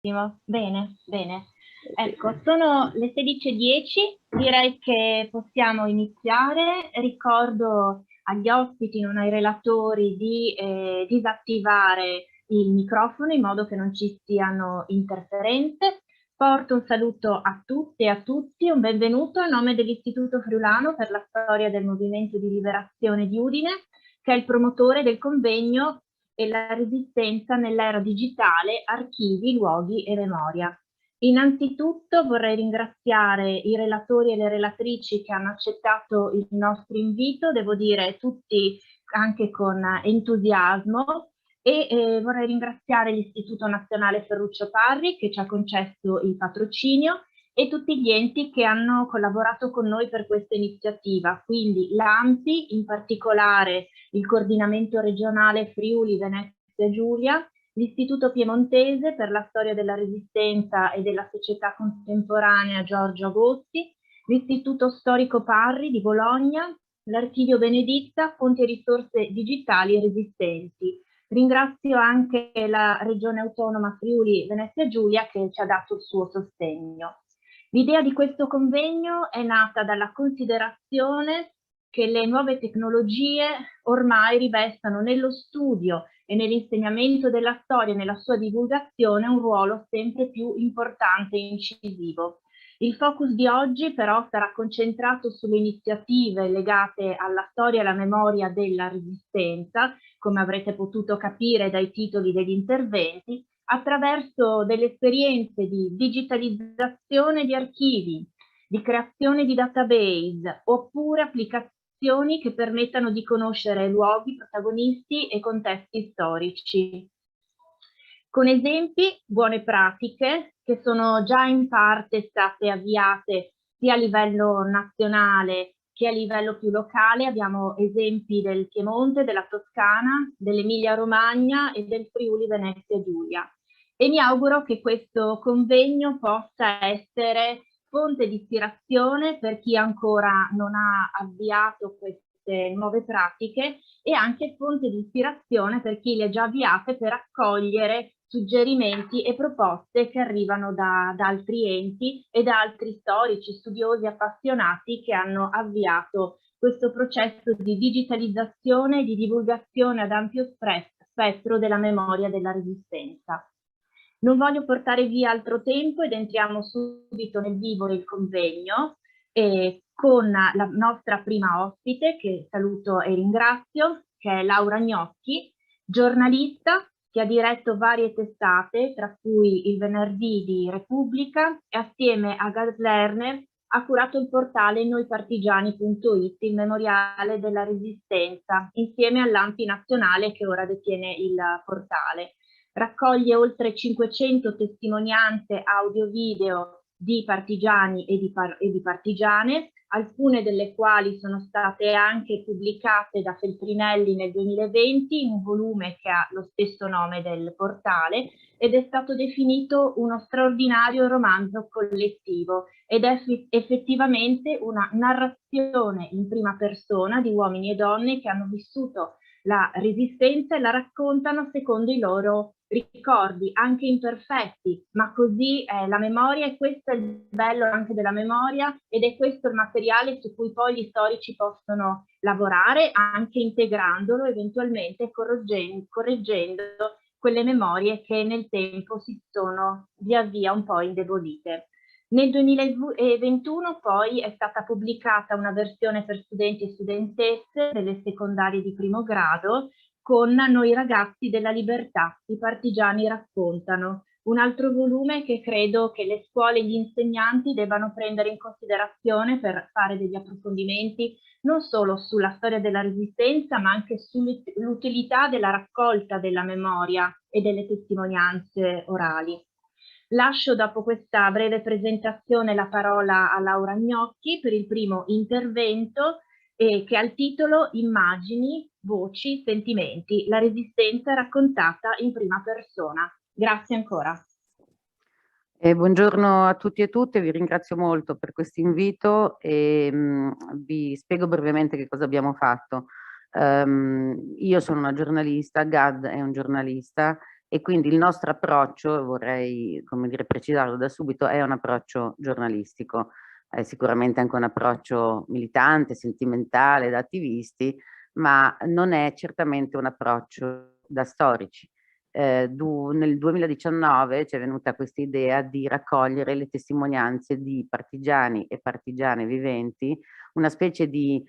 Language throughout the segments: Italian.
Bene, bene. Ecco, sono le 16:10, direi che possiamo iniziare. Ricordo agli ospiti, non ai relatori, di disattivare il microfono in modo che non ci siano interferenze. Porto un saluto a tutte e a tutti, un benvenuto a nome dell'Istituto Friulano per la Storia del Movimento di Liberazione di Udine, che è il promotore del convegno e la resistenza nell'era digitale, archivi, luoghi e memoria. Innanzitutto vorrei ringraziare i relatori e le relatrici che hanno accettato il nostro invito, devo dire tutti anche con entusiasmo, e vorrei ringraziare l'Istituto Nazionale Ferruccio Parri che ci ha concesso il patrocinio e tutti gli enti che hanno collaborato con noi per questa iniziativa, quindi l'ANPI, in particolare il Coordinamento Regionale Friuli Venezia Giulia, l'Istituto Piemontese per la Storia della Resistenza e della Società Contemporanea Giorgio Agosti, l'Istituto Storico Parri di Bologna, l'Archivio Beneditta, Fonti e Risorse Digitali e Resistenti. Ringrazio anche la Regione Autonoma Friuli Venezia Giulia che ci ha dato il suo sostegno. L'idea di questo convegno è nata dalla considerazione che le nuove tecnologie ormai rivestano nello studio e nell'insegnamento della storia e nella sua divulgazione un ruolo sempre più importante e incisivo. Il focus di oggi però sarà concentrato sulle iniziative legate alla storia e alla memoria della Resistenza, come avrete potuto capire dai titoli degli interventi, attraverso delle esperienze di digitalizzazione di archivi, di creazione di database, oppure applicazioni che permettano di conoscere luoghi, protagonisti e contesti storici. Con esempi, buone pratiche che sono già in parte state avviate sia a livello nazionale che a livello più locale. Abbiamo esempi del Piemonte, della Toscana, dell'Emilia Romagna e del Friuli Venezia Giulia. E mi auguro che questo convegno possa essere fonte di ispirazione per chi ancora non ha avviato queste nuove pratiche e anche fonte di ispirazione per chi le ha già avviate per accogliere suggerimenti e proposte che arrivano da altri enti e da altri storici, studiosi, appassionati che hanno avviato questo processo di digitalizzazione e di divulgazione ad ampio spettro della memoria della Resistenza. Non voglio portare via altro tempo ed entriamo subito nel vivo del convegno con la nostra prima ospite, che saluto e ringrazio, che è Laura Gnocchi, giornalista che ha diretto varie testate, tra cui il Venerdì di Repubblica, e assieme a Gad Lerner ha curato il portale noipartigiani.it, il memoriale della Resistenza, insieme all'Ampi Nazionale che ora detiene il portale. Raccoglie oltre 500 testimonianze audio-video di partigiani e di partigiane, alcune delle quali sono state anche pubblicate da Feltrinelli nel 2020 in un volume che ha lo stesso nome del portale ed è stato definito uno straordinario romanzo collettivo ed è effettivamente una narrazione in prima persona di uomini e donne che hanno vissuto la Resistenza e la raccontano secondo i loro ricordi, anche imperfetti, ma così è la memoria e questo è il bello anche della memoria ed è questo il materiale su cui poi gli storici possono lavorare, anche integrandolo, eventualmente correggendo quelle memorie che nel tempo si sono via via un po' indebolite. Nel 2021 poi è stata pubblicata una versione per studenti e studentesse delle secondarie di primo grado con Noi ragazzi della libertà, i partigiani raccontano, un altro volume che credo che le scuole e gli insegnanti debbano prendere in considerazione per fare degli approfondimenti non solo sulla storia della Resistenza, ma anche sull'utilità della raccolta della memoria e delle testimonianze orali. Lascio dopo questa breve presentazione la parola a Laura Gnocchi per il primo intervento che ha il titolo Immagini, voci, sentimenti, la Resistenza raccontata in prima persona. Grazie ancora. Buongiorno a tutti e tutte, vi ringrazio molto per questo invito e vi spiego brevemente che cosa abbiamo fatto. Io sono una giornalista, Gad è un giornalista e quindi il nostro approccio, vorrei, come dire, precisarlo da subito, è un approccio giornalistico, è sicuramente anche un approccio militante, sentimentale, da attivisti, ma non è certamente un approccio da storici. Nel 2019 ci è venuta questa idea di raccogliere le testimonianze di partigiani e partigiane viventi, una specie di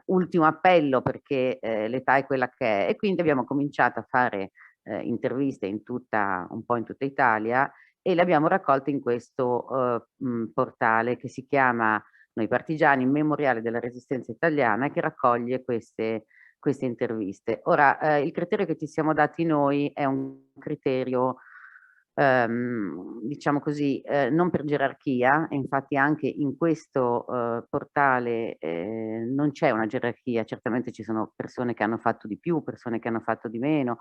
ultimo appello, perché l'età è quella che è, e quindi abbiamo cominciato a fare interviste un po' in tutta Italia, e le abbiamo raccolte in questo portale che si chiama Noi Partigiani, Memoriale della Resistenza Italiana, che raccoglie queste interviste. Ora, il criterio che ci siamo dati noi è un criterio, diciamo così, non per gerarchia, e infatti anche in questo portale non c'è una gerarchia, certamente ci sono persone che hanno fatto di più, persone che hanno fatto di meno,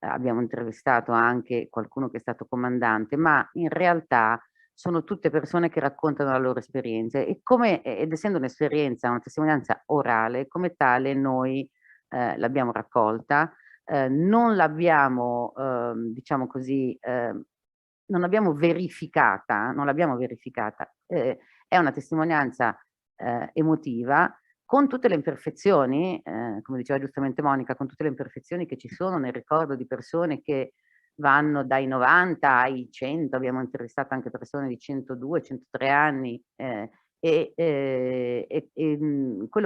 abbiamo intervistato anche qualcuno che è stato comandante, ma in realtà sono tutte persone che raccontano la loro esperienza, ed essendo un'esperienza, una testimonianza orale, come tale noi l'abbiamo raccolta, non l'abbiamo, diciamo così, non l'abbiamo verificata, è una testimonianza emotiva, con tutte le imperfezioni, come diceva giustamente Monica, con tutte le imperfezioni che ci sono nel ricordo di persone che vanno dai 90 ai 100, abbiamo intervistato anche persone di 102, 103 anni, quello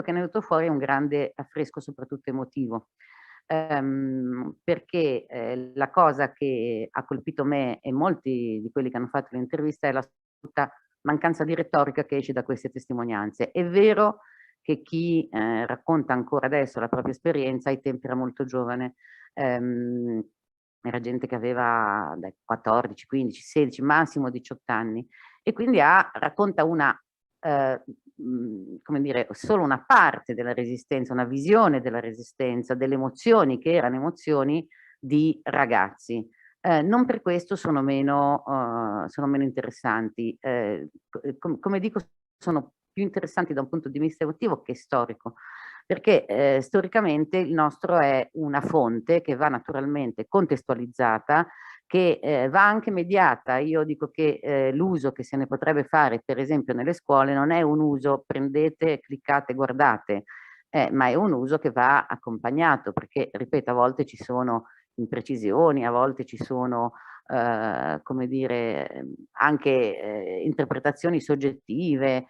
che è venuto fuori è un grande affresco, soprattutto emotivo. Perché la cosa che ha colpito me e molti di quelli che hanno fatto l'intervista è l'assoluta mancanza di retorica che esce da queste testimonianze. È vero che chi racconta ancora adesso la propria esperienza, ai tempi era molto giovane, era gente che aveva dai 14, 15, 16, massimo 18 anni, e quindi racconta come dire, solo una parte della resistenza, una visione della resistenza, delle emozioni che erano emozioni di ragazzi. Non per questo sono meno interessanti. Come dico, sono più interessanti da un punto di vista emotivo che storico, perché storicamente il nostro è una fonte che va naturalmente contestualizzata, che va anche mediata. Io dico che l'uso che se ne potrebbe fare, per esempio nelle scuole, non è un uso prendete, cliccate, guardate, ma è un uso che va accompagnato, perché, ripeto, a volte ci sono imprecisioni, a volte ci sono, come dire, anche interpretazioni soggettive,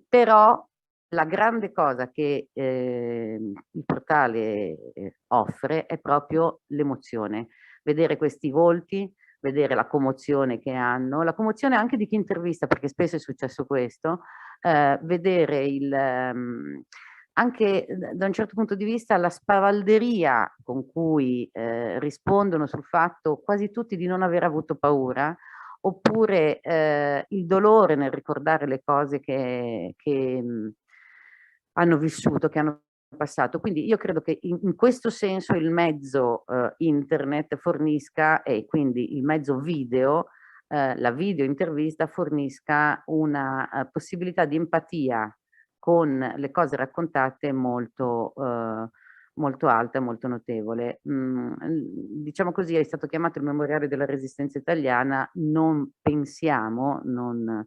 però la grande cosa che il portale offre è proprio l'emozione. Vedere questi volti, vedere la commozione che hanno, la commozione anche di chi intervista, perché spesso è successo questo, vedere anche da un certo punto di vista la spavalderia con cui rispondono sul fatto quasi tutti di non aver avuto paura, oppure il dolore nel ricordare le cose che hanno vissuto, che hanno passato. Quindi io credo che in questo senso il mezzo internet fornisca, e quindi il mezzo video, la video intervista fornisca una possibilità di empatia con le cose raccontate molto alta e molto notevole. Diciamo così, è stato chiamato il Memoriale della Resistenza Italiana, non pensiamo, non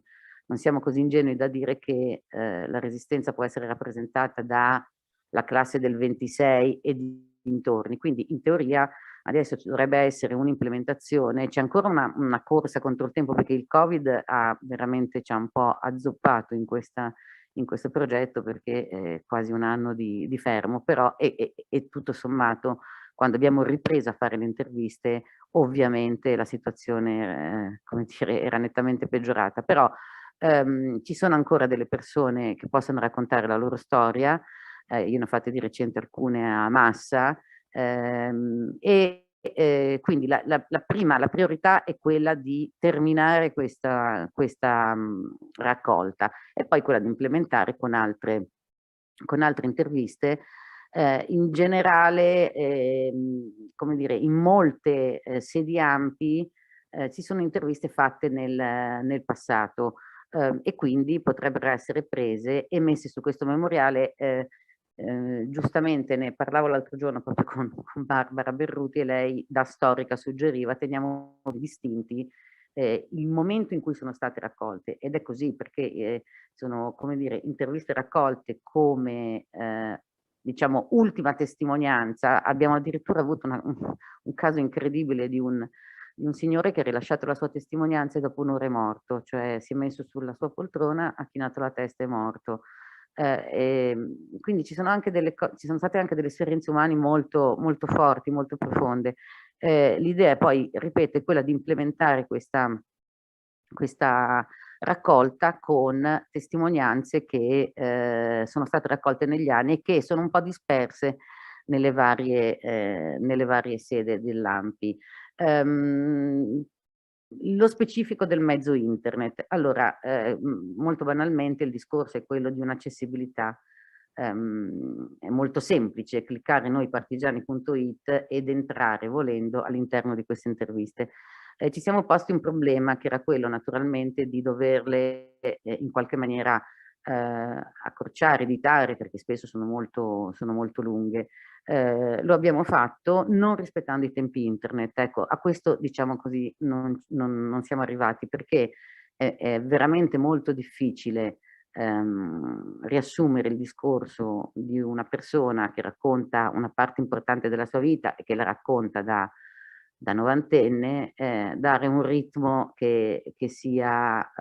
siamo così ingenui da dire che la Resistenza può essere rappresentata dalla classe del 26 e dintorni, quindi in teoria adesso ci dovrebbe essere un'implementazione, c'è ancora una corsa contro il tempo, perché il Covid ci ha un po' azzoppato in questo progetto, perché è quasi un anno di fermo, però e tutto sommato quando abbiamo ripreso a fare le interviste ovviamente la situazione come dire, era nettamente peggiorata, però ci sono ancora delle persone che possono raccontare la loro storia, io ne ho fatte di recente alcune a Massa, quindi la priorità è quella di terminare questa raccolta, e poi quella di implementare con altre interviste. In generale, come dire, in molte sedi ampi ci sono interviste fatte nel passato, e quindi potrebbero essere prese e messe su questo memoriale, giustamente ne parlavo l'altro giorno proprio con Barbara Berruti, e lei da storica suggeriva teniamo distinti il momento in cui sono state raccolte, ed è così perché sono, come dire, interviste raccolte come diciamo ultima testimonianza. Abbiamo addirittura avuto un caso incredibile di un signore che ha rilasciato la sua testimonianza e dopo un'ora è morto, cioè si è messo sulla sua poltrona, ha chinato la testa e è morto. Quindi ci sono state anche delle esperienze umane molto, molto forti, molto profonde. L'idea poi, ripeto, è quella di implementare questa raccolta con testimonianze che sono state raccolte negli anni e che sono un po' disperse nelle varie sedi dell'ANPI. Lo specifico del mezzo internet. Allora, molto banalmente il discorso è quello di un'accessibilità. È molto semplice cliccare noipartigiani.it ed entrare volendo all'interno di queste interviste. Ci siamo posti un problema che era quello naturalmente di doverle in qualche maniera accorciare, editare, perché spesso sono molto lunghe. Lo abbiamo fatto non rispettando i tempi internet. Ecco, a questo diciamo così non siamo arrivati, perché è veramente molto difficile riassumere il discorso di una persona che racconta una parte importante della sua vita e che la racconta da novantenne, dare un ritmo che sia,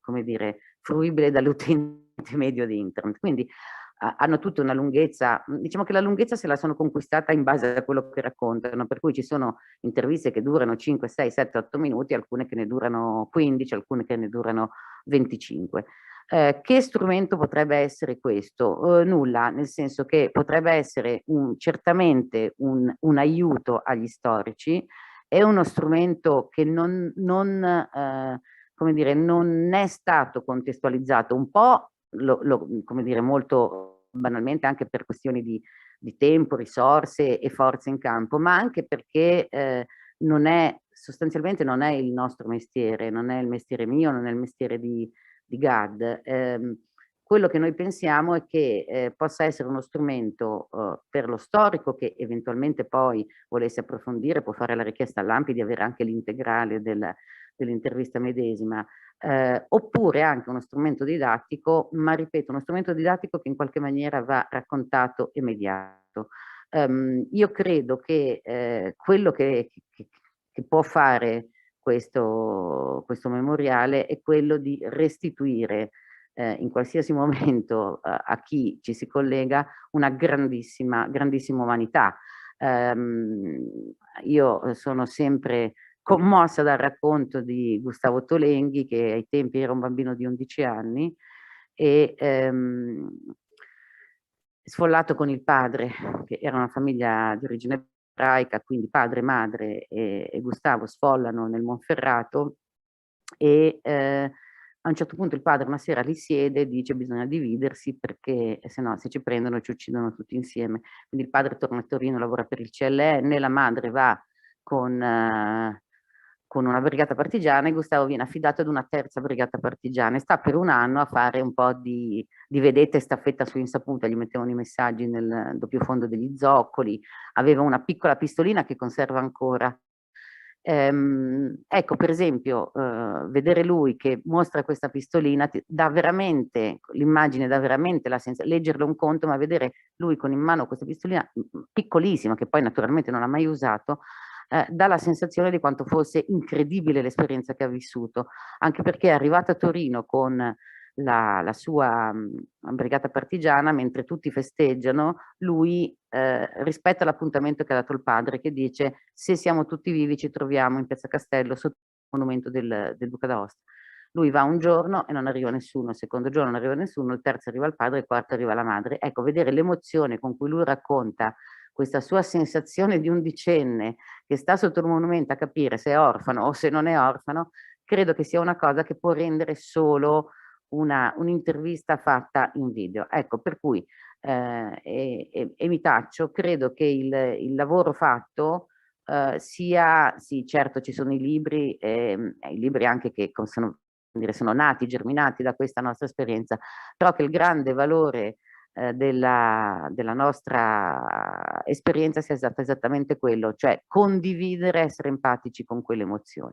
come dire, fruibile dall'utente medio di internet. Quindi hanno tutta una lunghezza, diciamo che la lunghezza se la sono conquistata in base a quello che raccontano, per cui ci sono interviste che durano 5, 6, 7, 8 minuti, alcune che ne durano 15, alcune che ne durano 25. Che strumento potrebbe essere questo? Nulla, nel senso che potrebbe essere certamente un aiuto agli storici, è uno strumento che come dire, non è stato contestualizzato, un po' come dire, molto banalmente anche per questioni di tempo, risorse e forze in campo, ma anche perché sostanzialmente non è il nostro mestiere, non è il mestiere mio, non è il mestiere di Gad. Quello che noi pensiamo è che possa essere uno strumento per lo storico che eventualmente poi volesse approfondire, può fare la richiesta all'ANPI di avere anche l'integrale dell'intervista medesima, oppure anche uno strumento didattico, ma ripeto, uno strumento didattico che in qualche maniera va raccontato e mediato. Io credo che quello che può fare questo memoriale è quello di restituire in qualsiasi momento a chi ci si collega una grandissima umanità. Io sono sempre commossa dal racconto di Gustavo Tolenghi, che ai tempi era un bambino di 11 anni e sfollato con il padre, che era una famiglia di origine ebraica, quindi padre, madre e Gustavo sfollano nel Monferrato e a un certo punto il padre una sera li siede e dice bisogna dividersi perché se no se ci prendono ci uccidono tutti insieme. Quindi il padre torna a Torino, lavora per il CLN, la madre va con una brigata partigiana e Gustavo viene affidato ad una terza brigata partigiana e sta per un anno a fare un po' di vedetta e staffetta su insaputa, gli mettevano i messaggi nel doppio fondo degli zoccoli, aveva una piccola pistolina che conserva ancora. Ecco, per esempio, vedere lui che mostra questa pistolina dà veramente, l'immagine dà veramente la sensazione, leggerlo un conto, ma vedere lui con in mano questa pistolina piccolissima, che poi naturalmente non ha mai usato, dà la sensazione di quanto fosse incredibile l'esperienza che ha vissuto, anche perché è arrivato a Torino con la sua brigata partigiana, mentre tutti festeggiano, lui rispetta l'appuntamento che ha dato il padre, che dice se siamo tutti vivi ci troviamo in Piazza Castello sotto il monumento del Duca d'Aosta. Lui va un giorno e non arriva nessuno, il secondo giorno non arriva nessuno, il terzo arriva il padre, il quarto arriva la madre. Ecco, vedere l'emozione con cui lui racconta questa sua sensazione di undicenne che sta sotto il monumento a capire se è orfano o se non è orfano, credo che sia una cosa che può rendere solo un'intervista fatta in video. Ecco, per cui e mi taccio, credo che il lavoro fatto sia, sì, certo ci sono i libri anche che sono nati, germinati da questa nostra esperienza, però che il grande valore della nostra esperienza sia stato esattamente quello, cioè condividere, essere empatici con quelle emozioni.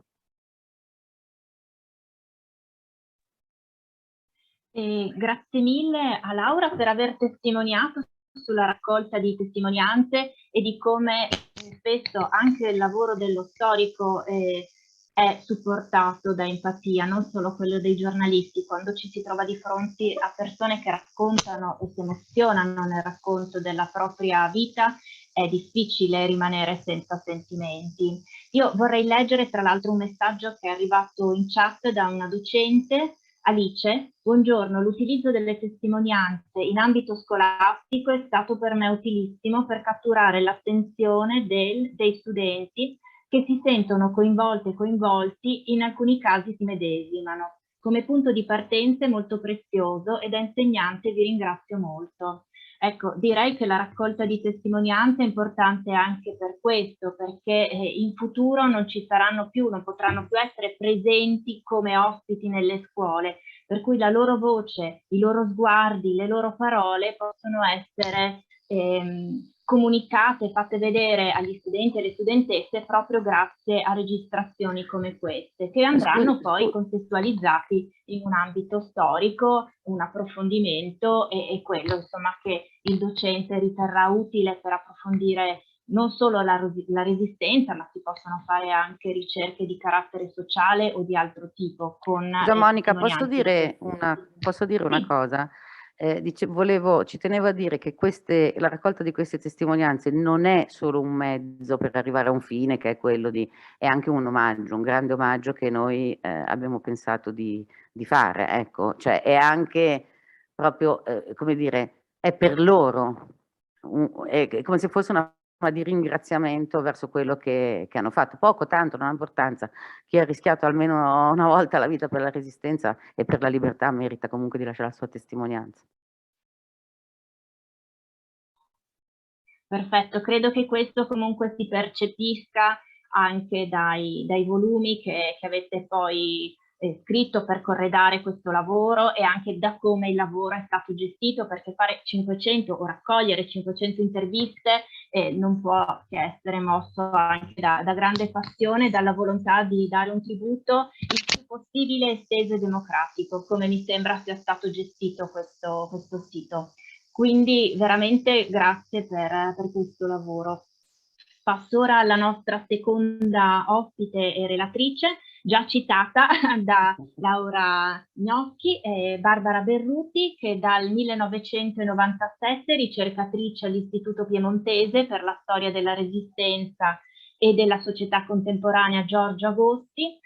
Grazie mille a Laura per aver testimoniato sulla raccolta di testimonianze e di come spesso anche il lavoro dello storico è supportato da empatia, non solo quello dei giornalisti. Quando ci si trova di fronte a persone che raccontano e si emozionano nel racconto della propria vita, è difficile rimanere senza sentimenti. Io vorrei leggere tra l'altro un messaggio che è arrivato in chat da una docente. Alice, buongiorno. L'utilizzo delle testimonianze in ambito scolastico è stato per me utilissimo per catturare l'attenzione dei studenti che si sentono coinvolte e coinvolti, in alcuni casi si medesimano. Come punto di partenza è molto prezioso e da insegnante vi ringrazio molto. Ecco, direi che la raccolta di testimonianze è importante anche per questo, perché in futuro non ci saranno più, non potranno più essere presenti come ospiti nelle scuole, per cui la loro voce, i loro sguardi, le loro parole possono essere comunicate, fatte vedere agli studenti e alle studentesse proprio grazie a registrazioni come queste, che andranno poi contestualizzati in un ambito storico, un approfondimento e quello insomma che il docente riterrà utile per approfondire non solo la resistenza, ma si possono fare anche ricerche di carattere sociale o di altro tipo con Scusa Monica, posso dire una sì. cosa? Ci tenevo a dire che la raccolta di queste testimonianze non è solo un mezzo per arrivare a un fine, che è quello è anche un omaggio, un grande omaggio che noi abbiamo pensato di fare, ecco, cioè è anche proprio, come dire, è per loro, è come se fosse una forma di ringraziamento verso quello che hanno fatto, poco, tanto, non ha importanza. Chi ha rischiato almeno una volta la vita per la resistenza e per la libertà merita comunque di lasciare la sua testimonianza. Perfetto, credo che questo comunque si percepisca anche dai volumi che avete poi scritto per corredare questo lavoro e anche da come il lavoro è stato gestito, perché fare 500 o raccogliere 500 interviste non può che essere mosso anche da grande passione, dalla volontà di dare un tributo il più possibile esteso e democratico, come mi sembra sia stato gestito questo sito. Quindi veramente grazie per questo lavoro. Passo ora alla nostra seconda ospite e relatrice, già citata da Laura Gnocchi, Barbara Berruti, che dal 1997 è ricercatrice all'Istituto Piemontese per la storia della Resistenza e della società contemporanea Giorgio Agosti.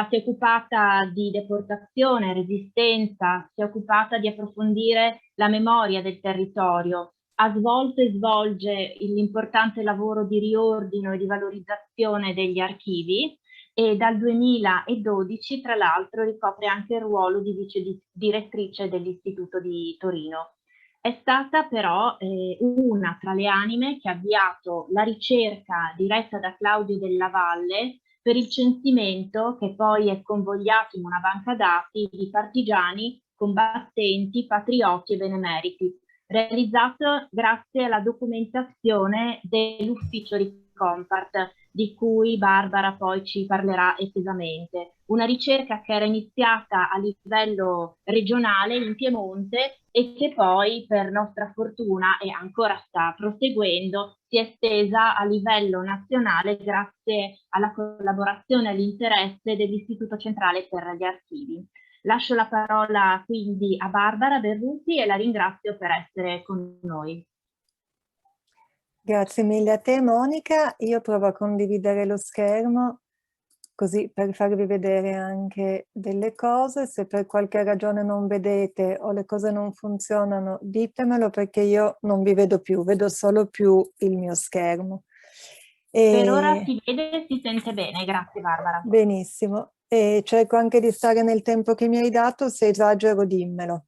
Si è occupata di deportazione, resistenza, si è occupata di approfondire la memoria del territorio, ha svolto e svolge l'importante lavoro di riordino e di valorizzazione degli archivi e dal 2012, tra l'altro, ricopre anche il ruolo di vice direttrice dell'Istituto di Torino. È stata però una tra le anime che ha avviato la ricerca diretta da Claudio Della Valle per il censimento che poi è convogliato in una banca dati di partigiani, combattenti, patrioti e benemeriti, realizzato grazie alla documentazione dell'ufficio Ricompart, di cui Barbara poi ci parlerà estesamente. Una ricerca che era iniziata a livello regionale in Piemonte e che poi, per nostra fortuna, e ancora sta proseguendo, si è estesa a livello nazionale grazie alla collaborazione e all'interesse dell'Istituto Centrale per gli Archivi. Lascio la parola quindi a Barbara Berruti e la ringrazio per essere con noi. Grazie mille a te Monica, io provo a condividere lo schermo così per farvi vedere anche delle cose. Se per qualche ragione non vedete o le cose non funzionano ditemelo, perché io non vi vedo più, vedo solo più il mio schermo. Per ora si vede e si sente bene, grazie Barbara. Benissimo, e cerco anche di stare nel tempo che mi hai dato, se esagero dimmelo.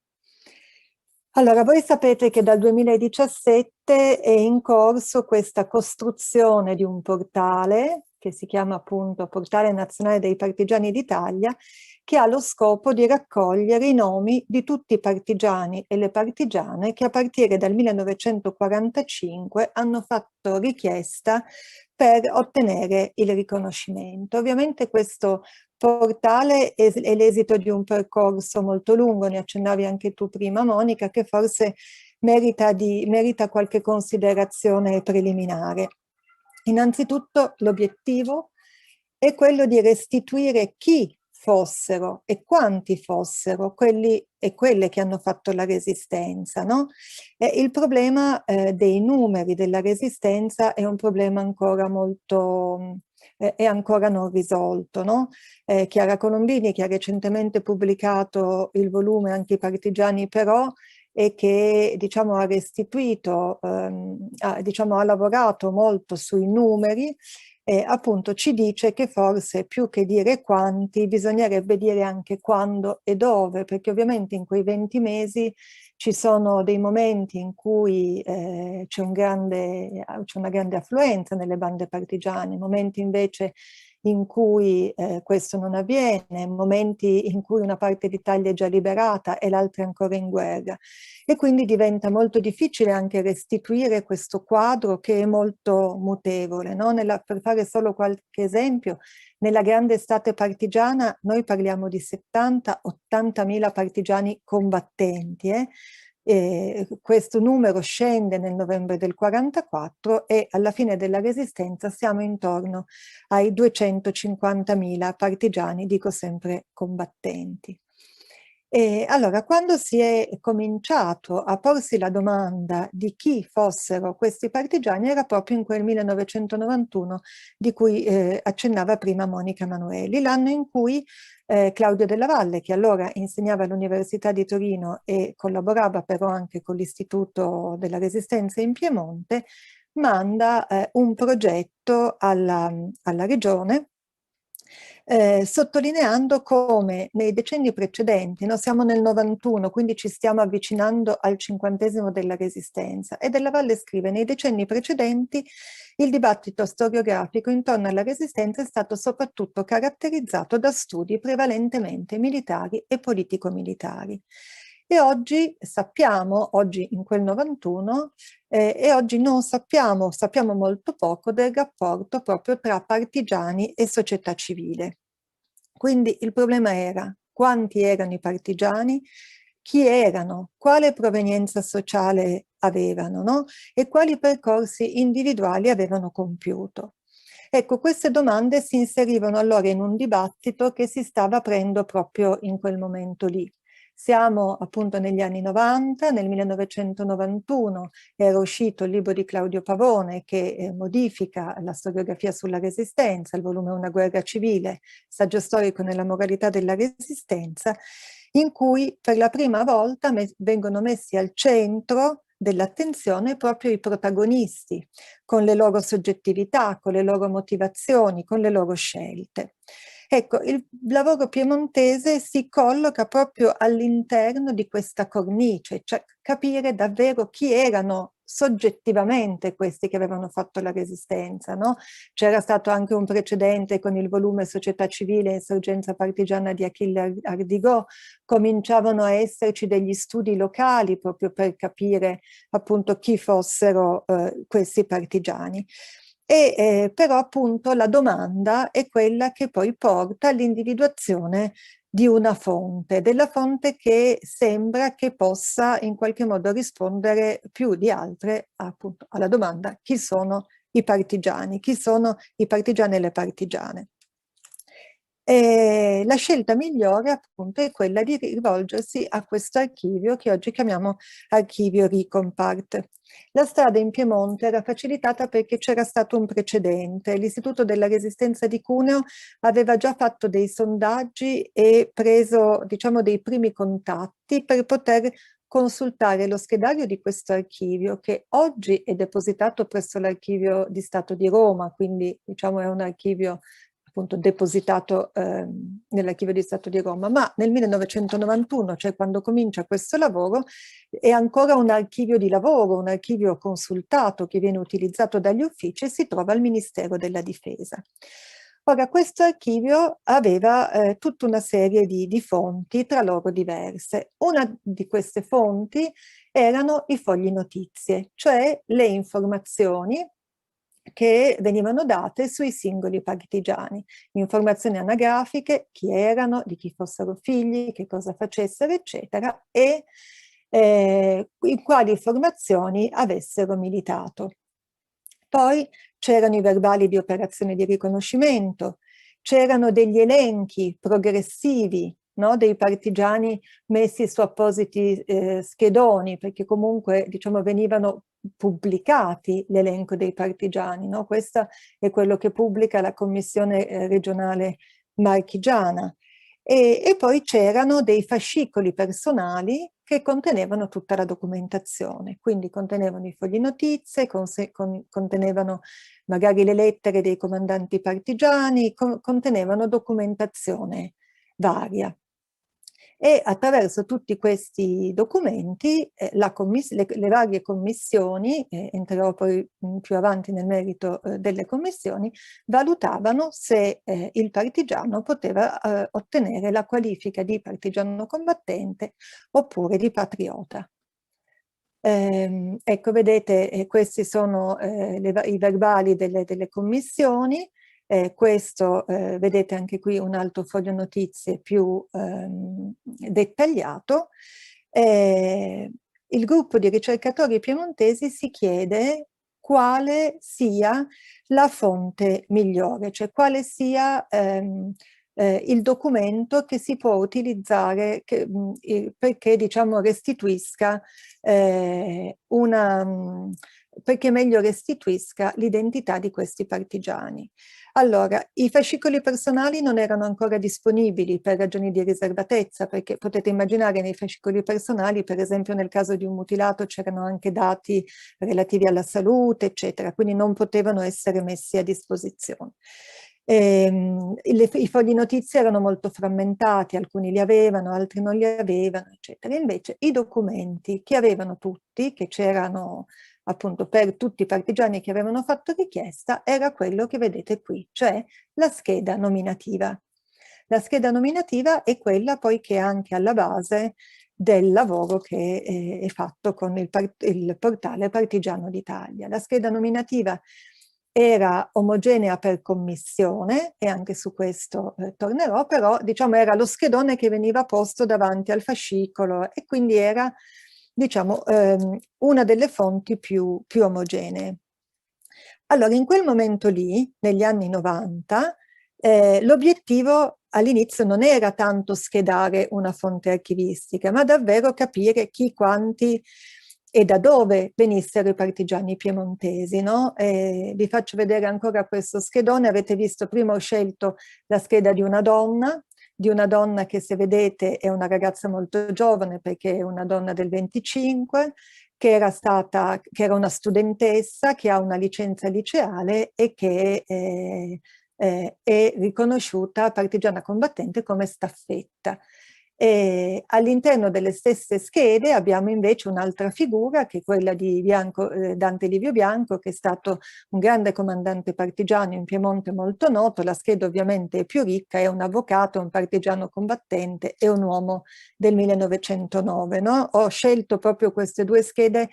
Allora, voi sapete che dal 2017 è in corso questa costruzione di un portale che si chiama appunto Portale Nazionale dei Partigiani d'Italia, che ha lo scopo di raccogliere i nomi di tutti i partigiani e le partigiane che a partire dal 1945 hanno fatto richiesta per ottenere il riconoscimento. Ovviamente questo portale è l'esito di un percorso molto lungo, ne accennavi anche tu prima, Monica, che forse merita qualche considerazione preliminare. Innanzitutto l'obiettivo è quello di restituire chi fossero e quanti fossero quelli e quelle che hanno fatto la resistenza, no? Il problema dei numeri della resistenza è un problema ancora molto è ancora non risolto, no? Chiara Colombini, che ha recentemente pubblicato il volume Anche i partigiani però, e che diciamo ha restituito, diciamo ha lavorato molto sui numeri, appunto ci dice che forse più che dire quanti bisognerebbe dire anche quando e dove, perché ovviamente in quei 20 mesi ci sono dei momenti in cui c'è una grande affluenza nelle bande partigiane, momenti invece in cui questo non avviene, momenti in cui una parte d'Italia è già liberata e l'altra è ancora in guerra. E quindi diventa molto difficile anche restituire questo quadro che è molto mutevole, no? Per fare solo qualche esempio, nella grande estate partigiana noi parliamo di 70-80 mila partigiani combattenti, questo numero scende nel novembre del 44 e alla fine della resistenza siamo intorno ai 250.000 partigiani, dico sempre combattenti. E allora, quando si è cominciato a porsi la domanda di chi fossero questi partigiani, era proprio in quel 1991 di cui accennava prima Monica Manueli, l'anno in cui Claudio Della Valle, che allora insegnava all'Università di Torino e collaborava però anche con l'Istituto della Resistenza in Piemonte, manda un progetto alla Regione, sottolineando come nei decenni precedenti, no, siamo nel 91, quindi ci stiamo avvicinando al 50° della Resistenza, e Della Valle scrive: nei decenni precedenti il dibattito storiografico intorno alla Resistenza è stato soprattutto caratterizzato da studi prevalentemente militari e politico-militari. E oggi sappiamo, oggi in quel 91, e oggi non sappiamo molto poco del rapporto proprio tra partigiani e società civile. Quindi il problema era quanti erano i partigiani, chi erano, quale provenienza sociale avevano, no? E quali percorsi individuali avevano compiuto. Ecco, queste domande si inserivano allora in un dibattito che si stava aprendo proprio in quel momento lì. Siamo appunto negli anni 90, nel 1991 era uscito il libro di Claudio Pavone che modifica la storiografia sulla Resistenza, il volume Una guerra civile, saggio storico nella moralità della Resistenza, in cui per la prima volta vengono messi al centro dell'attenzione proprio i protagonisti, con le loro soggettività, con le loro motivazioni, con le loro scelte. Ecco, il lavoro piemontese si colloca proprio all'interno di questa cornice, cioè capire davvero chi erano soggettivamente questi che avevano fatto la Resistenza, no? C'era stato anche un precedente con il volume Società civile e insorgenza partigiana di Achille Ardigò, cominciavano a esserci degli studi locali proprio per capire appunto chi fossero questi partigiani. Però appunto la domanda è quella che poi porta all'individuazione di una fonte, della fonte che sembra che possa in qualche modo rispondere più di altre appunto alla domanda: chi sono i partigiani? Chi sono i partigiani e le partigiane? La scelta migliore appunto è quella di rivolgersi a questo archivio che oggi chiamiamo archivio Ricompart. La strada in Piemonte era facilitata perché c'era stato un precedente. L'Istituto della Resistenza di Cuneo aveva già fatto dei sondaggi e preso, diciamo, dei primi contatti per poter consultare lo schedario di questo archivio, che oggi è depositato presso l'Archivio di Stato di Roma, quindi diciamo è un archivio appunto depositato nell'Archivio di Stato di Roma, ma nel 1991, cioè quando comincia questo lavoro, è ancora un archivio di lavoro, un archivio consultato che viene utilizzato dagli uffici e si trova al Ministero della Difesa. Ora, questo archivio aveva tutta una serie di fonti, tra loro diverse. Una di queste fonti erano i fogli notizie, cioè le informazioni che venivano date sui singoli partigiani, informazioni anagrafiche, chi erano, di chi fossero figli, che cosa facessero, eccetera, e in quali formazioni avessero militato. Poi c'erano i verbali di operazioni di riconoscimento, c'erano degli elenchi progressivi, no, dei partigiani messi su appositi schedoni, perché comunque diciamo venivano pubblicati l'elenco dei partigiani, no? Questo è quello che pubblica la Commissione regionale marchigiana. E poi c'erano dei fascicoli personali che contenevano tutta la documentazione, quindi contenevano i fogli notizie, contenevano magari le lettere dei comandanti partigiani, contenevano documentazione varia. E attraverso tutti questi documenti le varie commissioni, entrerò poi più avanti nel merito delle commissioni, valutavano se il partigiano poteva ottenere la qualifica di partigiano combattente oppure di patriota. Ecco, vedete, questi sono i verbali delle commissioni. Questo, vedete anche qui un altro foglio notizie più dettagliato. Il gruppo di ricercatori piemontesi si chiede quale sia la fonte migliore, cioè quale sia il documento che si può utilizzare perché diciamo restituisca perché meglio restituisca l'identità di questi partigiani. Allora, i fascicoli personali non erano ancora disponibili per ragioni di riservatezza, perché potete immaginare nei fascicoli personali, per esempio nel caso di un mutilato c'erano anche dati relativi alla salute, eccetera, quindi non potevano essere messi a disposizione. I fogli notizie erano molto frammentati, alcuni li avevano, altri non li avevano, eccetera. Invece i documenti che avevano tutti, che c'erano appunto per tutti i partigiani che avevano fatto richiesta, era quello che vedete qui, cioè la scheda nominativa. La scheda nominativa è quella poi che è anche alla base del lavoro che è fatto con il portale Partigiano d'Italia. La scheda nominativa era omogenea per commissione, e anche su questo tornerò, però diciamo era lo schedone che veniva posto davanti al fascicolo e quindi era diciamo una delle fonti più omogenee. Allora in quel momento lì, negli anni 90, l'obiettivo all'inizio non era tanto schedare una fonte archivistica, ma davvero capire chi, quanti e da dove venissero i partigiani piemontesi, no? Vi faccio vedere ancora questo schedone. Avete visto, prima ho scelto la scheda di una donna che, se vedete, è una ragazza molto giovane perché è una donna del 25, che era una studentessa, che ha una licenza liceale e che è riconosciuta partigiana combattente come staffetta. All'interno delle stesse schede abbiamo invece un'altra figura, che è quella di Dante Livio Bianco, che è stato un grande comandante partigiano in Piemonte molto noto. La scheda ovviamente è più ricca, è un avvocato, un partigiano combattente e un uomo del 1909. No? Ho scelto proprio queste due schede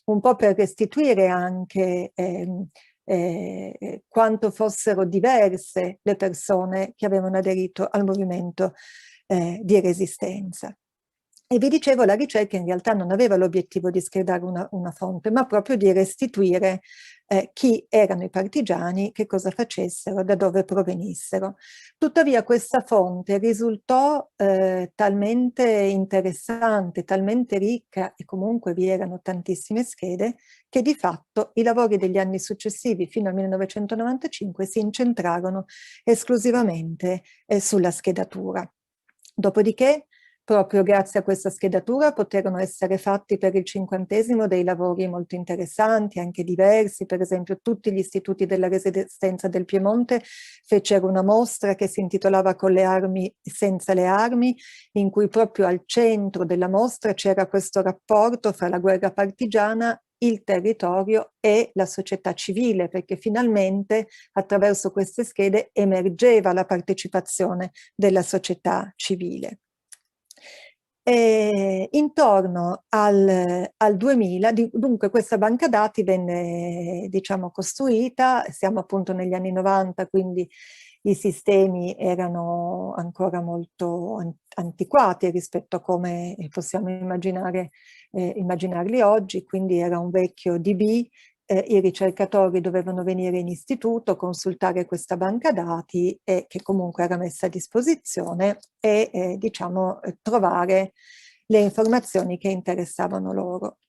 un po' per restituire anche quanto fossero diverse le persone che avevano aderito al movimento di resistenza. E vi dicevo, la ricerca in realtà non aveva l'obiettivo di schedare una fonte, ma proprio di restituire chi erano i partigiani, che cosa facessero, da dove provenissero. Tuttavia questa fonte risultò talmente interessante, talmente ricca, e comunque vi erano tantissime schede, che di fatto i lavori degli anni successivi, fino al 1995, si incentrarono esclusivamente sulla schedatura. Dopodiché proprio grazie a questa schedatura poterono essere fatti per il 50° dei lavori molto interessanti, anche diversi. Per esempio tutti gli istituti della Resistenza del Piemonte fecero una mostra che si intitolava Con le armi e senza le armi, in cui proprio al centro della mostra c'era questo rapporto fra la guerra partigiana, il territorio e la società civile, perché finalmente attraverso queste schede emergeva la partecipazione della società civile. E intorno al 2000, dunque questa banca dati venne, diciamo, costruita, siamo appunto negli anni 90, quindi i sistemi erano ancora molto antiquati rispetto a come possiamo immaginarli oggi, quindi era un vecchio DB. I ricercatori dovevano venire in istituto, consultare questa banca dati che comunque era messa a disposizione e diciamo trovare le informazioni che interessavano loro.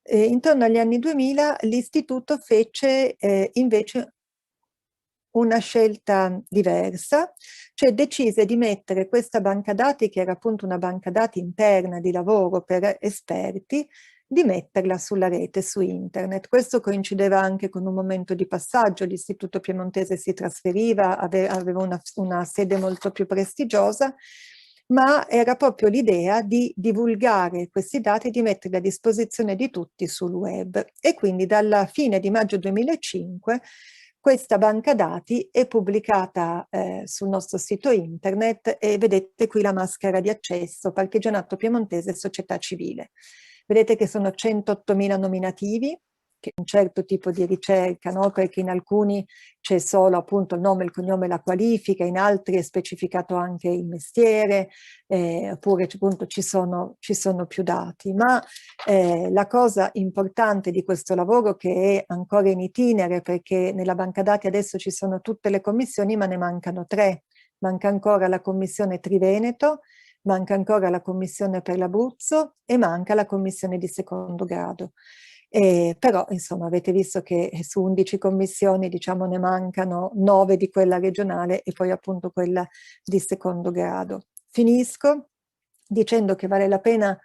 Intorno agli anni 2000 l'istituto fece invece una scelta diversa, cioè decise di mettere questa banca dati, che era appunto una banca dati interna di lavoro per esperti, di metterla sulla rete, su internet. Questo coincideva anche con un momento di passaggio, l'Istituto Piemontese si trasferiva, aveva una sede molto più prestigiosa, ma era proprio l'idea di divulgare questi dati, di metterli a disposizione di tutti sul web. E quindi dalla fine di maggio 2005 questa banca dati è pubblicata sul nostro sito internet e vedete qui la maschera di accesso, Parchigianato Piemontese Società Civile. Vedete che sono 108.000 nominativi, che è un certo tipo di ricerca, no? Perché in alcuni c'è solo appunto il nome, il cognome e la qualifica, in altri è specificato anche il mestiere, oppure appunto ci sono più dati. Ma la cosa importante di questo lavoro, che è ancora in itinere, perché nella banca dati adesso ci sono tutte le commissioni, ma ne mancano 3. Manca ancora la commissione Triveneto, manca ancora la commissione per l'Abruzzo e manca la commissione di secondo grado. Però insomma avete visto che su 11 commissioni, diciamo, ne mancano 9 di quella regionale e poi appunto quella di secondo grado. Finisco dicendo che vale la pena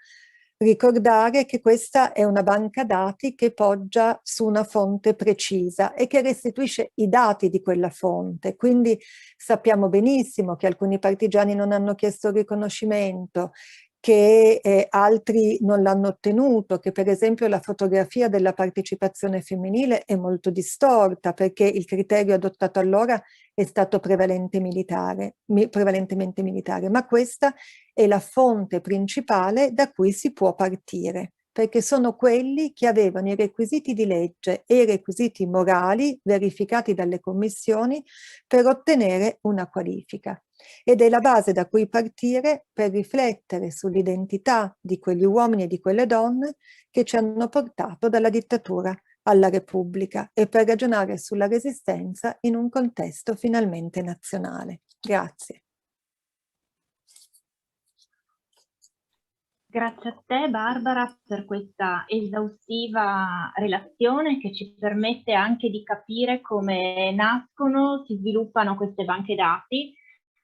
ricordare che questa è una banca dati che poggia su una fonte precisa e che restituisce i dati di quella fonte. Quindi sappiamo benissimo che alcuni partigiani non hanno chiesto il riconoscimento, che altri non l'hanno ottenuto, che per esempio la fotografia della partecipazione femminile è molto distorta, perché il criterio adottato allora è stato prevalentemente militare, ma questa è la fonte principale da cui si può partire, perché sono quelli che avevano i requisiti di legge e i requisiti morali verificati dalle commissioni per ottenere una qualifica. Ed è la base da cui partire per riflettere sull'identità di quegli uomini e di quelle donne che ci hanno portato dalla dittatura alla Repubblica e per ragionare sulla resistenza in un contesto finalmente nazionale. Grazie. Grazie a te Barbara per questa esaustiva relazione che ci permette anche di capire come nascono, si sviluppano queste banche dati,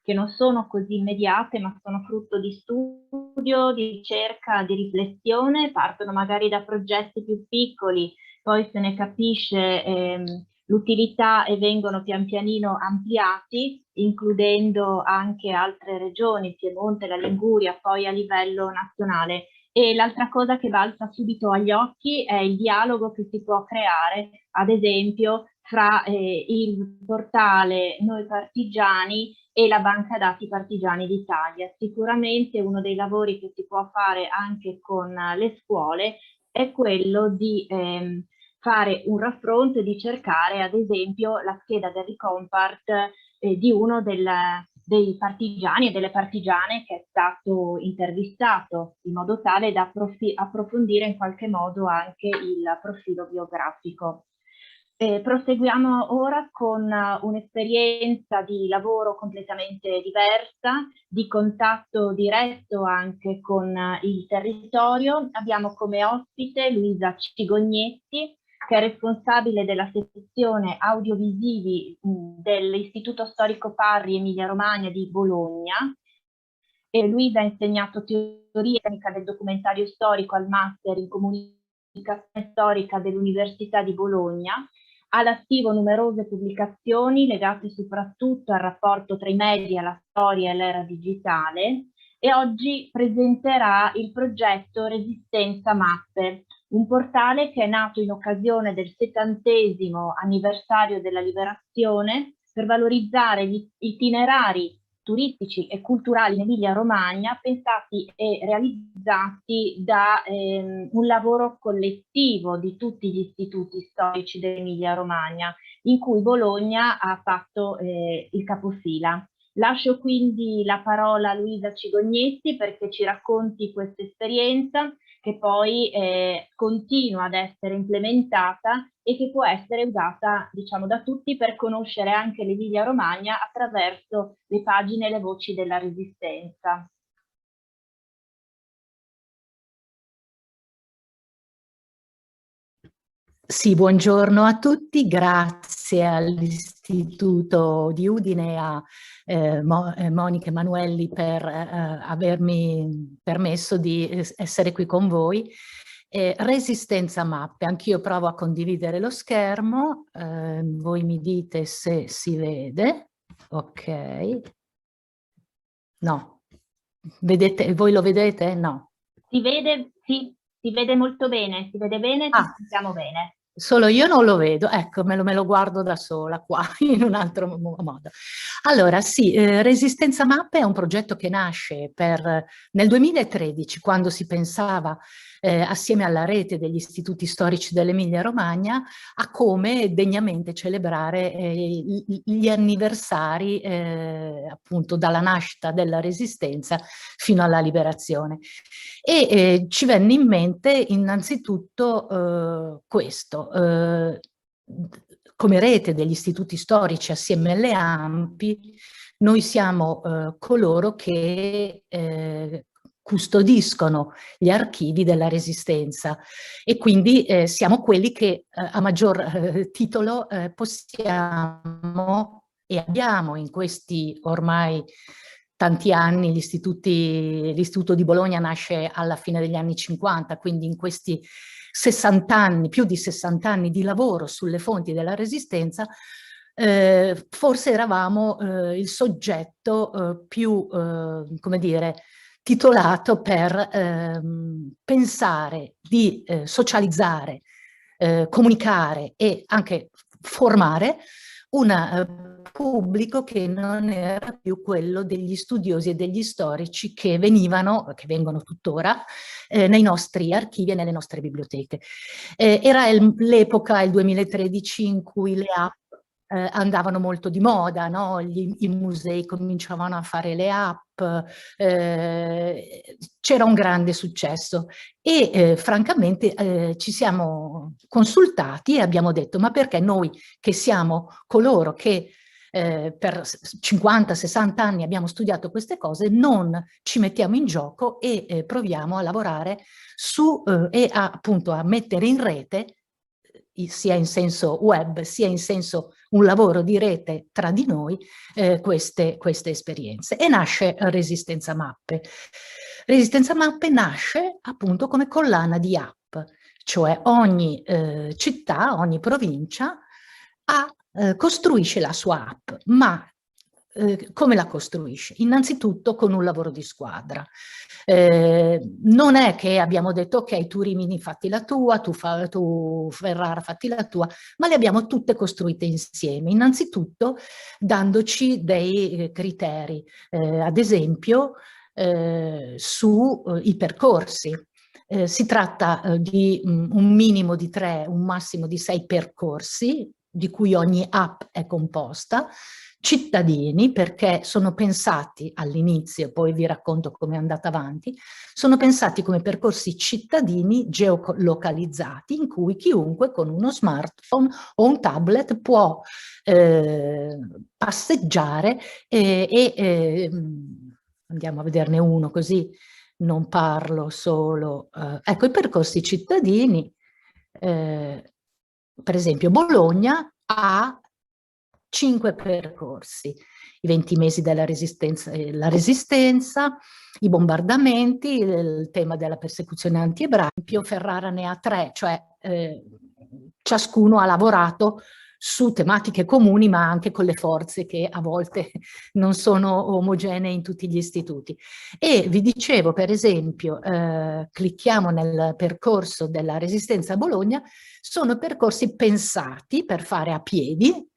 che non sono così immediate ma sono frutto di studio, di ricerca, di riflessione, partono magari da progetti più piccoli, poi se ne capisce l'utilità e vengono pian pianino ampliati, includendo anche altre regioni, Piemonte, la Liguria, poi a livello nazionale. E l'altra cosa che balza subito agli occhi è il dialogo che si può creare, ad esempio, fra il portale Noi Partigiani e la Banca Dati Partigiani d'Italia. Sicuramente uno dei lavori che si può fare anche con le scuole è quello di fare un raffronto e di cercare ad esempio la scheda del Ricompart di uno dei partigiani e delle partigiane che è stato intervistato, in modo tale da approfondire in qualche modo anche il profilo biografico. Proseguiamo ora con un'esperienza di lavoro completamente diversa, di contatto diretto anche con il territorio. Abbiamo come ospite Luisa Cigognetti, che è responsabile della sezione audiovisivi dell'Istituto Storico Parri Emilia-Romagna di Bologna. E Luisa ha insegnato teoria tecnica del documentario storico al Master in Comunicazione Storica dell'Università di Bologna. Ha all'attivo numerose pubblicazioni legate soprattutto al rapporto tra i media, la storia e l'era digitale, e oggi presenterà il progetto Resistenza Mappe, un portale che è nato in occasione del 70° anniversario della Liberazione per valorizzare gli itinerari turistici e culturali in Emilia-Romagna, pensati e realizzati da un lavoro collettivo di tutti gli istituti storici dell'Emilia-Romagna, in cui Bologna ha fatto il capofila. Lascio quindi la parola a Luisa Cigognetti perché ci racconti questa esperienza, che poi continua ad essere implementata e che può essere usata, diciamo, da tutti per conoscere anche l'Emilia-Romagna attraverso le pagine e le voci della Resistenza. Sì, buongiorno a tutti, grazie all'Istituto di Udine e a Monica Emanuelli per avermi permesso di essere qui con voi. Resistenza Mappe, anch'io provo a condividere lo schermo, voi mi dite se si vede, ok, no, vedete, voi lo vedete? No. Si vede, sì, si vede molto bene, si vede bene, ci sentiamo bene. Solo io non lo vedo, ecco, me lo guardo da sola qua, in un altro modo. Allora, sì, Resistenza Mappe è un progetto che nasce nel 2013, quando si pensava, assieme alla rete degli istituti storici dell'Emilia-Romagna, a come degnamente celebrare gli anniversari, appunto, dalla nascita della Resistenza fino alla liberazione. E ci venne in mente innanzitutto questo. Come rete degli istituti storici assieme alle AMPI, noi siamo coloro che custodiscono gli archivi della Resistenza e quindi siamo quelli che a maggior titolo possiamo e abbiamo in questi ormai tanti anni. L'Istituto di Bologna nasce alla fine degli anni 50, quindi in questi 60 anni, più di 60 anni di lavoro sulle fonti della Resistenza, forse eravamo il soggetto più, come dire, titolato per pensare di socializzare, comunicare e anche formare un pubblico che non era più quello degli studiosi e degli storici che vengono tuttora, nei nostri archivi e nelle nostre biblioteche. Era l'epoca, il 2013, in cui le app andavano molto di moda, no? I musei cominciavano a fare le app, c'era un grande successo e francamente ci siamo consultati e abbiamo detto: ma perché noi, che siamo coloro che per 50-60 anni abbiamo studiato queste cose, non ci mettiamo in gioco e proviamo a lavorare su e appunto a mettere in rete, sia in senso web, sia in senso un lavoro di rete tra di noi, queste esperienze. E nasce Resistenza Mappe. Resistenza Mappe nasce appunto come collana di app, cioè ogni città, ogni provincia costruisce la sua app, ma come la costruisce? Innanzitutto con un lavoro di squadra. Non è che abbiamo detto: ok, tu Rimini fatti la tua, tu Ferrara fatti la tua, ma le abbiamo tutte costruite insieme, innanzitutto dandoci dei criteri, ad esempio sui percorsi. Si tratta di un minimo di 3, un massimo di 6 percorsi, di cui ogni app è composta, cittadini, perché sono pensati all'inizio, poi vi racconto come è andata avanti, sono pensati come percorsi cittadini geolocalizzati, in cui chiunque con uno smartphone o un tablet può passeggiare andiamo a vederne uno, così non parlo solo. Ecco, i percorsi cittadini per esempio Bologna ha 5 percorsi: i 20 mesi della resistenza, la resistenza, i bombardamenti, il tema della persecuzione anti-ebraica. Ferrara ne ha 3, cioè ciascuno ha lavorato su tematiche comuni, ma anche con le forze che a volte non sono omogenee in tutti gli istituti. E vi dicevo, per esempio, clicchiamo nel percorso della resistenza a Bologna, sono percorsi pensati per fare a piedi,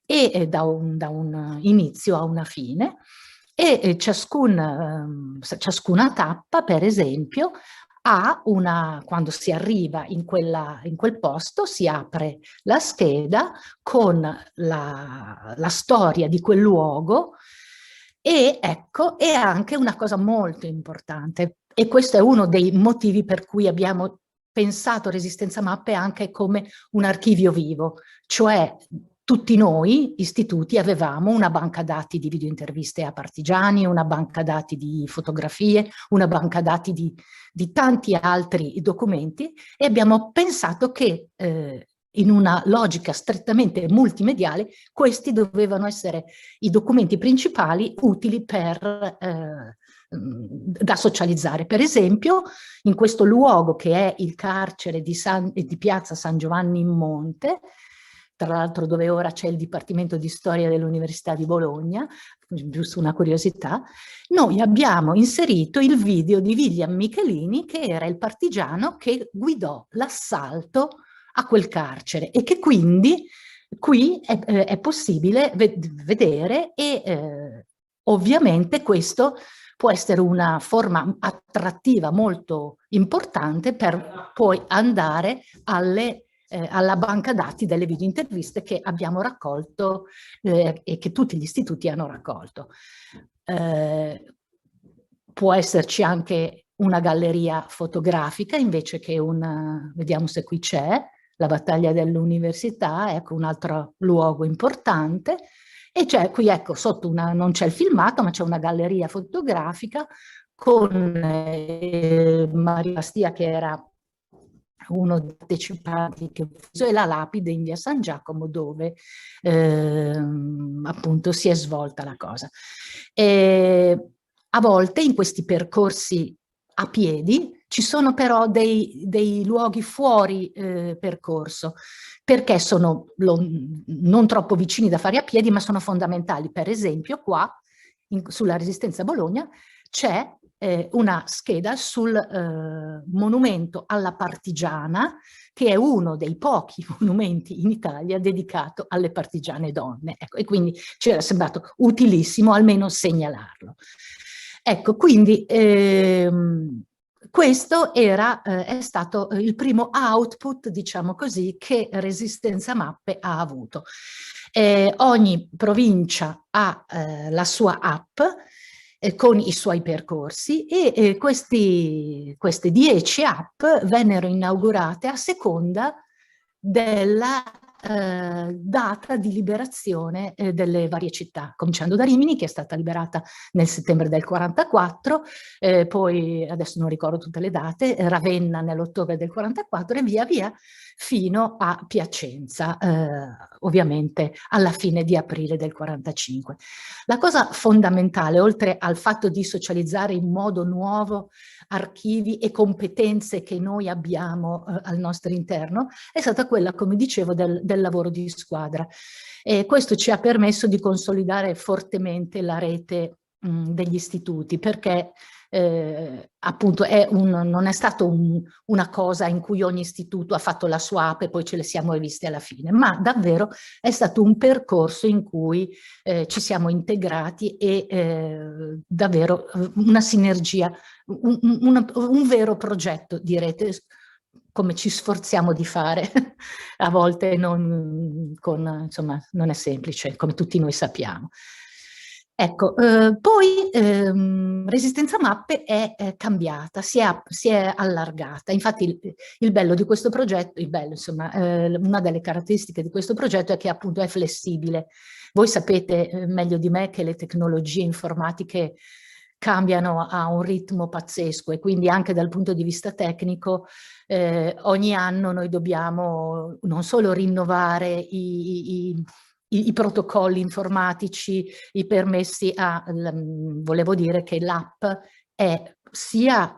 e da un inizio a una fine, e ciascuna tappa, per esempio, ha quando si arriva in quel posto, si apre la scheda con la storia di quel luogo, e ecco, è anche una cosa molto importante, e questo è uno dei motivi per cui abbiamo pensato Resistenza Mappe anche come un archivio vivo, cioè tutti noi, istituti, avevamo una banca dati di videointerviste a partigiani, una banca dati di fotografie, una banca dati di tanti altri documenti, e abbiamo pensato che in una logica strettamente multimediale questi dovevano essere i documenti principali utili da socializzare. Per esempio, in questo luogo che è il carcere di Piazza San Giovanni in Monte, tra l'altro dove ora c'è il Dipartimento di Storia dell'Università di Bologna, giusto una curiosità, noi abbiamo inserito il video di William Michelini, che era il partigiano che guidò l'assalto a quel carcere, e che quindi qui è possibile vedere, e ovviamente questo può essere una forma attrattiva molto importante per poi andare alla banca dati delle videointerviste che abbiamo raccolto e che tutti gli istituti hanno raccolto. Può esserci anche una galleria fotografica invece che vediamo se qui c'è, la battaglia dell'università, ecco un altro luogo importante. E c'è qui, ecco, sotto non c'è il filmato, ma c'è una galleria fotografica con Maria Bastia, che era uno dei partecipanti, e la lapide in via San Giacomo, dove appunto si è svolta la cosa. A volte in questi percorsi a piedi ci sono però dei luoghi fuori percorso, perché sono non troppo vicini da fare a piedi, ma sono fondamentali. Per esempio qua, sulla Resistenza a Bologna, c'è una scheda sul monumento alla partigiana, che è uno dei pochi monumenti in Italia dedicato alle partigiane donne. Ecco, e quindi ci era sembrato utilissimo almeno segnalarlo. Ecco, quindi questo è stato il primo output, diciamo così, che Resistenza Mappe ha avuto. Ogni provincia ha la sua app con i suoi percorsi, e queste 10 app vennero inaugurate a seconda della data di liberazione delle varie città, cominciando da Rimini, che è stata liberata nel settembre del 44, poi adesso non ricordo tutte le date, Ravenna nell'ottobre del 44, e via via fino a Piacenza, ovviamente alla fine di aprile del 45. La cosa fondamentale, oltre al fatto di socializzare in modo nuovo archivi e competenze che noi abbiamo al nostro interno, è stata quella, come dicevo, del lavoro di squadra. E questo ci ha permesso di consolidare fortemente la rete degli istituti, perché appunto non è stato una cosa in cui ogni istituto ha fatto la sua app e poi ce le siamo riviste alla fine, ma davvero è stato un percorso in cui ci siamo integrati, e davvero una sinergia, un vero progetto di rete, come ci sforziamo di fare. A volte insomma, non è semplice, come tutti noi sappiamo. Ecco, poi Resistenza Mappe è cambiata, si è allargata. Infatti il bello di questo progetto, insomma, una delle caratteristiche di questo progetto è che appunto è flessibile. Voi sapete meglio di me che le tecnologie informatiche cambiano a un ritmo pazzesco, e quindi anche dal punto di vista tecnico ogni anno noi dobbiamo non solo rinnovare i protocolli informatici, i permessi volevo dire che l'app è sia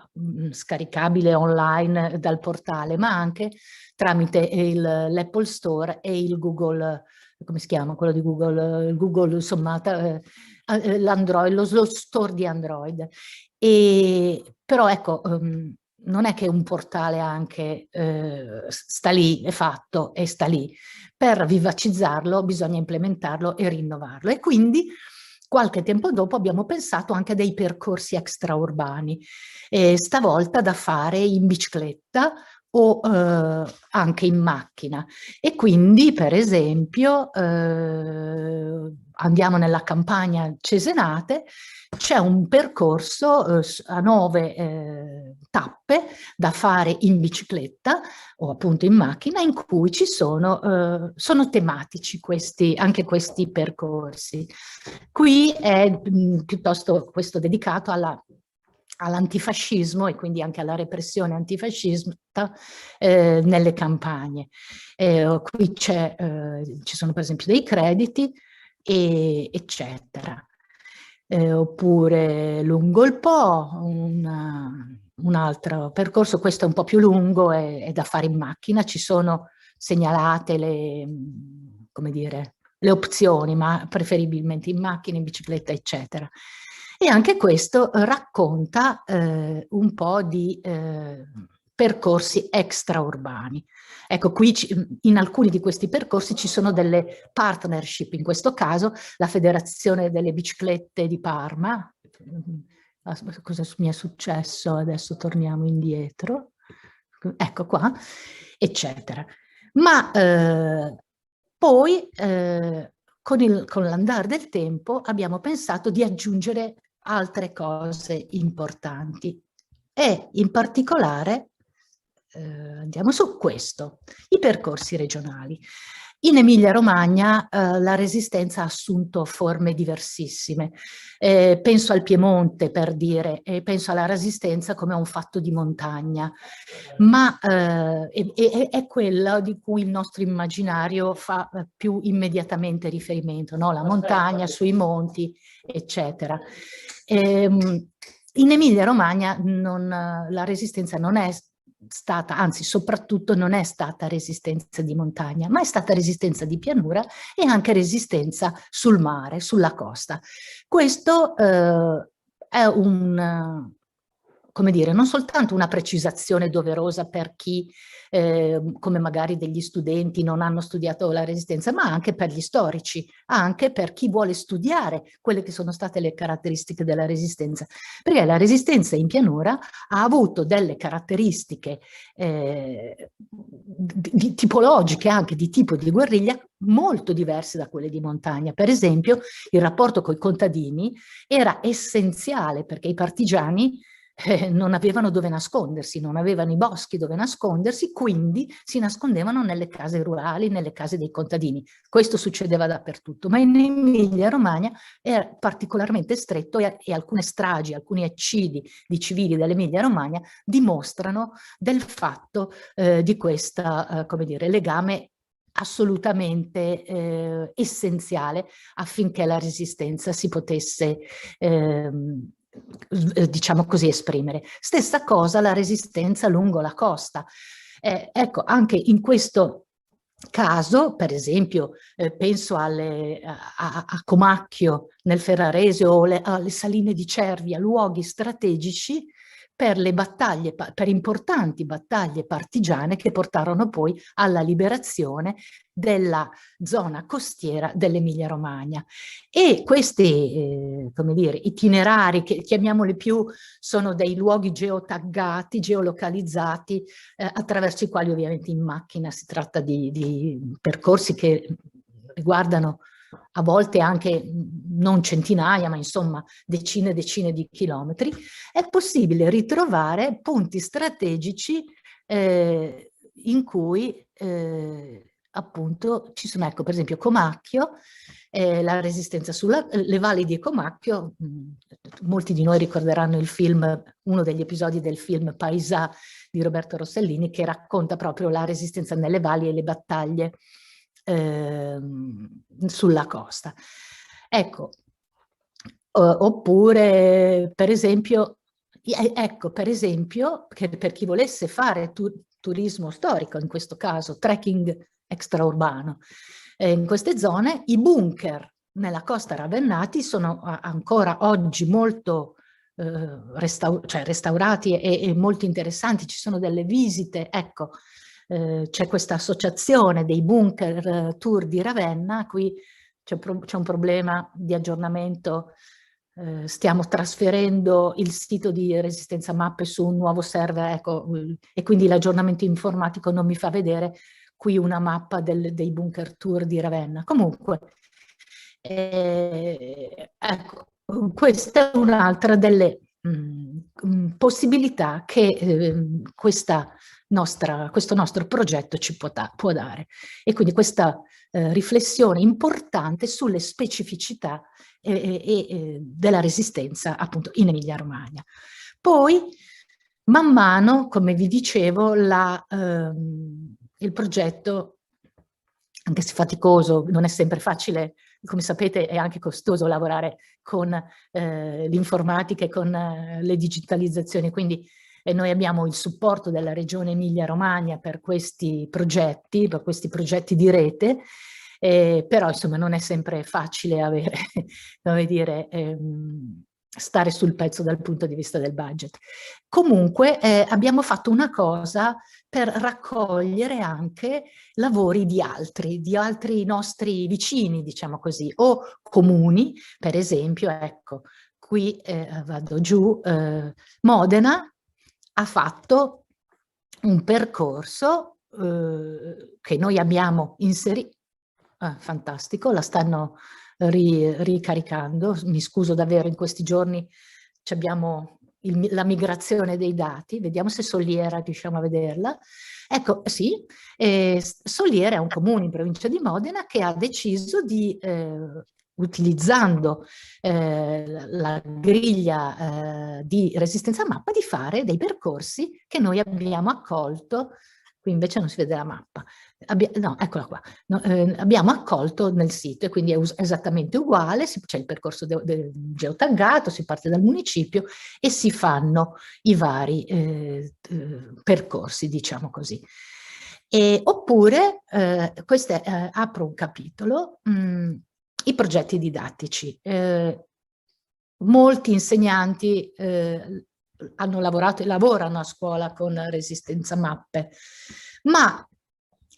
scaricabile online dal portale, ma anche tramite l'Apple Store e il Google, come si chiama quello di Google? Il Google, insomma, l'Android, lo store di Android. Però ecco, non è che un portale anche sta lì, è fatto e sta lì. Per vivacizzarlo bisogna implementarlo e rinnovarlo, e quindi qualche tempo dopo abbiamo pensato anche a dei percorsi extraurbani, stavolta da fare in bicicletta o anche in macchina. E quindi, per esempio, andiamo nella campagna cesenate, c'è un percorso a 9 tappe da fare in bicicletta o appunto in macchina, in cui ci sono tematici anche questi percorsi. Qui è piuttosto questo dedicato all'antifascismo e quindi anche alla repressione antifascista nelle campagne. Qui ci sono per esempio dei crediti, eccetera. Oppure lungo il Po, un altro percorso, questo è un po' più lungo, è da fare in macchina, ci sono segnalate come dire, le opzioni, ma preferibilmente in macchina, in bicicletta, eccetera. E anche questo racconta un po' di percorsi extraurbani. Ecco, qui in alcuni di questi percorsi ci sono delle partnership, in questo caso la Federazione delle Biciclette di Parma. Cosa mi è successo? Adesso torniamo indietro. Ecco qua, eccetera. Ma poi con l'andare del tempo abbiamo pensato di aggiungere altre cose importanti, e in particolare andiamo su questo, i percorsi regionali. In Emilia-Romagna la resistenza ha assunto forme diversissime. Penso al Piemonte, per dire, e penso alla resistenza come a un fatto di montagna, ma è quella di cui il nostro immaginario fa più immediatamente riferimento, no? La montagna, sui monti, eccetera. In Emilia-Romagna la resistenza non è stata, anzi soprattutto non è stata resistenza di montagna, ma è stata resistenza di pianura e anche resistenza sul mare, sulla costa. Questo è come dire, non soltanto una precisazione doverosa per chi, come magari degli studenti non hanno studiato la resistenza, ma anche per gli storici, anche per chi vuole studiare quelle che sono state le caratteristiche della resistenza, perché la resistenza in pianura ha avuto delle caratteristiche tipologiche, anche di tipo di guerriglia, molto diverse da quelle di montagna. Per esempio, il rapporto con i contadini era essenziale, perché i partigiani non avevano dove nascondersi, non avevano i boschi dove nascondersi, quindi si nascondevano nelle case rurali, nelle case dei contadini. Questo succedeva dappertutto, ma in Emilia-Romagna era particolarmente stretto, e alcune stragi, alcuni eccidi di civili dell'Emilia-Romagna dimostrano del fatto di questo, come dire, legame assolutamente essenziale affinché la resistenza si potesse diciamo così, esprimere. Stessa cosa la resistenza lungo la costa. Ecco, anche in questo caso, per esempio, penso a Comacchio nel Ferrarese o alle Saline di Cervia, luoghi strategici per le battaglie, per importanti battaglie partigiane che portarono poi alla liberazione della zona costiera dell'Emilia-Romagna. E questi, come dire, itinerari, che chiamiamoli più, sono dei luoghi geotaggati, geolocalizzati, attraverso i quali ovviamente in macchina si tratta di percorsi che riguardano a volte anche non centinaia, ma insomma decine e decine di chilometri. È possibile ritrovare punti strategici in cui appunto ci sono, ecco, per esempio Comacchio, la resistenza sulle valli di Ecomacchio. Molti di noi ricorderanno il film, uno degli episodi del film Paesà di Roberto Rossellini, che racconta proprio la resistenza nelle valli e le battaglie sulla costa. Ecco, oppure per esempio, che per chi volesse fare turismo storico, in questo caso trekking extraurbano, in queste zone i bunker nella costa ravennati sono ancora oggi molto restaurati e molto interessanti. Ci sono delle visite, ecco, c'è questa associazione dei bunker tour di Ravenna. Qui c'è un problema di aggiornamento. Stiamo trasferendo il sito di Resistenza Mappe su un nuovo server, ecco, e quindi l'aggiornamento informatico non mi fa vedere qui una mappa dei bunker tour di Ravenna. Comunque, ecco, questa è un'altra delle possibilità che questo nostro progetto ci può dare. E quindi questa riflessione importante sulle specificità della resistenza appunto in Emilia-Romagna. Poi, man mano, come vi dicevo, il progetto, anche se faticoso, non è sempre facile, come sapete è anche costoso lavorare con l'informatica e con le digitalizzazioni, quindi noi abbiamo il supporto della Regione Emilia-Romagna per questi progetti di rete, però insomma non è sempre facile avere, come dire, stare sul pezzo dal punto di vista del budget. Comunque abbiamo fatto una cosa per raccogliere anche lavori di altri nostri vicini, diciamo così, o comuni. Per esempio, ecco, qui vado giù, Modena ha fatto un percorso che noi abbiamo inserito. Fantastico, la stanno ricaricando. Mi scuso davvero, in questi giorni abbiamo la migrazione dei dati. Vediamo se Soliera riusciamo a vederla. Ecco, sì, Soliera è un comune in provincia di Modena che ha deciso di, utilizzando la griglia di Resistenza Mappa, di fare dei percorsi che noi abbiamo accolto. Qui invece non si vede la mappa. No, eccola qua. No, abbiamo accolto nel sito e quindi è esattamente uguale. C'è il percorso geotaggato, si parte dal municipio e si fanno i vari percorsi, diciamo così. Oppure, apro un capitolo, i progetti didattici. Molti insegnanti hanno lavorato e lavorano a scuola con Resistenza Mappe, ma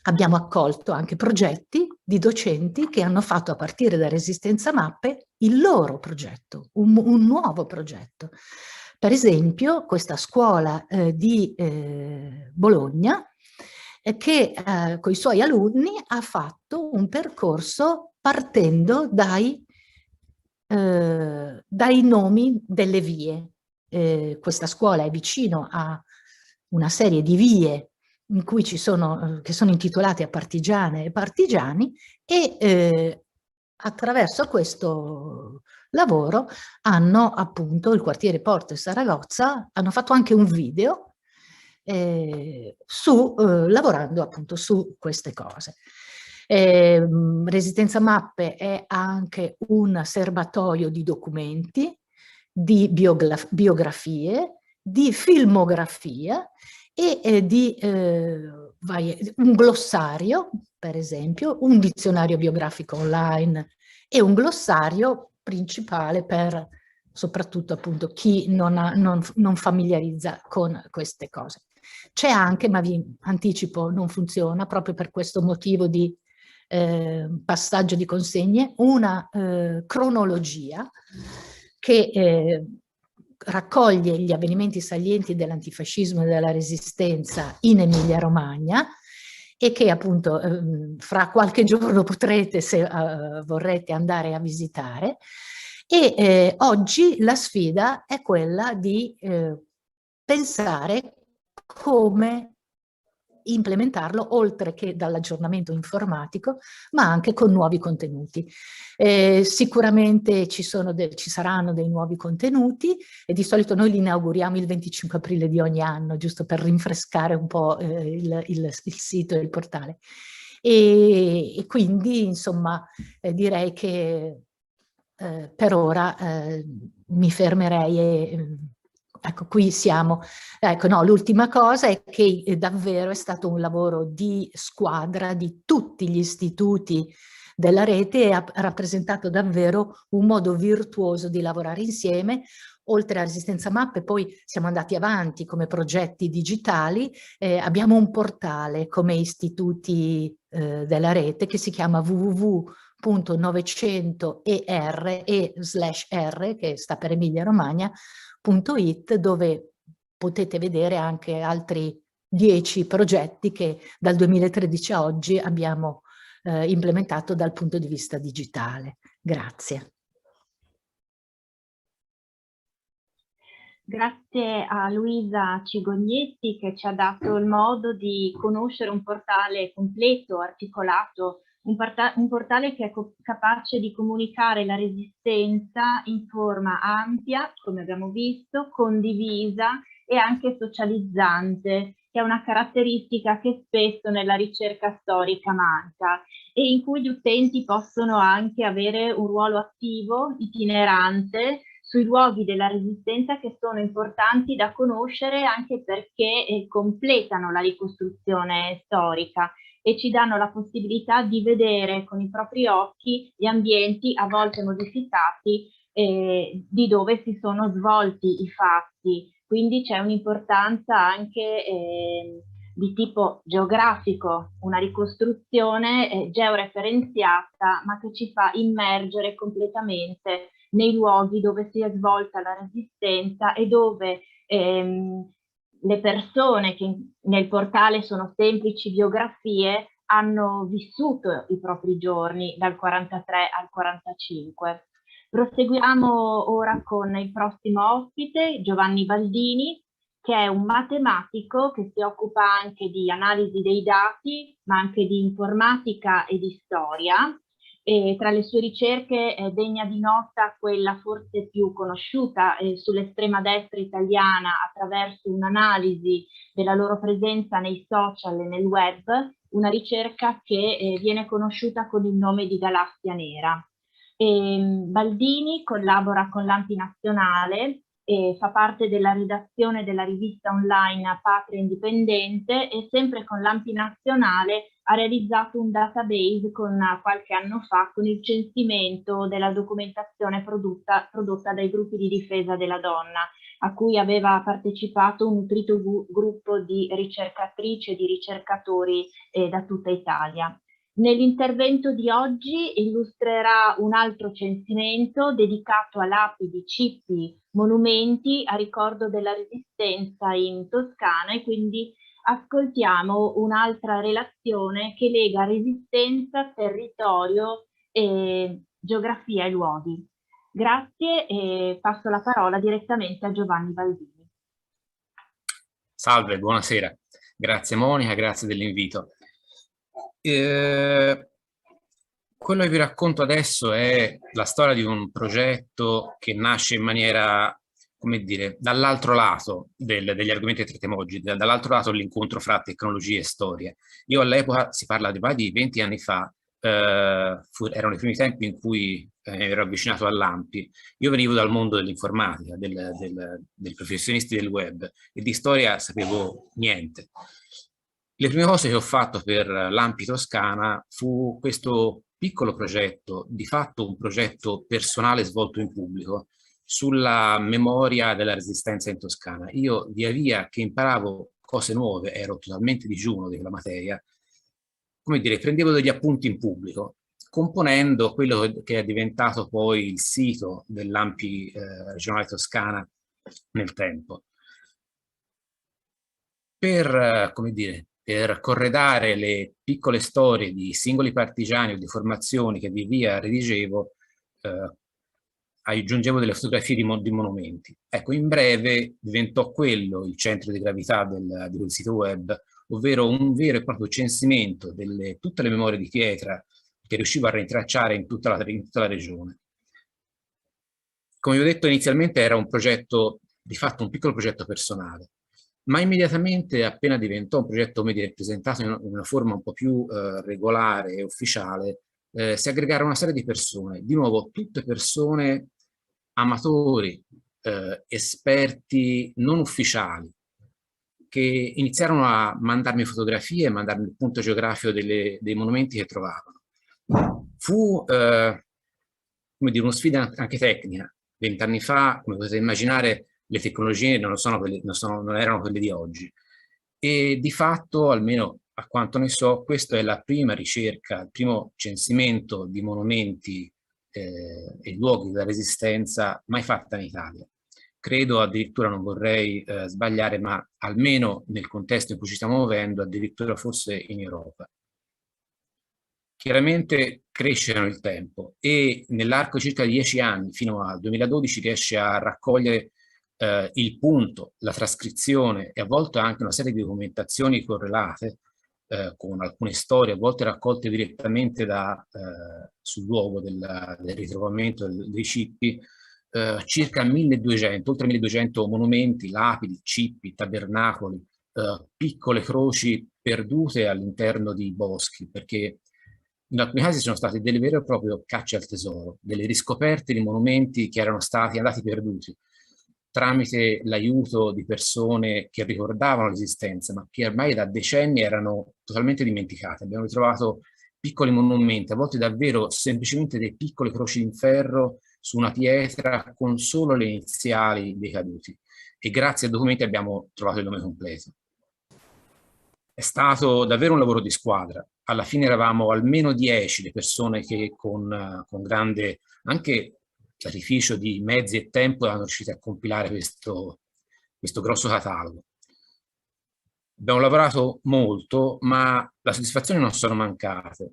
abbiamo accolto anche progetti di docenti che hanno fatto a partire da Resistenza Mappe il loro progetto, un nuovo progetto. Per esempio, questa scuola di Bologna che con i suoi alunni ha fatto un percorso partendo dai nomi delle vie. Questa scuola è vicino a una serie di vie in cui che sono intitolate a partigiane e partigiani, e attraverso questo lavoro hanno appunto il quartiere Porto e Saragozza, hanno fatto anche un video lavorando appunto su queste cose. Resistenza Mappe è anche un serbatoio di documenti, di biografie, di filmografia e di un glossario, per esempio, un dizionario biografico online e un glossario principale per soprattutto appunto chi non familiarizza con queste cose. C'è anche, ma vi anticipo, non funziona proprio per questo motivo di passaggio di consegne, una cronologia che raccoglie gli avvenimenti salienti dell'antifascismo e della resistenza in Emilia-Romagna e che appunto fra qualche giorno potrete, se vorrete, andare a visitare. E oggi la sfida è quella di pensare come implementarlo oltre che dall'aggiornamento informatico, ma anche con nuovi contenuti. Sicuramente ci saranno dei nuovi contenuti e di solito noi li inauguriamo il 25 aprile di ogni anno, giusto per rinfrescare un po' il sito e il portale. E quindi, insomma, direi che per ora mi fermerei e ecco, qui siamo. Ecco, no, l'ultima cosa è che davvero è stato un lavoro di squadra di tutti gli istituti della rete e ha rappresentato davvero un modo virtuoso di lavorare insieme. Oltre a Resistenza Mappe poi siamo andati avanti come progetti digitali, abbiamo un portale come istituti della rete che si chiama www.900er, che sta per Emilia Romagna.it, dove potete vedere anche altri 10 progetti che dal 2013 a oggi abbiamo implementato dal punto di vista digitale. Grazie. Grazie a Luisa Cigognetti che ci ha dato il modo di conoscere un portale completo, articolato, un portale che è capace di comunicare la resistenza in forma ampia, come abbiamo visto, condivisa e anche socializzante, che è una caratteristica che spesso nella ricerca storica manca e in cui gli utenti possono anche avere un ruolo attivo, itinerante, sui luoghi della resistenza che sono importanti da conoscere anche perché completano la ricostruzione storica e ci danno la possibilità di vedere con i propri occhi gli ambienti a volte modificati di dove si sono svolti i fatti. Quindi c'è un'importanza anche di tipo geografico, una ricostruzione georeferenziata ma che ci fa immergere completamente nei luoghi dove si è svolta la resistenza e dove le persone che nel portale sono semplici biografie hanno vissuto i propri giorni dal 43 al 45. Proseguiamo ora con il prossimo ospite, Giovanni Baldini, che è un matematico che si occupa anche di analisi dei dati, ma anche di informatica e di storia. E tra le sue ricerche è degna di nota quella forse più conosciuta sull'estrema destra italiana attraverso un'analisi della loro presenza nei social e nel web, una ricerca che viene conosciuta con il nome di Galassia Nera. Baldini collabora con l'ANPI Nazionale, fa parte della redazione della rivista online Patria Indipendente e sempre con l'ANPI Nazionale ha realizzato un database qualche anno fa con il censimento della documentazione prodotta dai gruppi di difesa della donna, a cui aveva partecipato un nutrito gruppo di ricercatrici e di ricercatori da tutta Italia. Nell'intervento di oggi illustrerà un altro censimento dedicato a lapidi, cippi, monumenti a ricordo della resistenza in Toscana e quindi ascoltiamo un'altra relazione che lega resistenza, territorio, geografia e luoghi. Grazie e passo la parola direttamente a Giovanni Baldini. Salve, buonasera. Grazie Monica, grazie dell'invito. Quello che vi racconto adesso è la storia di un progetto che nasce in maniera, come dire, dall'altro lato degli argomenti che trattiamo oggi, dall'altro lato dell'incontro fra tecnologia e storia. Io all'epoca, si parla di 20 anni fa, erano i primi tempi in cui ero avvicinato all'ANPI. Io venivo dal mondo dell'informatica, dei professionisti del web e di storia sapevo niente. Le prime cose che ho fatto per l'ANPI Toscana fu questo piccolo progetto, di fatto un progetto personale svolto in pubblico, sulla memoria della resistenza in Toscana. Io via via che imparavo cose nuove, ero totalmente digiuno di quella materia, come dire, prendevo degli appunti in pubblico, componendo quello che è diventato poi il sito dell'ANPI regionale Toscana nel tempo. Per, come dire, per corredare le piccole storie di singoli partigiani o di formazioni che via via redigevo, aggiungevo delle fotografie di monumenti. Ecco, in breve diventò quello il centro di gravità di quel sito web, ovvero un vero e proprio censimento di tutte le memorie di pietra che riuscivo a rintracciare in tutta la regione. Come vi ho detto inizialmente era un progetto, di fatto un piccolo progetto personale, ma immediatamente appena diventò un progetto presentato in una forma un po' più regolare e ufficiale, si aggregarono una serie di persone, di nuovo tutte persone amatori, esperti non ufficiali, che iniziarono a mandarmi fotografie, a mandarmi il punto geografico dei monumenti che trovavano. Fu come dire, una sfida anche tecnica. 20 anni fa, come potete immaginare, le tecnologie non erano quelle di oggi. E di fatto, almeno a quanto ne so, questa è la prima ricerca, il primo censimento di monumenti e luoghi della Resistenza mai fatta in Italia. Credo addirittura, non vorrei sbagliare, ma almeno nel contesto in cui ci stiamo muovendo, addirittura forse in Europa. Chiaramente cresce nel tempo e nell'arco di circa 10 anni, fino al 2012, riesce a raccogliere il punto, la trascrizione e a volte anche una serie di documentazioni correlate con alcune storie, a volte raccolte direttamente sul luogo del ritrovamento dei cippi, circa 1200, oltre 1200 monumenti, lapidi, cippi, tabernacoli, piccole croci perdute all'interno di boschi, perché in alcuni casi sono state delle vere e proprie cacce al tesoro, delle riscoperte di monumenti che erano stati andati perduti tramite l'aiuto di persone che ricordavano l'esistenza, ma che ormai da decenni erano totalmente dimenticate. Abbiamo ritrovato piccoli monumenti, a volte davvero semplicemente dei piccoli croci in ferro su una pietra con solo le iniziali dei caduti. E grazie ai documenti abbiamo trovato il nome completo. È stato davvero un lavoro di squadra. Alla fine eravamo almeno 10 le persone che con grande anche sacrificio di mezzi e tempo erano riusciti a compilare questo grosso catalogo. Abbiamo lavorato molto, ma le soddisfazioni non sono mancate.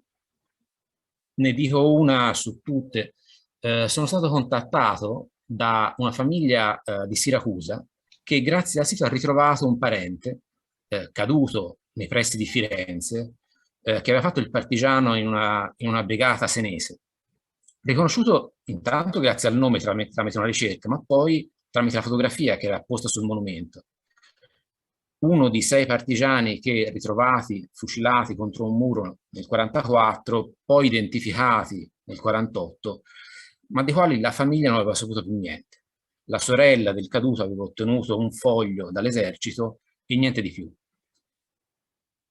Ne dico una su tutte. Sono stato contattato da una famiglia di Siracusa che grazie al sito ha ritrovato un parente caduto nei pressi di Firenze che aveva fatto il partigiano in una brigata senese. Riconosciuto intanto grazie al nome tramite una ricerca, ma poi tramite la fotografia che era posta sul monumento. Uno di 6 partigiani che ritrovati fucilati contro un muro nel 1944, poi identificati nel 1948, ma dei quali la famiglia non aveva saputo più niente. La sorella del caduto aveva ottenuto un foglio dall'esercito e niente di più.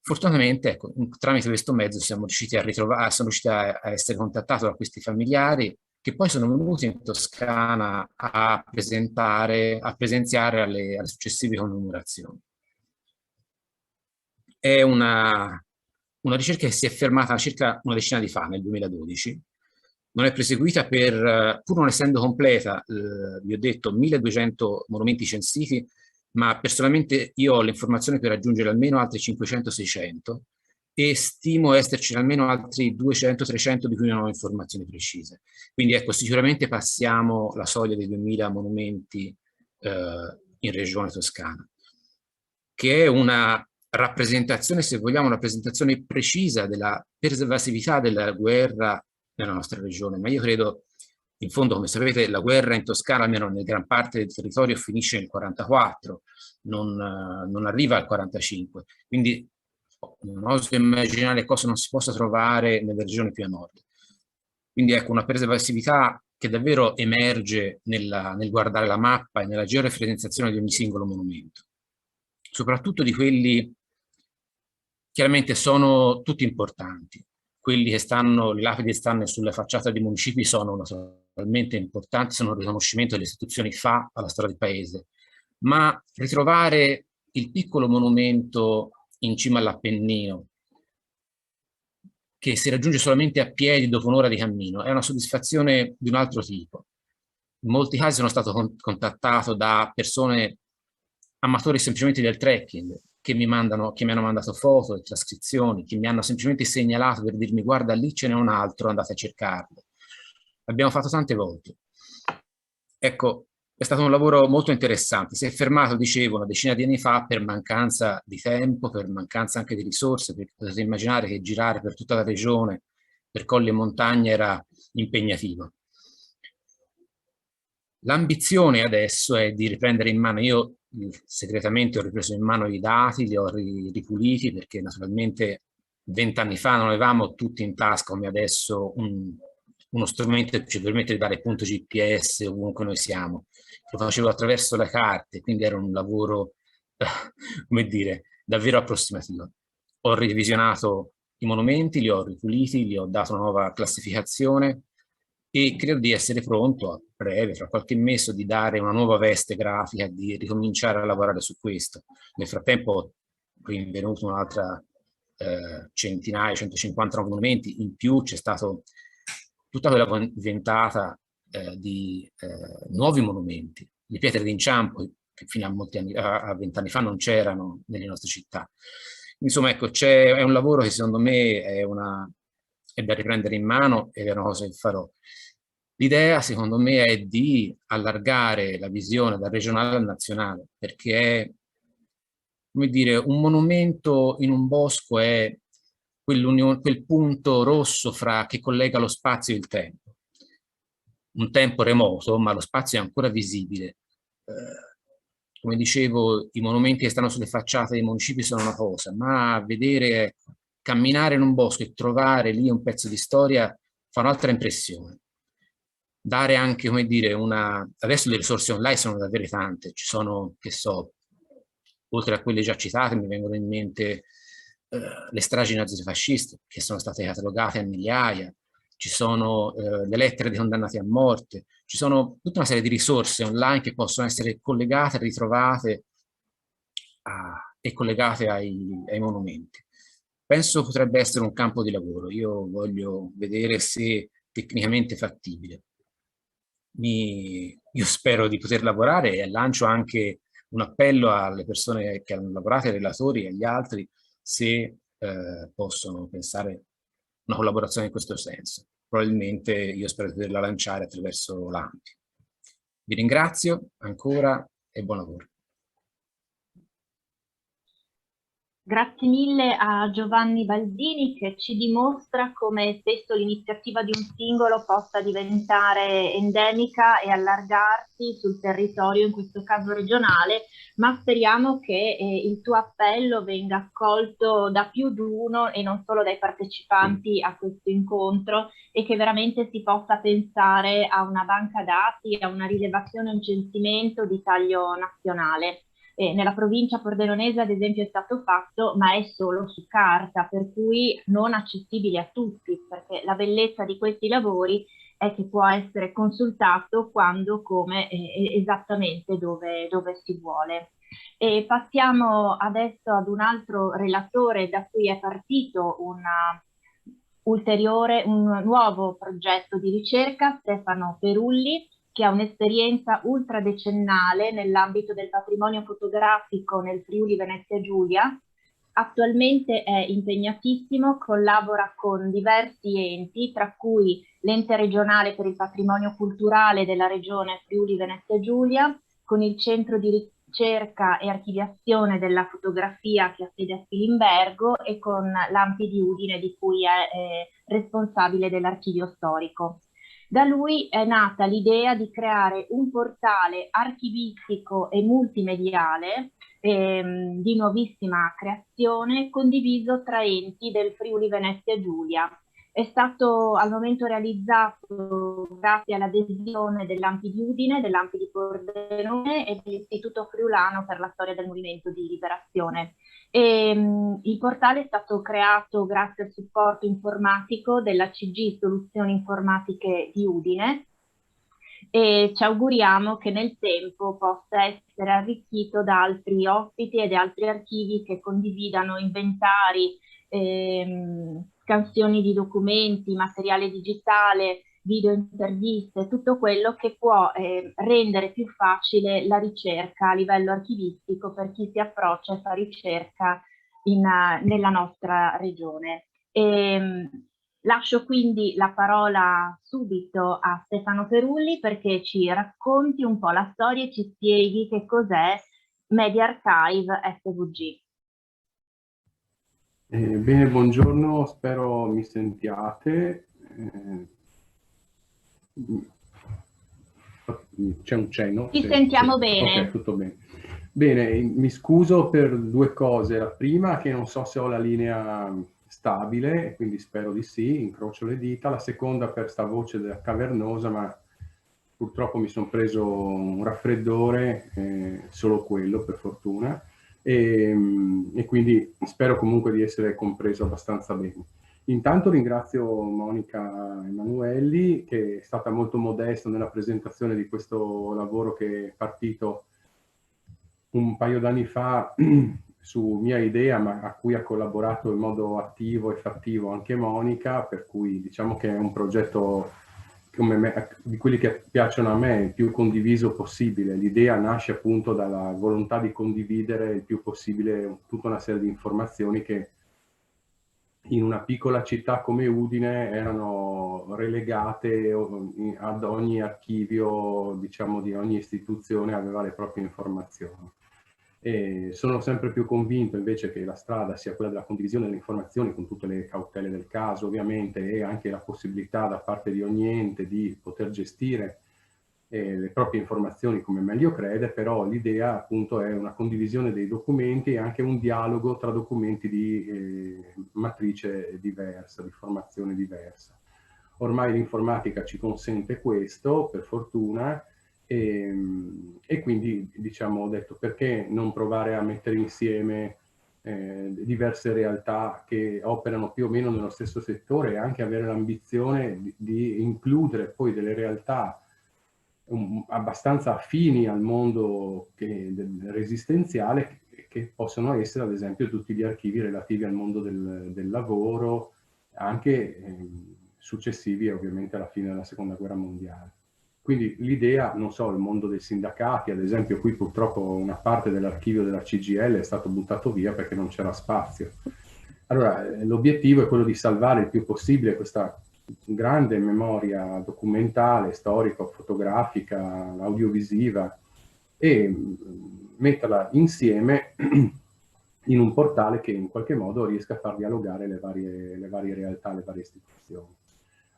Fortunatamente, ecco, tramite questo mezzo siamo riusciti a essere contattati da questi familiari che poi sono venuti in Toscana a presenziare alle successive commemorazioni. È una ricerca che si è fermata circa una decina di fa, nel 2012. Non è proseguita pur non essendo completa, vi ho detto 1200 monumenti censiti, ma personalmente io ho le informazioni per raggiungere almeno altri 500-600 e stimo esserci almeno altri 200-300 di cui non ho informazioni precise. Quindi ecco, sicuramente passiamo la soglia dei 2000 monumenti in regione toscana, che è una rappresentazione, se vogliamo, una rappresentazione precisa della pervasività della guerra nella nostra regione, ma io credo, in fondo, come sapete, la guerra in Toscana, almeno nel gran parte del territorio, finisce nel 1944, non arriva al 1945, quindi non oso immaginare cosa non si possa trovare nelle regioni più a nord. Quindi ecco, una pervasività che davvero emerge nel guardare la mappa e nella georeferenziazione di ogni singolo monumento, soprattutto di quelli chiaramente sono tutti importanti. Quelli che stanno, le lapidi che stanno sulle facciate dei municipi sono naturalmente importanti, sono un riconoscimento che le istituzioni fa alla storia del paese, ma ritrovare il piccolo monumento in cima all'Appennino, che si raggiunge solamente a piedi dopo un'ora di cammino, è una soddisfazione di un altro tipo. In molti casi sono stato contattato da persone amatori semplicemente del trekking, che mi hanno mandato foto e trascrizioni, che mi hanno semplicemente segnalato per dirmi guarda lì ce n'è un altro, andate a cercarlo. L'abbiamo fatto tante volte. Ecco, è stato un lavoro molto interessante. Si è fermato, dicevo, una decina di anni fa per mancanza di tempo, per mancanza anche di risorse, perché potete immaginare che girare per tutta la regione, per colli e montagne, era impegnativo. L'ambizione adesso è di riprendere in mano, io segretamente ho ripreso in mano i dati, li ho ripuliti, perché naturalmente 20 anni fa non avevamo tutti in tasca come adesso uno strumento che ci permette di dare punto GPS ovunque noi siamo. Lo facevo attraverso le carte, quindi era un lavoro, come dire, davvero approssimativo. Ho revisionato i monumenti, li ho ripuliti, li ho dato una nuova classificazione e credo di essere pronto a breve, tra qualche mese, di dare una nuova veste grafica, di ricominciare a lavorare su questo. Nel frattempo ho rinvenuto un'altra centinaia, 150 monumenti, in più c'è stato tutta quella ventata di nuovi monumenti, le pietre d'inciampo che fino a 20 anni fa non c'erano nelle nostre città. Insomma, ecco, è un lavoro che secondo me è da riprendere in mano ed è una cosa che farò. L'idea, secondo me, è di allargare la visione dal regionale al nazionale, perché è, come dire, un monumento in un bosco è quel punto rosso che collega lo spazio e il tempo. Un tempo remoto, ma lo spazio è ancora visibile. Come dicevo, i monumenti che stanno sulle facciate dei municipi sono una cosa, ma vedere, camminare in un bosco e trovare lì un pezzo di storia fa un'altra impressione. Dare anche, come dire, adesso le risorse online sono davvero tante, ci sono, che so, oltre a quelle già citate, mi vengono in mente le stragi nazifasciste che sono state catalogate a migliaia, ci sono le lettere dei condannati a morte, ci sono tutta una serie di risorse online che possono essere collegate, ritrovate e collegate ai monumenti. Penso potrebbe essere un campo di lavoro, io voglio vedere se tecnicamente fattibile. Io spero di poter lavorare e lancio anche un appello alle persone che hanno lavorato, ai relatori e agli altri, se possono pensare una collaborazione in questo senso. Probabilmente io spero di poterla lanciare attraverso l'AMPI. Vi ringrazio ancora e buon lavoro. Grazie mille a Giovanni Baldini, che ci dimostra come spesso l'iniziativa di un singolo possa diventare endemica e allargarsi sul territorio, in questo caso regionale, ma speriamo che il tuo appello venga accolto da più di uno e non solo dai partecipanti a questo incontro, e che veramente si possa pensare a una banca dati, a una rilevazione e un censimento di taglio nazionale. Nella provincia pordenonese, ad esempio, è stato fatto, ma è solo su carta, per cui non accessibile a tutti, perché la bellezza di questi lavori è che può essere consultato quando, come, esattamente dove si vuole. E passiamo adesso ad un altro relatore da cui è partito un nuovo progetto di ricerca, Stefano Perulli, che ha un'esperienza ultradecennale nell'ambito del patrimonio fotografico nel Friuli Venezia Giulia. Attualmente è impegnatissimo, collabora con diversi enti, tra cui l'Ente regionale per il patrimonio culturale della regione Friuli Venezia Giulia, con il Centro di ricerca e archiviazione della fotografia che ha sede a Spilimbergo e con l'Ampi di Udine, di cui è responsabile dell'archivio storico. Da lui è nata l'idea di creare un portale archivistico e multimediale di nuovissima creazione, condiviso tra enti del Friuli Venezia Giulia. È stato al momento realizzato grazie all'adesione dell'Ampi di Udine, dell'Ampi di Pordenone e dell'Istituto Friulano per la Storia del Movimento di Liberazione. Il portale è stato creato grazie al supporto informatico della CG Soluzioni Informatiche di Udine, e ci auguriamo che nel tempo possa essere arricchito da altri ospiti e da altri archivi che condividano inventari, scansioni di documenti, materiale digitale, video interviste, tutto quello che può rendere più facile la ricerca a livello archivistico per chi si approccia e fa ricerca nella nostra regione. Lascio quindi la parola subito a Stefano Perulli perché ci racconti un po' la storia e ci spieghi che cos'è Media Archive SVG. Bene, buongiorno, spero mi sentiate. C'è un cenno? Ti sentiamo bene. Ok, tutto bene. Bene, mi scuso per due cose. La prima, che non so se ho la linea stabile, quindi spero di sì, incrocio le dita. La seconda, per sta voce della cavernosa, ma purtroppo mi sono preso un raffreddore, solo quello per fortuna, e quindi spero comunque di essere compreso abbastanza bene. Intanto ringrazio Monica Emanuelli, che è stata molto modesta nella presentazione di questo lavoro che è partito un paio d'anni fa su mia idea, ma a cui ha collaborato in modo attivo e fattivo anche Monica, per cui diciamo che è un progetto come me, di quelli che piacciono a me, il più condiviso possibile. L'idea nasce appunto dalla volontà di condividere il più possibile tutta una serie di informazioni che in una piccola città come Udine erano relegate ad ogni archivio, diciamo, di ogni istituzione aveva le proprie informazioni. E sono sempre più convinto invece che la strada sia quella della condivisione delle informazioni con tutte le cautele del caso, ovviamente, e anche la possibilità da parte di ogni ente di poter gestire le proprie informazioni come meglio crede, però l'idea appunto è una condivisione dei documenti e anche un dialogo tra documenti di matrice diversa, di formazione diversa. Ormai l'informatica ci consente questo, per fortuna, e quindi diciamo ho detto perché non provare a mettere insieme diverse realtà che operano più o meno nello stesso settore e anche avere l'ambizione di includere poi delle realtà abbastanza affini al mondo resistenziale che possono essere ad esempio tutti gli archivi relativi al mondo del lavoro, anche successivi ovviamente alla fine della Seconda Guerra Mondiale. Quindi l'idea, non so, il mondo dei sindacati, ad esempio qui purtroppo una parte dell'archivio della CGIL è stato buttato via perché non c'era spazio. Allora l'obiettivo è quello di salvare il più possibile questa grande memoria documentale, storica, fotografica, audiovisiva e metterla insieme in un portale che in qualche modo riesca a far dialogare le varie realtà, le varie istituzioni.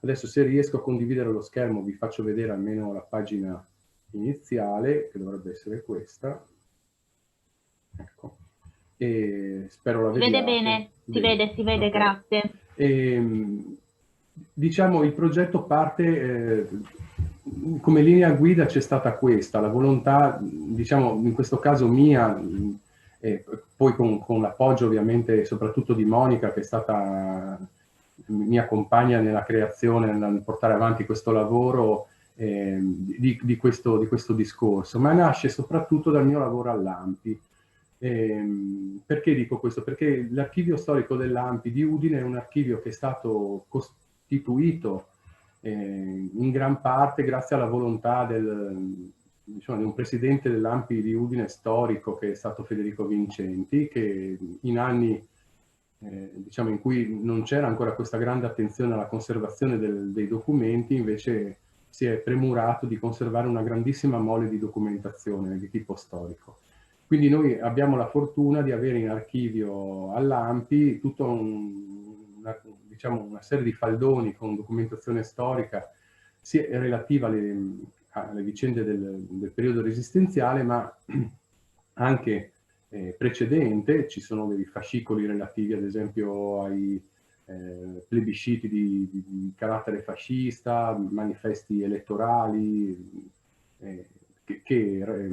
Adesso se riesco a condividere lo schermo vi faccio vedere almeno la pagina iniziale, che dovrebbe essere questa. Ecco. E spero la vediate. Si vede bene, si vede, okay. Grazie. Diciamo il progetto parte, come linea guida c'è stata questa, la volontà, diciamo in questo caso mia, poi con l'appoggio ovviamente soprattutto di Monica che è stata mia compagna nella creazione, nel portare avanti questo lavoro di questo discorso, ma nasce soprattutto dal mio lavoro all'ANPI. Perché dico questo? Perché l'archivio storico dell'ANPI di Udine è un archivio che è stato costituito in gran parte grazie alla volontà diciamo, di un presidente dell'ANPI di Udine storico che è stato Federico Vincenti, che in anni diciamo, in cui non c'era ancora questa grande attenzione alla conservazione dei documenti, invece si è premurato di conservare una grandissima mole di documentazione di tipo storico. Quindi noi abbiamo la fortuna di avere in archivio all'ANPI tutta diciamo, una serie di faldoni con documentazione storica sia relativa alle vicende del periodo resistenziale, ma anche precedente. Ci sono dei fascicoli relativi ad esempio ai plebisciti di carattere fascista, manifesti elettorali che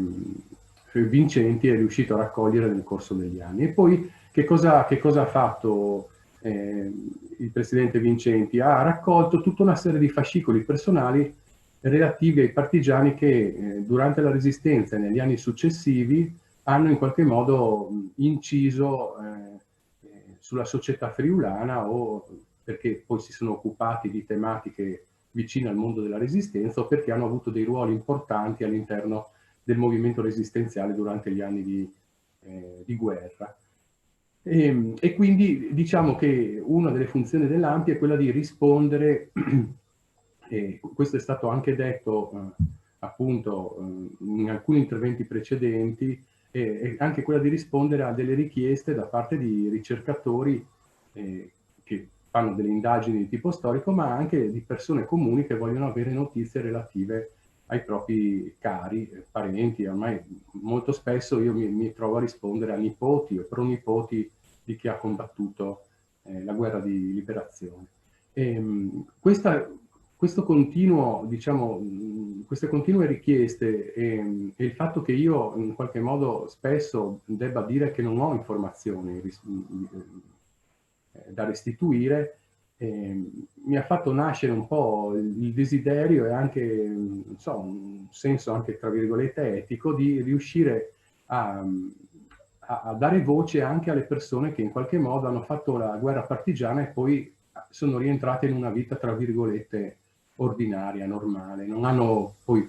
Vincenti è riuscito a raccogliere nel corso degli anni. E poi che cosa ha fatto il presidente Vincenti? Ha raccolto tutta una serie di fascicoli personali relativi ai partigiani che durante la Resistenza e negli anni successivi hanno in qualche modo inciso sulla società friulana, o perché poi si sono occupati di tematiche vicine al mondo della Resistenza o perché hanno avuto dei ruoli importanti all'interno del movimento resistenziale durante gli anni di guerra. E quindi diciamo che una delle funzioni dell'ANPI è quella di rispondere, e questo è stato anche detto appunto in alcuni interventi precedenti, è anche quella di rispondere a delle richieste da parte di ricercatori che fanno delle indagini di tipo storico, ma anche di persone comuni che vogliono avere notizie relative ai propri cari, parenti. Ormai molto spesso io mi trovo a rispondere a nipoti o pronipoti di chi ha combattuto la guerra di liberazione. Questo continuo, diciamo, queste continue richieste e il fatto che io in qualche modo spesso debba dire che non ho informazioni da restituire, mi ha fatto nascere un po' il desiderio e anche, non so, un senso anche tra virgolette etico di riuscire a dare voce anche alle persone che in qualche modo hanno fatto la guerra partigiana e poi sono rientrate in una vita tra virgolette ordinaria, normale. Non hanno poi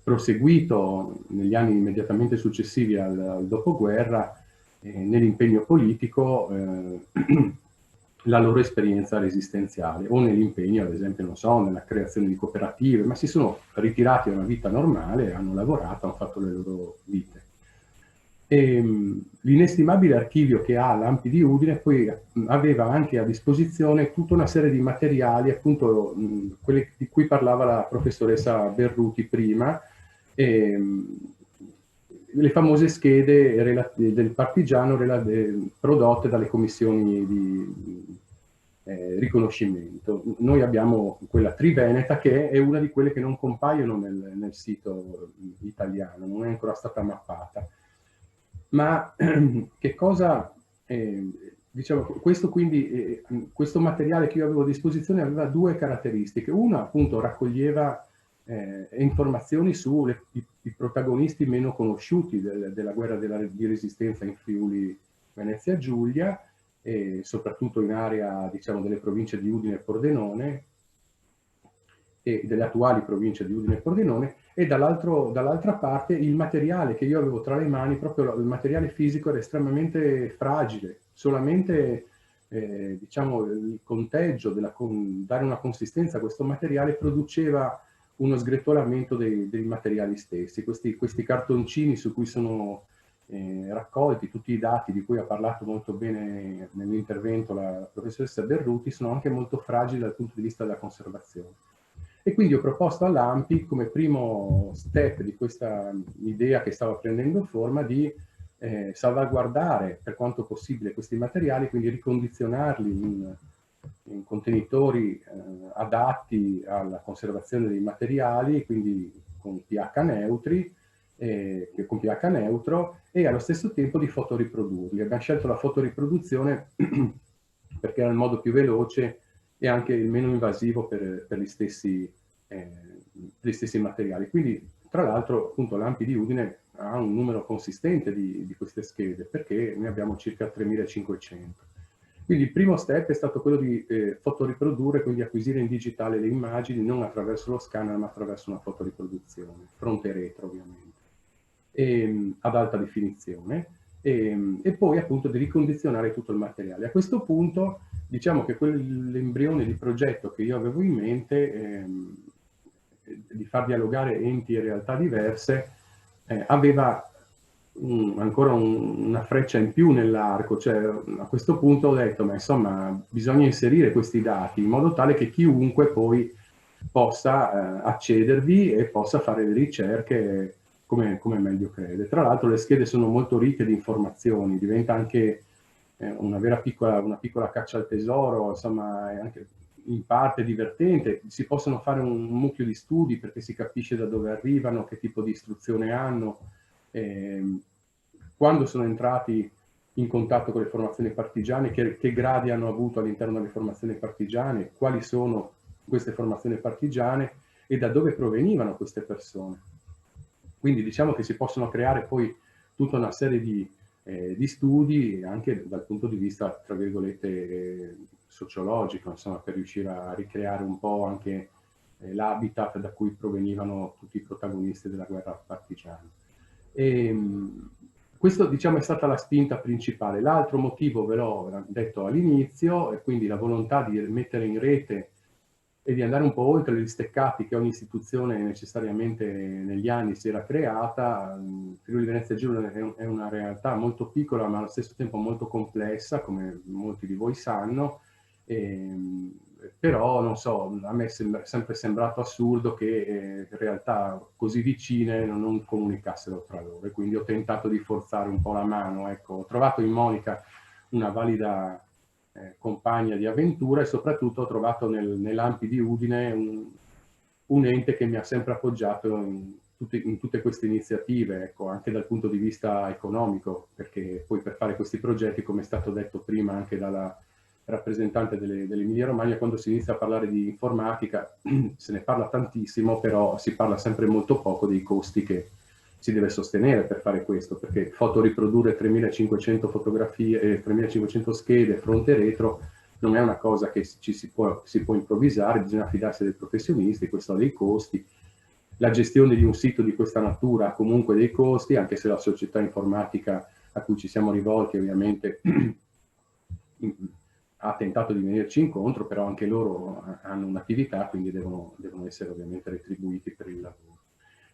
proseguito negli anni immediatamente successivi al dopoguerra nell'impegno politico la loro esperienza resistenziale o nell'impegno, ad esempio, non so, nella creazione di cooperative, ma si sono ritirati da una vita normale, hanno lavorato, hanno fatto le loro vite. L'inestimabile archivio che ha l'ANPI di Udine poi aveva anche a disposizione tutta una serie di materiali, appunto quelli di cui parlava la professoressa Berruti prima, le famose schede del partigiano prodotte dalle commissioni di riconoscimento. Noi abbiamo quella triveneta che è una di quelle che non compaiono nel sito italiano, non è ancora stata mappata. Ma che cosa, diciamo, questo materiale che io avevo a disposizione aveva due caratteristiche. Una, appunto, raccoglieva informazioni sui protagonisti meno conosciuti della guerra di resistenza in Friuli Venezia Giulia, e soprattutto in area, diciamo, delle province di Udine e Pordenone, e delle attuali province di Udine e Pordenone, e dall'altra parte il materiale che io avevo tra le mani, proprio il materiale fisico, era estremamente fragile, solamente diciamo, il conteggio, dare una consistenza a questo materiale produceva uno sgretolamento dei materiali stessi. Questi cartoncini su cui sono raccolti tutti i dati di cui ha parlato molto bene nell'intervento la professoressa Berruti sono anche molto fragili dal punto di vista della conservazione. E quindi ho proposto all'ANPI, come primo step di questa idea che stava prendendo forma, di salvaguardare per quanto possibile questi materiali, quindi ricondizionarli in contenitori adatti alla conservazione dei materiali, quindi con pH neutri, con pH neutro, e allo stesso tempo di fotoriprodurli. Abbiamo scelto la fotoriproduzione perché era il modo più veloce e anche il meno invasivo per gli stessi materiali. Quindi, tra l'altro, appunto, l'ANPI di Udine ha un numero consistente di queste schede, perché ne abbiamo circa 3500. Quindi il primo step è stato quello di fotoriprodurre, quindi acquisire in digitale le immagini, non attraverso lo scanner, ma attraverso una fotoriproduzione, fronte e retro ovviamente, ad alta definizione, e poi appunto di ricondizionare tutto il materiale. A questo punto, diciamo che quell'embrione di progetto che io avevo in mente, di far dialogare enti e realtà diverse, aveva ancora una freccia in più nell'arco. Cioè, a questo punto ho detto, ma insomma, bisogna inserire questi dati in modo tale che chiunque poi possa accedervi e possa fare le ricerche come meglio crede. Tra l'altro le schede sono molto ricche di informazioni, diventa anche una piccola caccia al tesoro, insomma, è anche in parte divertente. Si possono fare un mucchio di studi perché si capisce da dove arrivano, che tipo di istruzione hanno, quando sono entrati in contatto con le formazioni partigiane, che gradi hanno avuto all'interno delle formazioni partigiane, quali sono queste formazioni partigiane e da dove provenivano queste persone. Quindi diciamo che si possono creare poi tutta una serie di studi anche dal punto di vista, tra virgolette, sociologico, insomma, per riuscire a ricreare un po' anche l'habitat da cui provenivano tutti i protagonisti della guerra partigiana. questo diciamo è stata la spinta principale. L'altro motivo ve l'ho detto all'inizio, e quindi la volontà di mettere in rete e di andare un po' oltre gli steccati che ogni istituzione necessariamente negli anni si era creata. Friuli Venezia Giulia è una realtà molto piccola ma allo stesso tempo molto complessa, come molti di voi sanno, però non so, a me è sempre sembrato assurdo che realtà così vicine non comunicassero tra loro, e quindi ho tentato di forzare un po' la mano. Ecco, ho trovato in Monica una valida compagna di avventura, e soprattutto ho trovato nell'Ampi di Udine un ente che mi ha sempre appoggiato in tutte queste iniziative, ecco, anche dal punto di vista economico, perché poi per fare questi progetti, come è stato detto prima anche dalla rappresentante dell'Emilia Romagna, quando si inizia a parlare di informatica se ne parla tantissimo, però si parla sempre molto poco dei costi che si deve sostenere per fare questo, perché fotoriprodurre 3500 fotografie e 3500 schede fronte e retro non è una cosa che si può improvvisare, bisogna fidarsi dei professionisti, questo ha dei costi. La gestione di un sito di questa natura ha comunque dei costi, anche se la società informatica a cui ci siamo rivolti ovviamente ha tentato di venirci incontro, però anche loro hanno un'attività, quindi devono essere ovviamente retribuiti per il lavoro.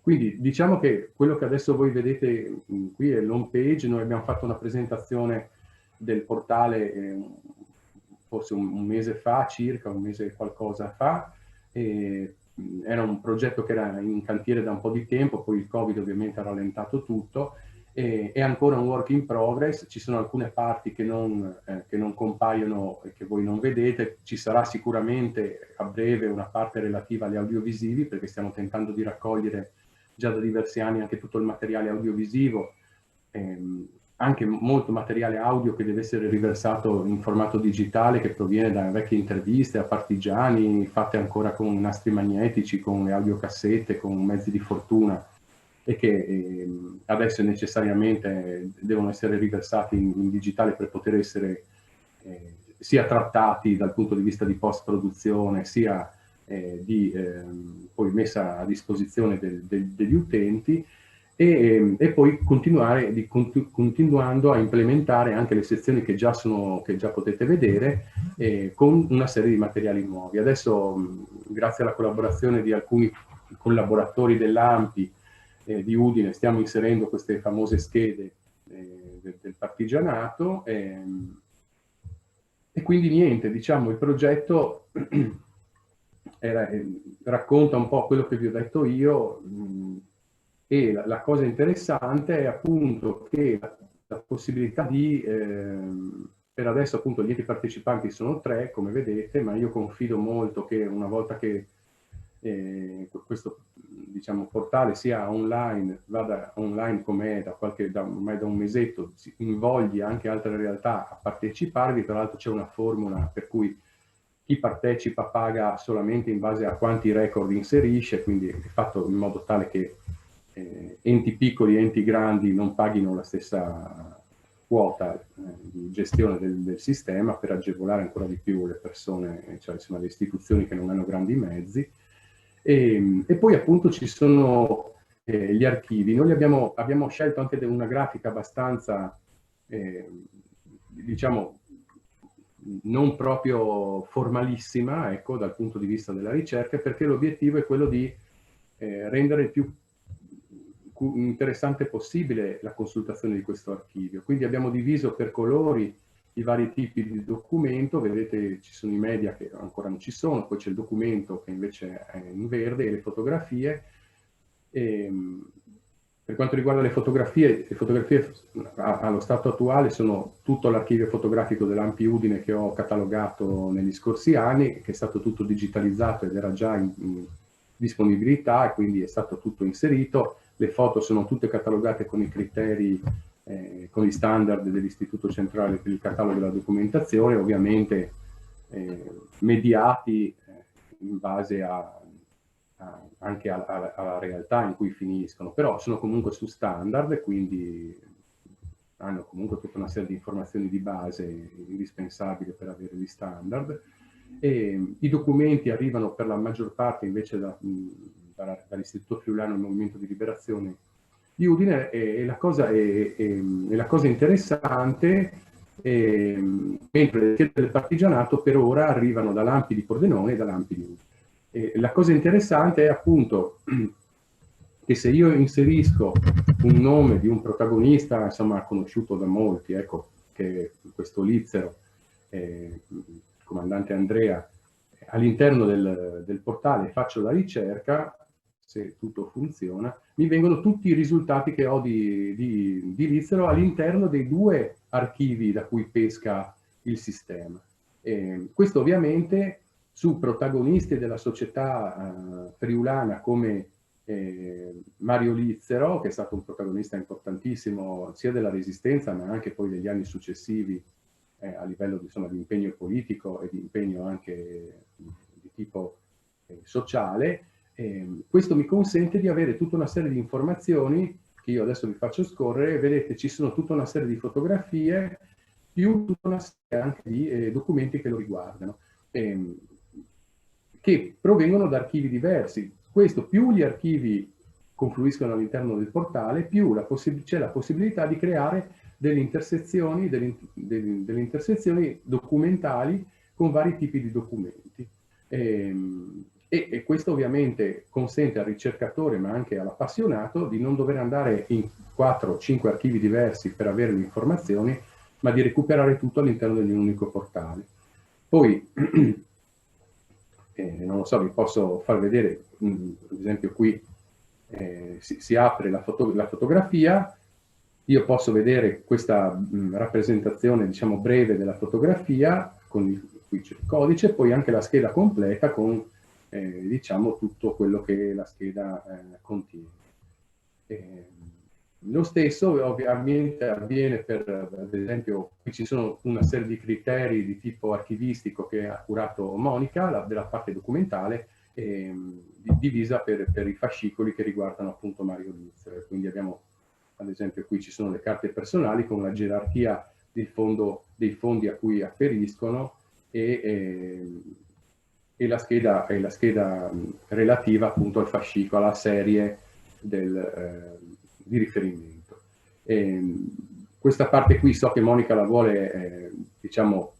Quindi diciamo che quello che adesso voi vedete qui è l'home page. Noi abbiamo fatto una presentazione del portale forse un mese fa, circa un mese e qualcosa fa. Era un progetto che era in cantiere da un po' di tempo, poi il Covid ovviamente ha rallentato tutto, è ancora un work in progress. Ci sono alcune parti che non compaiono e che voi non vedete. Ci sarà sicuramente a breve una parte relativa agli audiovisivi, perché stiamo tentando di raccogliere già da diversi anni anche tutto il materiale audiovisivo, anche molto materiale audio che deve essere riversato in formato digitale, che proviene da vecchie interviste a partigiani fatte ancora con nastri magnetici, con le audiocassette, con mezzi di fortuna, e che adesso necessariamente devono essere riversati in digitale per poter essere sia trattati dal punto di vista di post-produzione, sia poi messa a disposizione degli utenti, e poi continuando a implementare anche le sezioni che già potete vedere, con una serie di materiali nuovi. Adesso, grazie alla collaborazione di alcuni collaboratori dell'Ampi di Udine, stiamo inserendo queste famose schede del partigianato, e quindi niente, diciamo, il progetto racconta un po' quello che vi ho detto io, e la cosa interessante è appunto che la possibilità di, per adesso appunto gli enti partecipanti sono 3, come vedete, ma io confido molto che una volta che questo diciamo portale sia online, vada online come ormai da un mesetto, si invogli anche altre realtà a parteciparvi. Tra l'altro c'è una formula per cui chi partecipa paga solamente in base a quanti record inserisce, quindi è fatto in modo tale che enti piccoli e enti grandi non paghino la stessa quota di gestione del sistema, per agevolare ancora di più le persone, cioè insomma le istituzioni che non hanno grandi mezzi. E poi appunto ci sono gli archivi. Noi abbiamo scelto anche una grafica abbastanza, diciamo, non proprio formalissima, ecco, dal punto di vista della ricerca, perché l'obiettivo è quello di rendere il più interessante possibile la consultazione di questo archivio. Quindi abbiamo diviso per colori i vari tipi di documento. Vedete, ci sono i media che ancora non ci sono, poi c'è il documento che invece è in verde, e le fotografie. Per quanto riguarda le fotografie allo stato attuale sono tutto l'archivio fotografico dell'Ampi Udine che ho catalogato negli scorsi anni, che è stato tutto digitalizzato ed era già in disponibilità, e quindi è stato tutto inserito. Le foto sono tutte catalogate con i criteri, con gli standard dell'Istituto Centrale per il Catalogo della Documentazione, ovviamente mediati in base anche alla realtà in cui finiscono, però sono comunque su standard, quindi hanno comunque tutta una serie di informazioni di base indispensabili per avere gli standard. E i documenti arrivano per la maggior parte invece dall'Istituto Friulano del Movimento di Liberazione di Udine, e la cosa interessante, mentre le schede del partigianato per ora arrivano da Lampi di Pordenone e da Lampi di Udine. La cosa interessante è appunto che se io inserisco un nome di un protagonista, insomma, conosciuto da molti, ecco, che questo Lizzero, il comandante Andrea, all'interno del portale faccio la ricerca, se tutto funziona, mi vengono tutti i risultati che ho di Lizzero all'interno dei 2 archivi da cui pesca il sistema. Questo ovviamente su protagonisti della società friulana come Mario Lizzero, che è stato un protagonista importantissimo sia della Resistenza ma anche poi degli anni successivi a livello insomma, di impegno politico e di impegno anche di tipo sociale. Questo mi consente di avere tutta una serie di informazioni che io adesso vi faccio scorrere. Vedete, ci sono tutta una serie di fotografie più tutta una serie anche di documenti che lo riguardano, che provengono da archivi diversi. Questo, più gli archivi confluiscono all'interno del portale, più c'è la possibilità di creare delle intersezioni documentali con vari tipi di documenti. E questo ovviamente consente al ricercatore, ma anche all'appassionato, di non dover andare in 4 o 5 archivi diversi per avere le informazioni, ma di recuperare tutto all'interno di un unico portale. Poi, non lo so, vi posso far vedere, ad esempio qui si apre la fotografia, io posso vedere questa rappresentazione, diciamo, breve della fotografia, qui c'è il codice, poi anche la scheda completa con, diciamo, tutto quello che la scheda contiene. Lo stesso ovviamente avviene per, ad esempio, qui ci sono una serie di criteri di tipo archivistico che ha curato Monica, della parte documentale, divisa per i fascicoli che riguardano appunto Mario Lizzero. Quindi abbiamo, ad esempio, qui ci sono le carte personali con la gerarchia dei fondi a cui afferiscono e la scheda relativa appunto al fascicolo, alla serie di riferimento. Questa parte qui so che Monica la vuole, diciamo,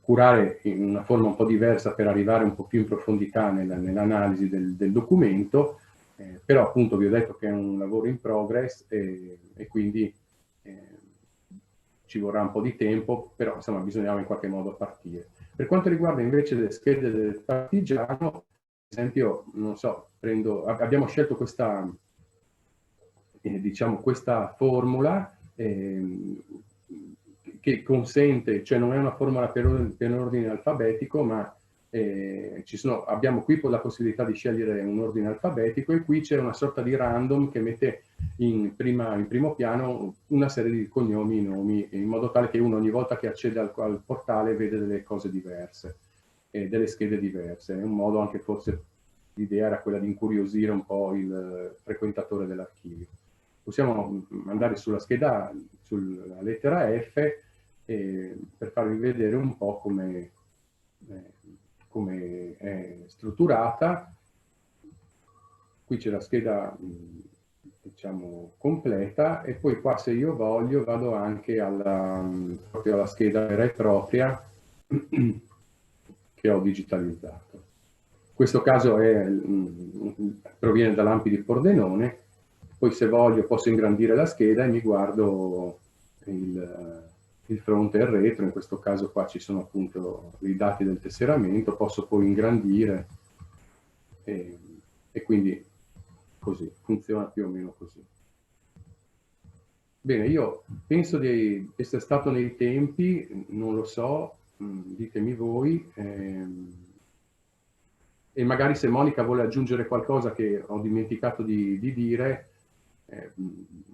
curare in una forma un po' diversa per arrivare un po' più in profondità nell'analisi del documento, però appunto vi ho detto che è un lavoro in progress e quindi ci vorrà un po' di tempo, però insomma bisognava in qualche modo partire. Per quanto riguarda invece le schede del partigiano, ad esempio, non so, abbiamo scelto questa, diciamo, questa formula che consente, cioè non è una formula per ordine alfabetico, ma abbiamo qui la possibilità di scegliere un ordine alfabetico, e qui c'è una sorta di random che mette in primo piano una serie di cognomi e nomi, in modo tale che uno ogni volta che accede al portale vede delle cose diverse, delle schede diverse. È un modo anche, forse l'idea era quella di incuriosire un po' il frequentatore dell'archivio. Possiamo andare sulla scheda, sulla lettera F, per farvi vedere un po' come è strutturata. Qui c'è la scheda, diciamo, completa, e poi qua, se io voglio, vado anche proprio alla scheda vera e propria che ho digitalizzato. In questo caso proviene da Lampi di Pordenone. Poi, se voglio, posso ingrandire la scheda e mi guardo il fronte e il retro. In questo caso qua ci sono appunto i dati del tesseramento, posso poi ingrandire e quindi così, funziona più o meno così. Bene, io penso di essere stato nei tempi, non lo so, ditemi voi, e magari se Monica vuole aggiungere qualcosa che ho dimenticato di dire,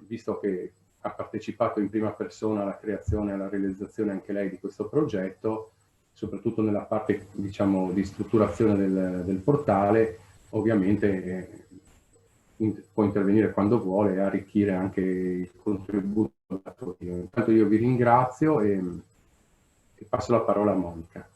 visto che ha partecipato in prima persona alla creazione e alla realizzazione anche lei di questo progetto, soprattutto nella parte, diciamo, di strutturazione del portale, ovviamente può intervenire quando vuole e arricchire anche il contributo dato io. Intanto io vi ringrazio e passo la parola a Monica.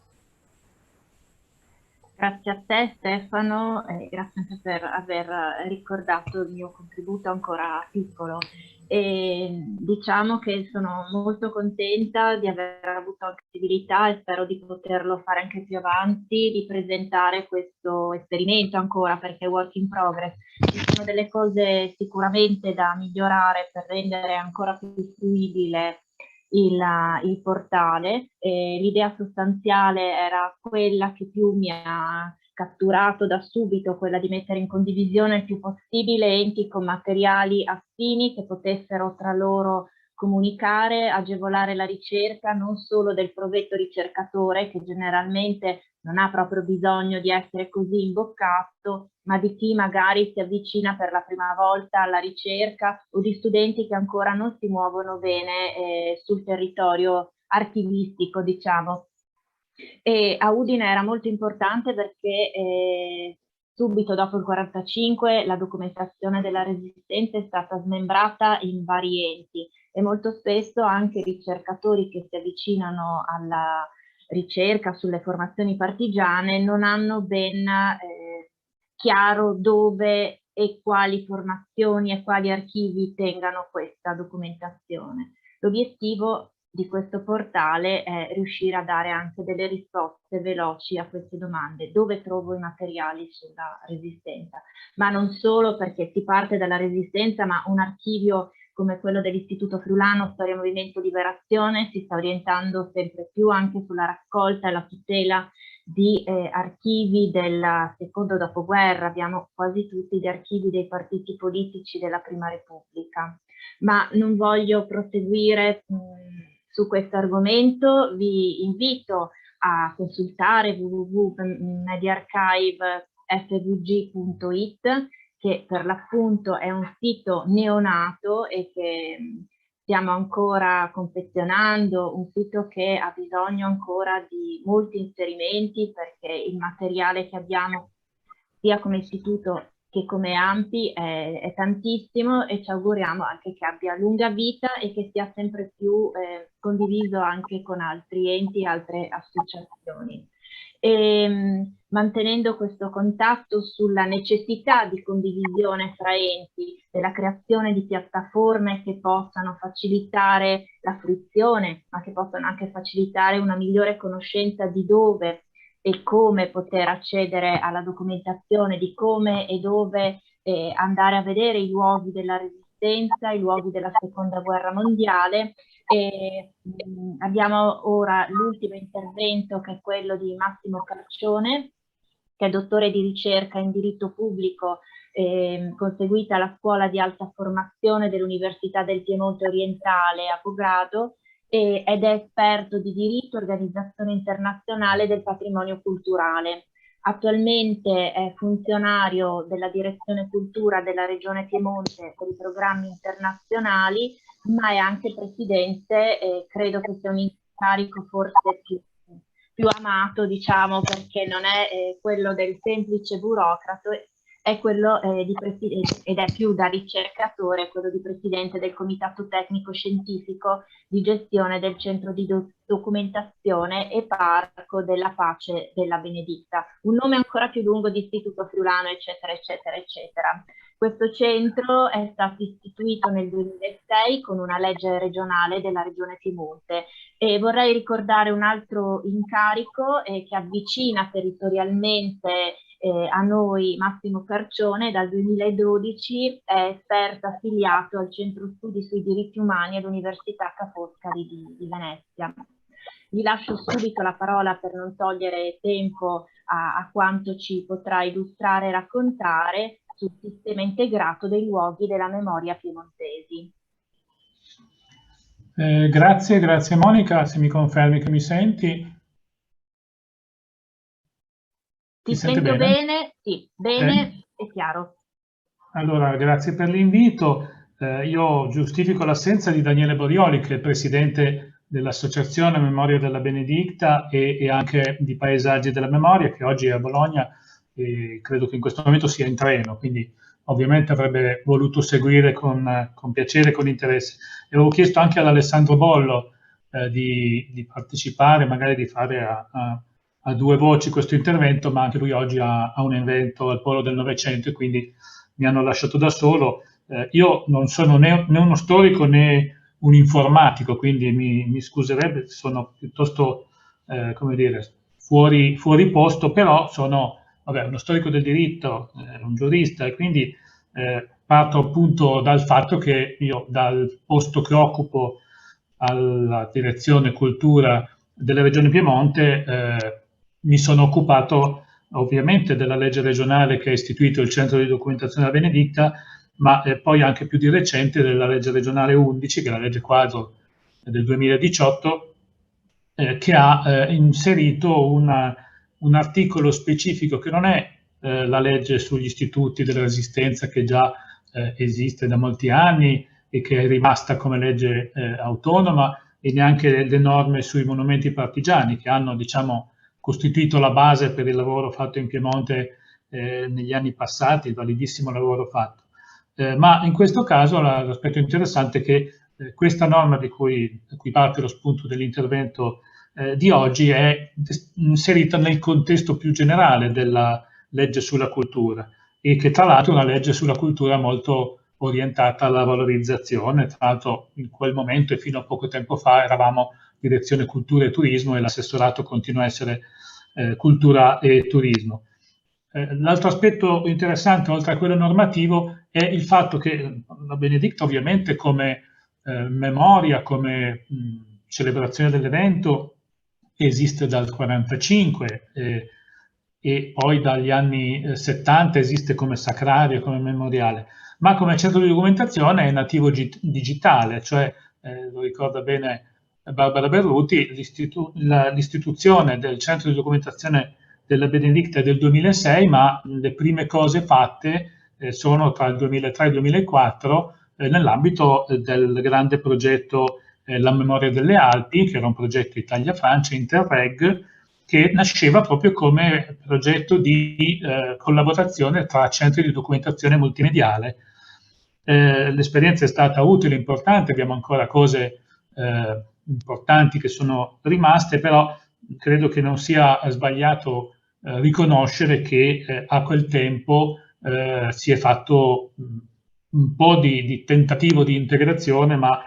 Grazie a te Stefano e grazie anche per aver ricordato il mio contributo ancora piccolo. E diciamo che sono molto contenta di aver avuto la possibilità e spero di poterlo fare anche più avanti, di presentare questo esperimento ancora perché è work in progress. Ci sono delle cose sicuramente da migliorare per rendere ancora più fruibile il portale. L'idea sostanziale era quella che più mi ha catturato da subito, quella di mettere in condivisione il più possibile enti con materiali affini che potessero tra loro comunicare, agevolare la ricerca non solo del provetto ricercatore che generalmente non ha proprio bisogno di essere così imboccato, ma di chi magari si avvicina per la prima volta alla ricerca o di studenti che ancora non si muovono bene sul territorio archivistico, diciamo. E a Udine era molto importante perché subito dopo il 45 la documentazione della Resistenza è stata smembrata in vari enti e molto spesso anche i ricercatori che si avvicinano alla ricerca sulle formazioni partigiane non hanno ben chiaro dove e quali formazioni e quali archivi tengano questa documentazione. L'obiettivo di questo portale è riuscire a dare anche delle risposte veloci a queste domande. Dove trovo i materiali sulla Resistenza? Ma non solo, perché si parte dalla Resistenza, ma un archivio come quello dell'Istituto Friulano Storia e Movimento Liberazione si sta orientando sempre più anche sulla raccolta e la tutela di archivi del secondo dopoguerra. Abbiamo quasi tutti gli archivi dei partiti politici della Prima Repubblica. Ma non voglio proseguire su questo argomento, vi invito a consultare www.mediaarchive.fvg.it, che per l'appunto è un sito neonato e che stiamo ancora confezionando, un sito che ha bisogno ancora di molti inserimenti perché il materiale che abbiamo sia come istituto che come AMPI è tantissimo e ci auguriamo anche che abbia lunga vita e che sia sempre più condiviso anche con altri enti e altre associazioni. Mantenendo questo contatto sulla necessità di condivisione fra enti, della creazione di piattaforme che possano facilitare la fruizione, ma che possano anche facilitare una migliore conoscenza di dove e come poter accedere alla documentazione, di come e dove andare a vedere i luoghi della Resistenza, i luoghi della Seconda Guerra Mondiale. Abbiamo ora l'ultimo intervento che è quello di Massimo Carcione, che è dottore di ricerca in diritto pubblico, conseguita alla Scuola di Alta Formazione dell'Università del Piemonte Orientale a Pogrado, ed è esperto di diritto e organizzazione internazionale del patrimonio culturale. Attualmente è funzionario della Direzione Cultura della Regione Piemonte per i programmi internazionali, ma è anche presidente, credo che sia un incarico forse più amato, diciamo, perché non è quello del semplice burocrate, è quello di presidente, ed è più da ricercatore, quello di presidente del Comitato Tecnico Scientifico di gestione del Centro di Documentazione e Parco della Pace della Benedicta. Un nome ancora più lungo di Istituto Friulano, eccetera, eccetera, eccetera. Questo centro è stato istituito nel 2006 con una legge regionale della Regione Piemonte e vorrei ricordare un altro incarico che avvicina territorialmente a noi Massimo Carcione. Dal 2012 è esperto affiliato al Centro Studi sui Diritti Umani all'Università Ca' Foscari di Venezia. Vi lascio subito la parola per non togliere tempo a quanto ci potrà illustrare e raccontare sul sistema integrato dei luoghi della memoria piemontesi. Grazie Monica, se mi confermi che mi senti. Ti sento bene? Sì, bene e chiaro. Allora, grazie per l'invito. Io giustifico l'assenza di Daniele Borioli, che è il presidente dell'Associazione Memoria della Benedicta e anche di Paesaggi della Memoria, che oggi è a Bologna e credo che in questo momento sia in treno, quindi ovviamente avrebbe voluto seguire con piacere e con interesse. E avevo chiesto anche ad Alessandro Bollo di partecipare, magari di fare a due voci questo intervento, ma anche lui oggi ha un evento al Polo del Novecento e quindi mi hanno lasciato da solo. Io non sono né uno storico né un informatico, quindi mi scuserebbe, sono piuttosto, come dire, fuori posto, però sono uno storico del diritto, un giurista, e quindi parto appunto dal fatto che io, dal posto che occupo alla direzione cultura della Regione Piemonte, mi sono occupato ovviamente della legge regionale che ha istituito il Centro di Documentazione della Benedicta, ma poi anche più di recente della legge regionale 11, che è la legge quadro del 2018, che ha inserito un articolo specifico che non è la legge sugli istituti della Resistenza, che già esiste da molti anni e che è rimasta come legge autonoma, e neanche le norme sui monumenti partigiani, che hanno, diciamo, costituito la base per il lavoro fatto in Piemonte negli anni passati, il validissimo lavoro fatto. Ma in questo caso l'aspetto interessante è che questa norma da cui parte lo spunto dell'intervento di oggi è inserita nel contesto più generale della legge sulla cultura, e che tra l'altro è una legge sulla cultura molto orientata alla valorizzazione. Tra l'altro in quel momento e fino a poco tempo fa eravamo direzione cultura e turismo, e l'assessorato continua a essere cultura e turismo. L'altro aspetto interessante, oltre a quello normativo, è il fatto che la Benedicta, ovviamente, come memoria, come celebrazione dell'evento, esiste dal 1945 e poi dagli anni 70 esiste come sacrario, come memoriale, ma come centro di documentazione è nativo digitale, cioè, lo ricorda bene Barbara Berruti, l'istituzione del centro di documentazione della Benedicta è del 2006, ma le prime cose fatte sono tra il 2003 e il 2004 nell'ambito del grande progetto La Memoria delle Alpi, che era un progetto Italia-Francia Interreg, che nasceva proprio come progetto di collaborazione tra centri di documentazione multimediale. L'esperienza è stata utile, importante, abbiamo ancora cose importanti che sono rimaste, però credo che non sia sbagliato riconoscere che a quel tempo si è fatto un po' di tentativo di integrazione, ma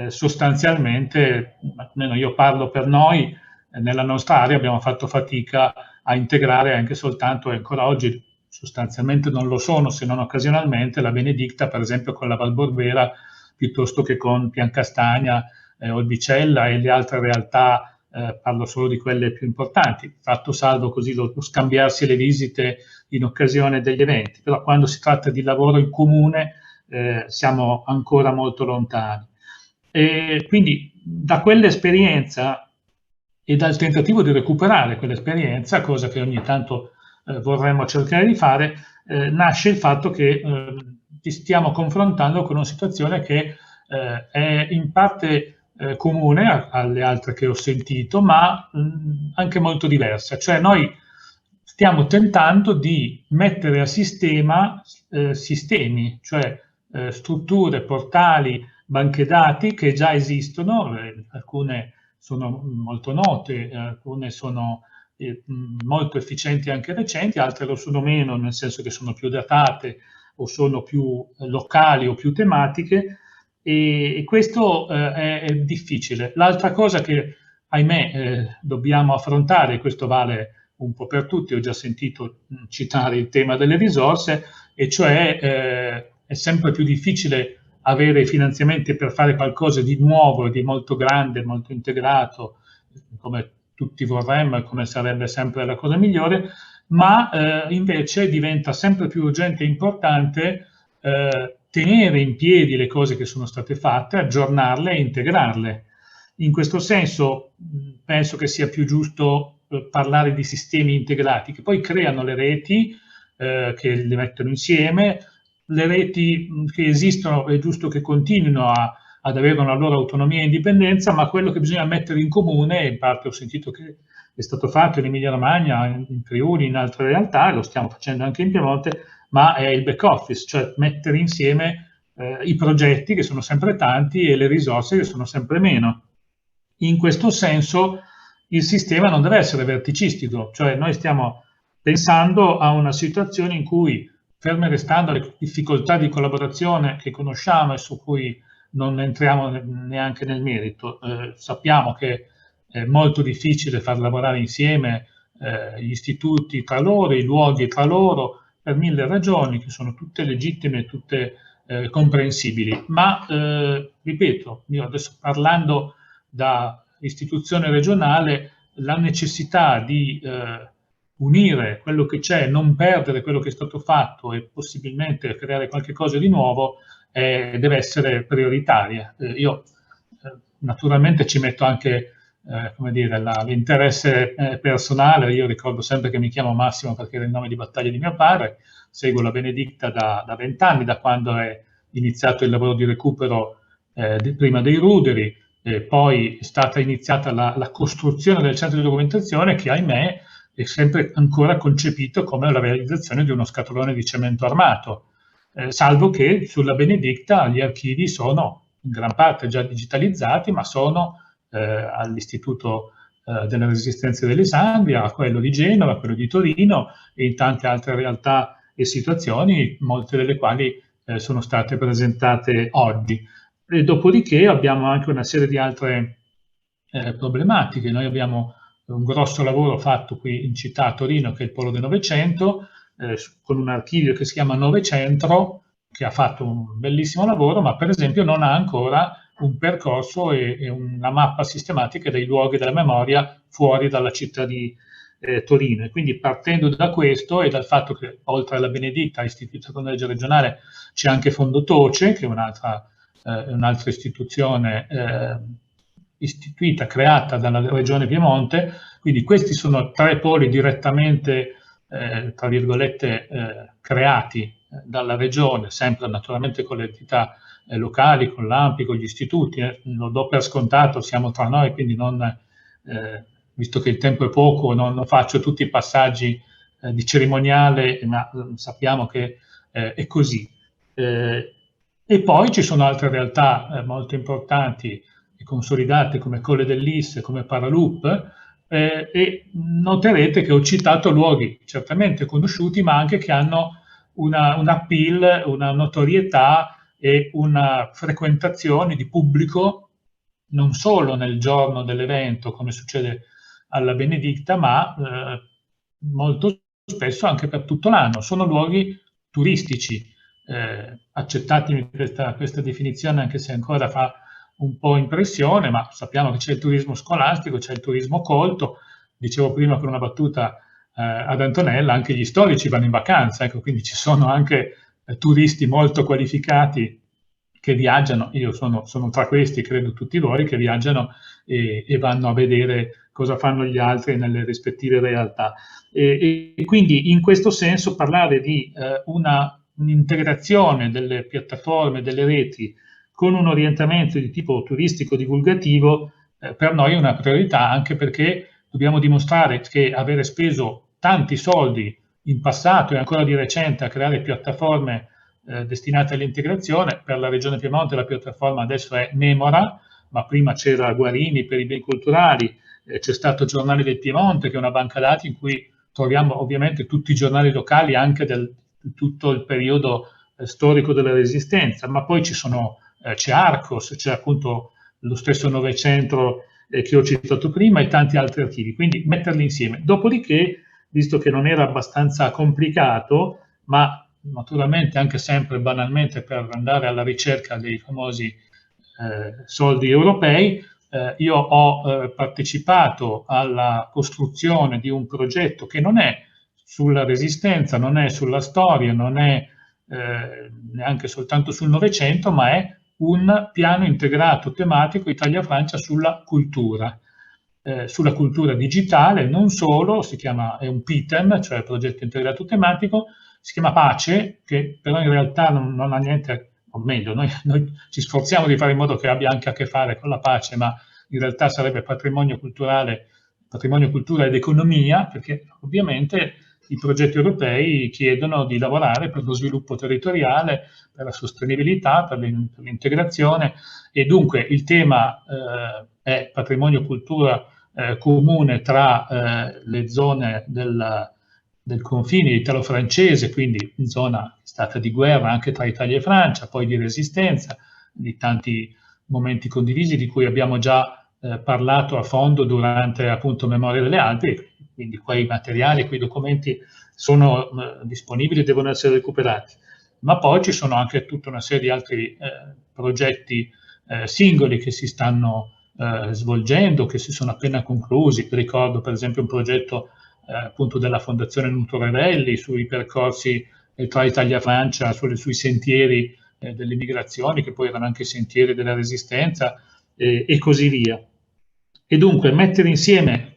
sostanzialmente, almeno io parlo per noi, nella nostra area abbiamo fatto fatica a integrare anche soltanto, e ancora oggi sostanzialmente non lo sono, se non occasionalmente, la Benedicta, per esempio, con la Val Borbera, piuttosto che con Piancastagna, Olbicella e le altre realtà, parlo solo di quelle più importanti, fatto salvo così lo scambiarsi le visite in occasione degli eventi. Però quando si tratta di lavoro in comune siamo ancora molto lontani. E quindi da quell'esperienza e dal tentativo di recuperare quell'esperienza, cosa che ogni tanto vorremmo cercare di fare, nasce il fatto che ci stiamo confrontando con una situazione che è in parte comune alle altre che ho sentito, ma anche molto diversa. Cioè noi stiamo tentando di mettere a sistema sistemi, cioè strutture, portali, banche dati che già esistono, alcune sono molto note, alcune sono molto efficienti e anche recenti, altre lo sono meno, nel senso che sono più datate o sono più locali o più tematiche, e questo è difficile. L'altra cosa che, ahimè, dobbiamo affrontare, e questo vale un po' per tutti, ho già sentito citare il tema delle risorse, e cioè è sempre più difficile avere finanziamenti per fare qualcosa di nuovo, di molto grande, molto integrato, come tutti vorremmo e come sarebbe sempre la cosa migliore, ma invece diventa sempre più urgente e importante tenere in piedi le cose che sono state fatte, aggiornarle e integrarle. In questo senso penso che sia più giusto parlare di sistemi integrati, che poi creano le reti, che le mettono insieme. Le reti che esistono è giusto che continuino ad avere una loro autonomia e indipendenza, ma quello che bisogna mettere in comune, e in parte ho sentito che è stato fatto in Emilia-Romagna, in Friuli, in altre realtà, lo stiamo facendo anche in Piemonte, ma è il back office, cioè mettere insieme i progetti, che sono sempre tanti, e le risorse, che sono sempre meno. In questo senso il sistema non deve essere verticistico, cioè noi stiamo pensando a una situazione in cui, ferme restando le difficoltà di collaborazione che conosciamo e su cui non entriamo neanche nel merito, sappiamo che è molto difficile far lavorare insieme gli istituti tra loro, i luoghi tra loro, per 1000 ragioni che sono tutte legittime e tutte comprensibili. Ma, ripeto, io adesso parlando da istituzione regionale, la necessità di unire quello che c'è, non perdere quello che è stato fatto e possibilmente creare qualche cosa di nuovo deve essere prioritaria. Io naturalmente ci metto anche come dire, l'interesse personale. Io ricordo sempre che mi chiamo Massimo perché era il nome di battaglia di mio padre, seguo la Benedicta da 20 anni, da quando è iniziato il lavoro di recupero prima dei Ruderi, poi è stata iniziata la costruzione del centro di documentazione che, ahimè, è sempre ancora concepito come la realizzazione di uno scatolone di cemento armato, salvo che sulla Benedicta gli archivi sono in gran parte già digitalizzati, ma sono all'Istituto della Resistenza dell'Esambia, a quello di Genova, a quello di Torino e in tante altre realtà e situazioni, molte delle quali sono state presentate oggi. E dopodiché abbiamo anche una serie di altre problematiche. Noi abbiamo un grosso lavoro fatto qui in città a Torino, che è il Polo del Novecento, con un archivio che si chiama Novecentro, che ha fatto un bellissimo lavoro, ma per esempio non ha ancora un percorso e una mappa sistematica dei luoghi della memoria fuori dalla città di Torino. E quindi partendo da questo e dal fatto che oltre alla Benedicta, istituita con legge regionale, c'è anche Fondotoce, che è un'altra istituzione istituita, creata dalla Regione Piemonte. Quindi questi sono 3 poli direttamente, tra virgolette, creati dalla Regione, sempre naturalmente con le entità locali, con l'ANPI, con gli istituti. Lo do per scontato, siamo tra noi, quindi non, visto che il tempo è poco, non faccio tutti i passaggi di cerimoniale, ma sappiamo che è così. E poi ci sono altre realtà molto importanti e consolidate come Colle dell'Is, come Paraloop, e noterete che ho citato luoghi certamente conosciuti, ma anche che hanno un appeal, una notorietà e una frequentazione di pubblico non solo nel giorno dell'evento, come succede alla Benedicta, ma molto spesso anche per tutto l'anno. Sono luoghi turistici. Accettatemi questa definizione, anche se ancora fa un po' impressione, ma sappiamo che c'è il turismo scolastico, c'è il turismo colto. Dicevo prima con una battuta ad Antonella, anche gli storici vanno in vacanza, ecco, quindi ci sono anche turisti molto qualificati che viaggiano. Io sono tra questi, credo tutti voi, che viaggiano e vanno a vedere cosa fanno gli altri nelle rispettive realtà. E quindi in questo senso parlare di un'integrazione delle piattaforme, delle reti, con un orientamento di tipo turistico divulgativo, per noi è una priorità, anche perché dobbiamo dimostrare che avere speso tanti soldi in passato e ancora di recente a creare piattaforme destinate all'integrazione. Per la Regione Piemonte la piattaforma adesso è Memora, ma prima c'era Guarini per i beni culturali, c'è stato Giornali del Piemonte, che è una banca dati in cui troviamo ovviamente tutti i giornali locali anche tutto il periodo storico della Resistenza, ma poi c'è Arcos, c'è appunto lo stesso Novecentro che ho citato prima e tanti altri archivi, quindi metterli insieme. Dopodiché, visto che non era abbastanza complicato, ma naturalmente anche sempre banalmente per andare alla ricerca dei famosi soldi europei, io ho partecipato alla costruzione di un progetto che non è sulla Resistenza, non è sulla storia, non è neanche soltanto sul Novecento, ma è un piano integrato tematico Italia-Francia sulla cultura digitale. Non solo, è un PITEM, cioè progetto integrato tematico, si chiama PACE, che però in realtà non ha niente, o meglio, noi ci sforziamo di fare in modo che abbia anche a che fare con la pace, ma in realtà sarebbe patrimonio, cultura ed economia, perché ovviamente i progetti europei chiedono di lavorare per lo sviluppo territoriale, per la sostenibilità, per l'integrazione, e dunque il tema è patrimonio, cultura comune tra le zone del confine italo-francese, quindi in zona stata di guerra anche tra Italia e Francia, poi di resistenza, di tanti momenti condivisi di cui abbiamo già parlato a fondo durante appunto Memoria delle Alpi, quindi quei materiali, quei documenti sono disponibili e devono essere recuperati. Ma poi ci sono anche tutta una serie di altri progetti singoli che si stanno svolgendo, che si sono appena conclusi. Ricordo per esempio un progetto appunto della Fondazione Nutorarelli sui percorsi tra Italia e Francia, sui sentieri delle migrazioni, che poi erano anche sentieri della resistenza, e così via. E dunque mettere insieme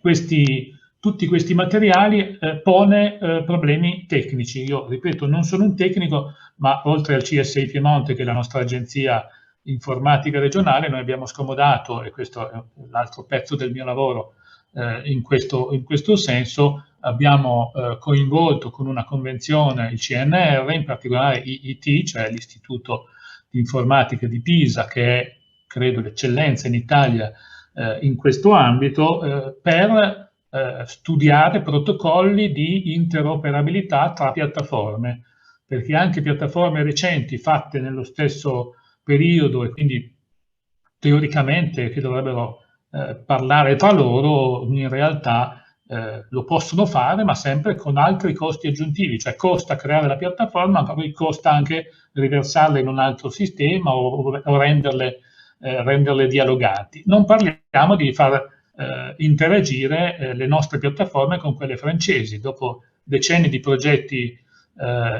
tutti questi materiali pone problemi tecnici. Io ripeto, non sono un tecnico, ma oltre al CSI Piemonte, che è la nostra agenzia informatica regionale, noi abbiamo scomodato, e questo è l'altro pezzo del mio lavoro in questo senso, abbiamo coinvolto con una convenzione il CNR, in particolare IIT, cioè l'Istituto di Informatica di Pisa, che è, credo, l'eccellenza in Italia in questo ambito, per studiare protocolli di interoperabilità tra piattaforme, perché anche piattaforme recenti fatte nello stesso periodo e quindi teoricamente che dovrebbero parlare tra loro, in realtà lo possono fare, ma sempre con altri costi aggiuntivi, cioè costa creare la piattaforma, ma poi costa anche riversarla in un altro sistema o renderle dialoganti. Non parliamo di far interagire le nostre piattaforme con quelle francesi. Dopo decenni di progetti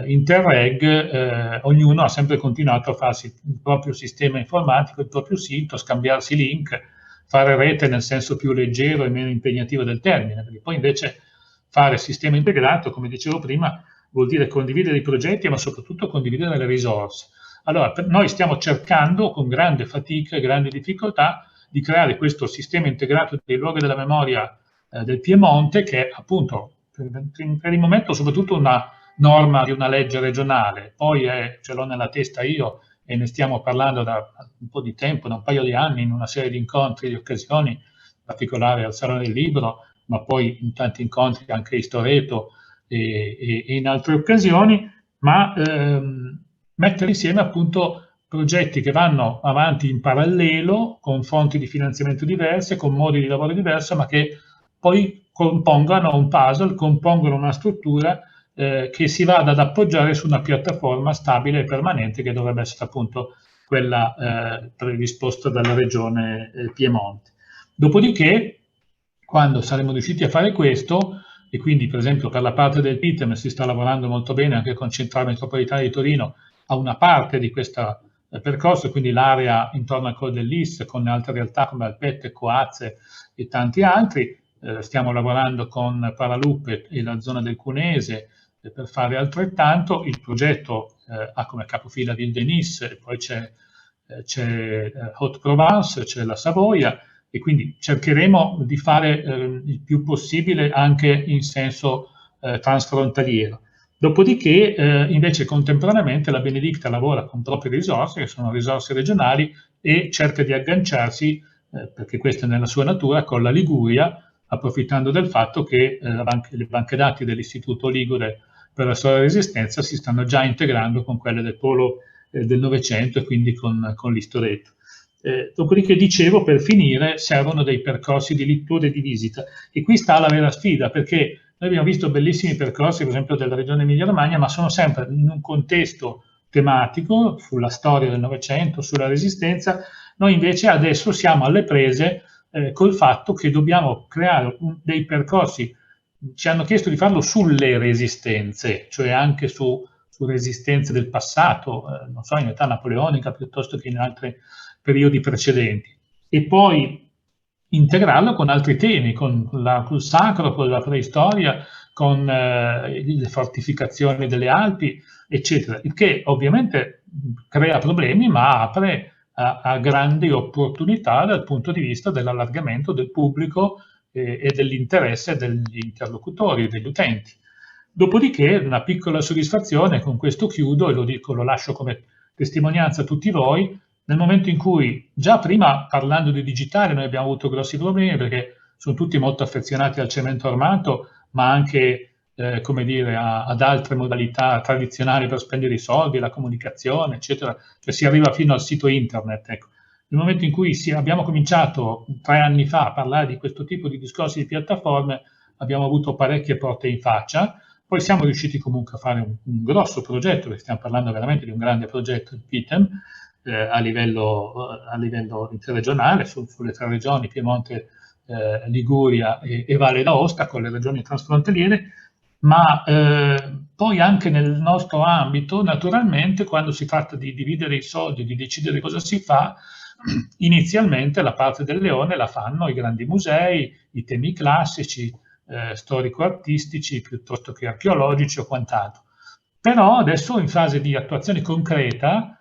Interreg, ognuno ha sempre continuato a farsi il proprio sistema informatico, il proprio sito, scambiarsi link, fare rete nel senso più leggero e meno impegnativo del termine, perché poi invece fare sistema integrato, come dicevo prima, vuol dire condividere i progetti, ma soprattutto condividere le risorse. Allora, noi stiamo cercando con grande fatica e grande difficoltà di creare questo sistema integrato dei luoghi della memoria del Piemonte, che è appunto per il momento soprattutto una norma di una legge regionale, poi ce l'ho nella testa io e ne stiamo parlando da un po' di tempo, da un paio di anni, in una serie di incontri, di occasioni, in particolare al Salone del Libro, ma poi in tanti incontri anche a Istoreto e in altre occasioni, ma mettere insieme appunto progetti che vanno avanti in parallelo, con fonti di finanziamento diverse, con modi di lavoro diversi, ma che poi compongano un puzzle, compongono una struttura che si vada ad appoggiare su una piattaforma stabile e permanente, che dovrebbe essere appunto quella predisposta dalla Regione Piemonte. Dopodiché, quando saremo riusciti a fare questo, e quindi per esempio per la parte del PITEM si sta lavorando molto bene anche con Centrale Metropolitana di Torino a una parte di questo percorso, quindi l'area intorno al Col dell'Is, con altre realtà come Alpette, Coazze e tanti altri. Stiamo lavorando con Paralupe e la zona del Cunese per fare altrettanto. Il progetto ha come capofila Ville de Nice, poi c'è Haute-Provence, c'è la Savoia, e quindi cercheremo di fare il più possibile anche in senso transfrontaliero. Dopodiché invece contemporaneamente la Benedicta lavora con proprie risorse, che sono risorse regionali, e cerca di agganciarsi, perché questa è nella sua natura, con la Liguria, approfittando del fatto che le banche dati dell'Istituto Ligure per la storia della resistenza si stanno già integrando con quelle del polo del Novecento e quindi con l'Istoreto. Dopodiché, dicevo, per finire, servono dei percorsi di lettura e di visita, e qui sta la vera sfida, perché noi abbiamo visto bellissimi percorsi, per esempio della Regione Emilia-Romagna, ma sono sempre in un contesto tematico, sulla storia del Novecento, sulla resistenza. Noi invece adesso siamo alle prese col fatto che dobbiamo creare dei percorsi. Ci hanno chiesto di farlo sulle resistenze, cioè anche su resistenze del passato, non so, in età napoleonica piuttosto che in altri periodi precedenti, e poi integrarlo con altri temi, con il sacro, con la preistoria, con le fortificazioni delle Alpi, eccetera, il che ovviamente crea problemi, ma apre a grandi opportunità dal punto di vista dell'allargamento del pubblico e dell'interesse degli interlocutori, degli utenti. Dopodiché una piccola soddisfazione, con questo chiudo e lo dico, lo lascio come testimonianza a tutti voi, nel momento in cui già prima parlando di digitale noi abbiamo avuto grossi problemi, perché sono tutti molto affezionati al cemento armato, ma anche come dire, ad altre modalità tradizionali per spendere i soldi, la comunicazione, eccetera. Cioè si arriva fino al sito internet. Ecco. Nel momento in cui abbiamo cominciato 3 anni fa a parlare di questo tipo di discorsi di piattaforme, abbiamo avuto parecchie porte in faccia. Poi siamo riusciti comunque a fare un grosso progetto, perché stiamo parlando veramente di un grande progetto, il PITEM, a livello interregionale, sulle 3 regioni, Piemonte, Liguria e Valle d'Aosta, con le regioni transfrontaliere, ma poi anche nel nostro ambito, naturalmente, quando si tratta di dividere i soldi, di decidere cosa si fa, inizialmente la parte del leone la fanno i grandi musei, i temi classici, storico-artistici, piuttosto che archeologici o quant'altro. Però adesso in fase di attuazione concreta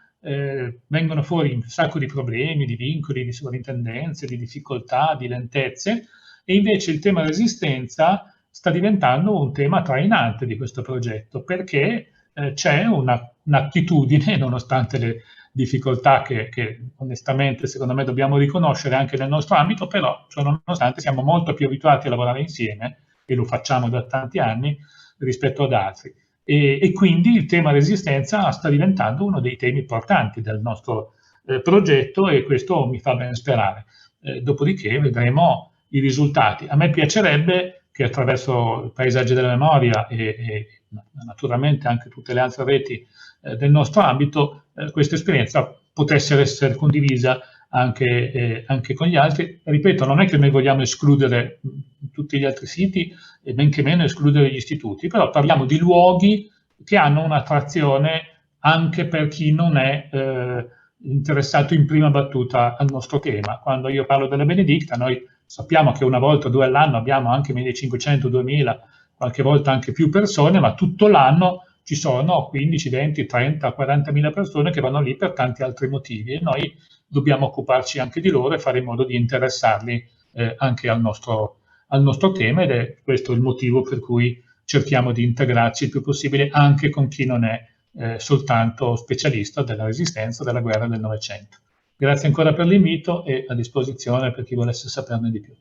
vengono fuori un sacco di problemi, di vincoli, di sovrintendenze, di difficoltà, di lentezze, e invece il tema resistenza sta diventando un tema trainante di questo progetto, perché c'è un'attitudine, nonostante le difficoltà che onestamente secondo me dobbiamo riconoscere anche nel nostro ambito, però nonostante siamo molto più abituati a lavorare insieme, e lo facciamo da tanti anni, rispetto ad altri. E quindi il tema resistenza sta diventando uno dei temi importanti del nostro progetto, e questo mi fa ben sperare. Dopodiché vedremo i risultati. A me piacerebbe che attraverso il paesaggio della memoria e naturalmente anche tutte le altre reti del nostro ambito, questa esperienza potesse essere condivisa anche con gli altri. Ripeto, non è che noi vogliamo escludere tutti gli altri siti e men che meno escludere gli istituti, però parliamo di luoghi che hanno un'attrazione anche per chi non è interessato in prima battuta al nostro tema. Quando io parlo della Benedicta, noi sappiamo che una volta o 2 all'anno abbiamo anche 1500, 2000, qualche volta anche più persone, ma tutto l'anno ci sono 15, 20, 30, 40.000 persone che vanno lì per tanti altri motivi, e noi dobbiamo occuparci anche di loro e fare in modo di interessarli anche al nostro tema, ed è questo il motivo per cui cerchiamo di integrarci il più possibile anche con chi non è soltanto specialista della resistenza, della guerra del Novecento. Grazie ancora per l'invito e a disposizione per chi volesse saperne di più.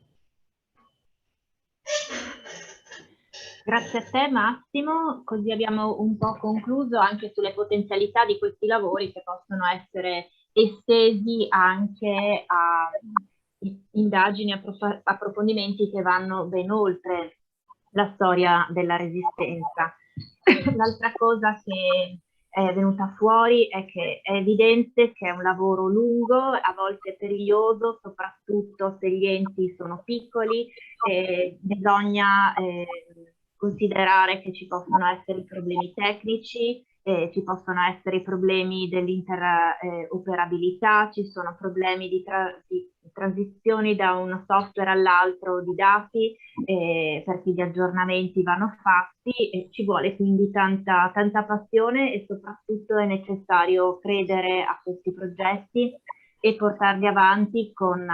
Grazie a te Massimo, così abbiamo un po' concluso anche sulle potenzialità di questi lavori, che possono essere estesi anche a indagini, approfondimenti che vanno ben oltre la storia della resistenza. L'altra cosa che è venuta fuori è che è evidente che è un lavoro lungo, a volte periglioso, soprattutto se gli enti sono piccoli, e bisogna considerare che ci possono essere i problemi tecnici, ci possono essere i problemi dell'interoperabilità, ci sono problemi di transizioni da uno software all'altro di dati, perché gli aggiornamenti vanno fatti, e ci vuole quindi tanta passione, e soprattutto è necessario credere a questi progetti e portarli avanti con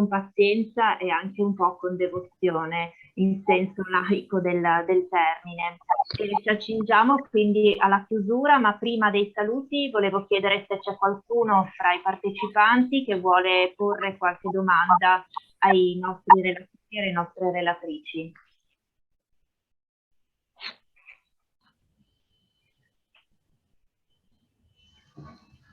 pazienza e anche un po' con devozione, in senso laico del termine. E ci accingiamo quindi alla chiusura, ma prima dei saluti volevo chiedere se c'è qualcuno fra i partecipanti che vuole porre qualche domanda ai nostri relatori e alle nostre relatrici.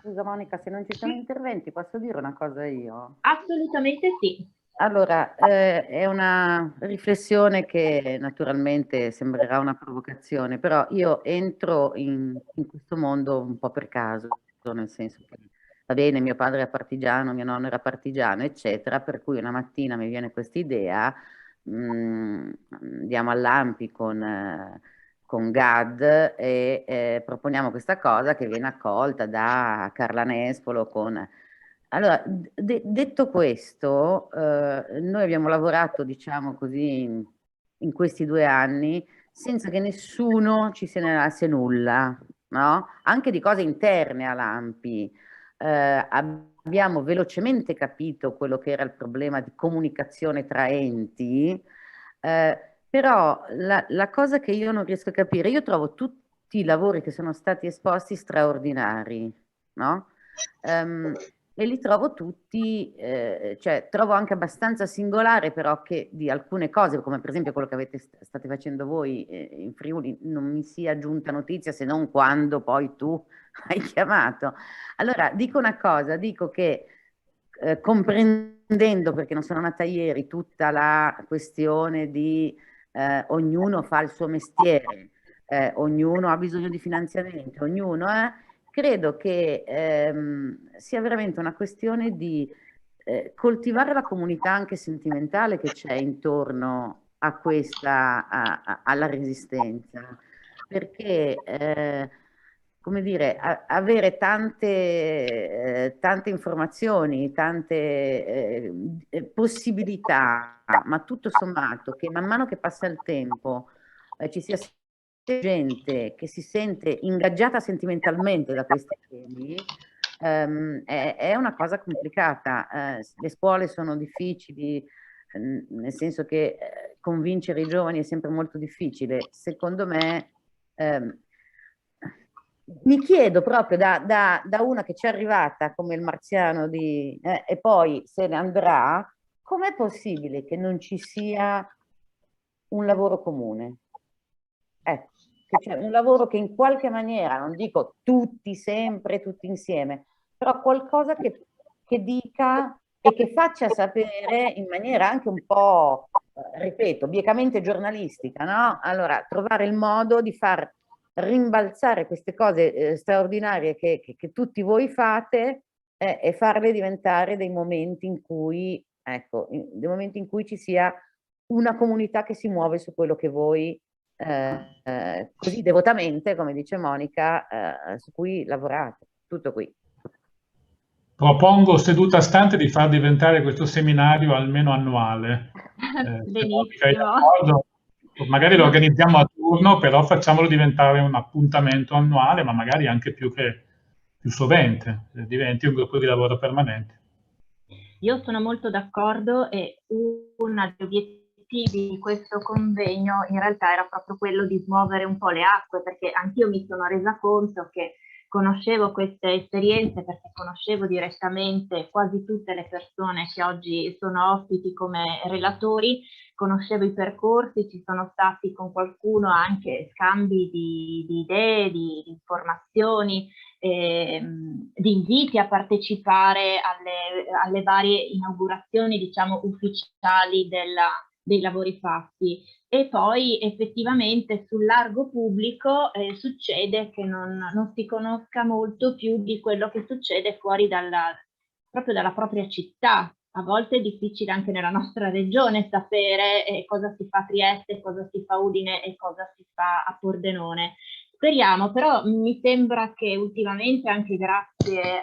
Scusa Monica, se non ci sono interventi, posso dire una cosa io? Assolutamente sì. Allora, è una riflessione che naturalmente sembrerà una provocazione, però io entro in questo mondo un po' per caso, nel senso che va bene, mio padre è partigiano, mio nonno era partigiano, eccetera, per cui una mattina mi viene questa idea, andiamo all'Ampi con GAD e proponiamo questa cosa che viene accolta da Carla Nespolo con... Allora, detto questo, noi abbiamo lavorato, diciamo così, in questi 2 anni senza che nessuno ci segnalasse nulla, no? Anche di cose interne all'Ampi. Abbiamo velocemente capito quello che era il problema di comunicazione tra enti, però la cosa che io non riesco a capire, io trovo tutti i lavori che sono stati esposti straordinari, no? e li trovo tutti, cioè trovo anche abbastanza singolare però che di alcune cose, come per esempio quello che state facendo voi in Friuli, non mi sia giunta notizia se non quando poi tu hai chiamato. Allora, dico una cosa, dico che comprendendo, perché non sono nata ieri, tutta la questione di ognuno fa il suo mestiere, ognuno ha bisogno di finanziamento, ognuno credo che sia veramente una questione di coltivare la comunità anche sentimentale che c'è intorno a questa, alla resistenza, perché come dire, avere tante informazioni, tante possibilità, ma tutto sommato che man mano che passa il tempo ci sia gente che si sente ingaggiata sentimentalmente da questi temi, è una cosa complicata. Le scuole sono difficili, nel senso che convincere i giovani è sempre molto difficile. Secondo me, mi chiedo proprio da una che ci è arrivata come il marziano e poi se ne andrà, com'è possibile che non ci sia un lavoro comune? Ecco, che c'è un lavoro che in qualche maniera, non dico tutti sempre, tutti insieme, però qualcosa che dica e che faccia sapere in maniera anche un po', ripeto, biecamente giornalistica, no? Allora, trovare il modo di far rimbalzare queste cose straordinarie che tutti voi fate e farle diventare dei momenti in cui, ecco, dei momenti in cui ci sia una comunità che si muove su quello che voi così devotamente, come dice Monica, su cui lavorate. Tutto qui. Propongo seduta stante di far diventare questo seminario almeno annuale. Benissimo. Magari lo organizziamo a turno, però facciamolo diventare un appuntamento annuale, ma magari anche più sovente, diventi un gruppo di lavoro permanente. Io sono molto d'accordo e uno degli obiettivi di questo convegno in realtà era proprio quello di smuovere un po' le acque, perché anch'io mi sono resa conto che conoscevo queste esperienze perché conoscevo direttamente quasi tutte le persone che oggi sono ospiti come relatori, conoscevo i percorsi, ci sono stati con qualcuno anche scambi di idee, di informazioni, di inviti a partecipare alle varie inaugurazioni, diciamo, ufficiali dei lavori fatti. E poi effettivamente sul largo pubblico succede che non si conosca molto più di quello che succede fuori proprio dalla propria città. A volte è difficile anche nella nostra regione sapere cosa si fa a Trieste, cosa si fa a Udine e cosa si fa a Pordenone. Speriamo, però mi sembra che ultimamente, anche grazie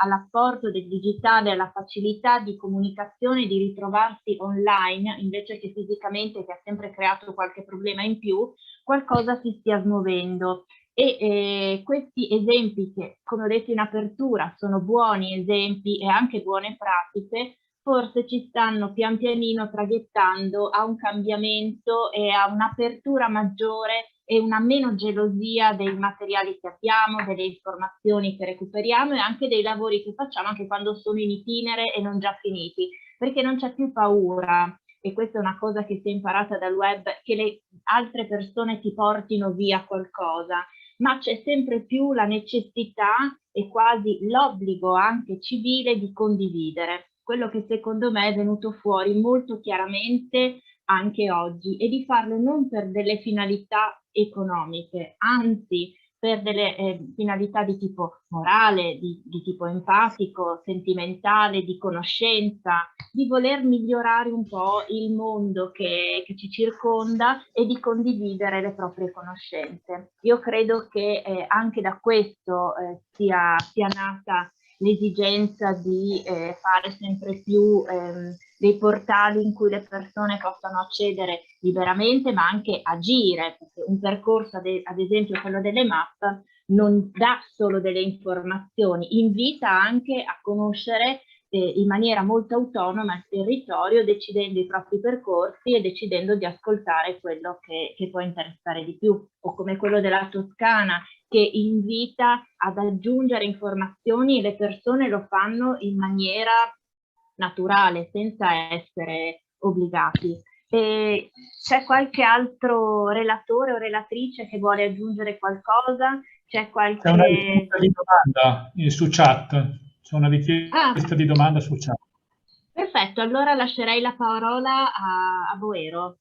all'apporto del digitale, alla facilità di comunicazione, di ritrovarsi online invece che fisicamente, che ha sempre creato qualche problema in più, qualcosa si stia smuovendo. E questi esempi che, come ho detto in apertura, sono buoni esempi e anche buone pratiche, forse ci stanno pian pianino traghettando a un cambiamento e a un'apertura maggiore e una meno gelosia dei materiali che abbiamo, delle informazioni che recuperiamo e anche dei lavori che facciamo anche quando sono in itinere e non già finiti, perché non c'è più paura, e questa è una cosa che si è imparata dal web, che le altre persone ti portino via qualcosa, ma c'è sempre più la necessità e quasi l'obbligo anche civile di condividere. Quello che secondo me è venuto fuori molto chiaramente anche oggi, e di farlo non per delle finalità economiche, anzi per delle finalità di tipo morale, di tipo empatico, sentimentale, di conoscenza, di voler migliorare un po' il mondo che ci circonda e di condividere le proprie conoscenze. Io credo che anche da questo sia nata l'esigenza di fare sempre più dei portali in cui le persone possano accedere liberamente, ma anche agire, perché un percorso, ad esempio quello delle map, non dà solo delle informazioni, invita anche a conoscere in maniera molto autonoma il territorio, decidendo i propri percorsi e decidendo di ascoltare quello che può interessare di più, o come quello della Toscana, che invita ad aggiungere informazioni e le persone lo fanno in maniera naturale, senza essere obbligati. C'è qualche altro relatore o relatrice che vuole aggiungere qualcosa? C'è qualche... C'è una richiesta di domanda su chat. C'è una richiesta di domanda su chat. Perfetto, allora lascerei la parola a Boero.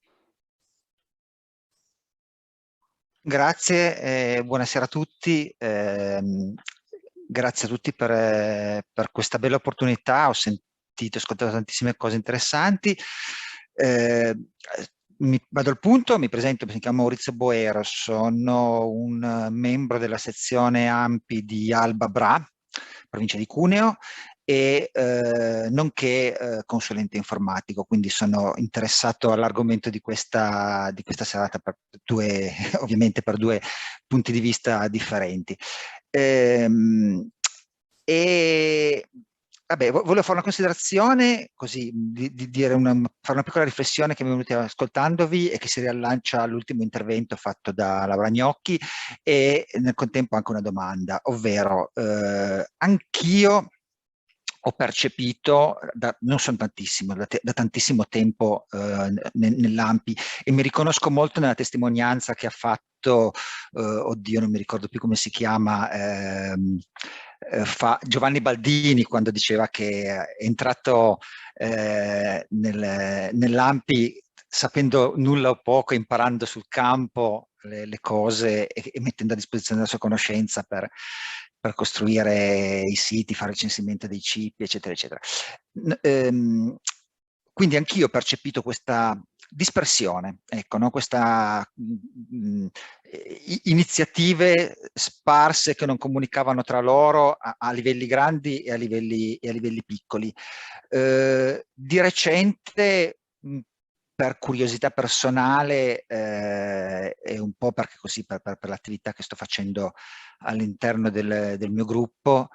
Grazie, buonasera a tutti. Grazie a tutti per questa bella opportunità. Ho ascoltato tantissime cose interessanti. Vado al punto, mi presento, mi chiamo Maurizio Boero, sono un membro della sezione AMPI di Alba Bra, provincia di Cuneo, e nonché consulente informatico, quindi sono interessato all'argomento di questa serata ovviamente per due punti di vista differenti. Vabbè, volevo fare una considerazione, così, fare una piccola riflessione che mi è venuta ascoltandovi e che si riallaccia all'ultimo intervento fatto da Laura Gnocchi, e nel contempo anche una domanda, ovvero anch'io ho percepito, non sono tantissimo, da tantissimo tempo nell'AMPI, e mi riconosco molto nella testimonianza che ha fatto, oddio non mi ricordo più come si chiama, Giovanni Baldini, quando diceva che è entrato nell'AMPI sapendo nulla o poco, imparando sul campo le cose e mettendo a disposizione la sua conoscenza per costruire i siti, fare il censimento dei cibi, eccetera, eccetera. Quindi anch'io ho percepito questa dispersione, ecco, no? Questa iniziative sparse che non comunicavano tra loro a livelli grandi e a livelli piccoli. Di recente, per curiosità personale e un po' perché così per l'attività che sto facendo all'interno del mio gruppo,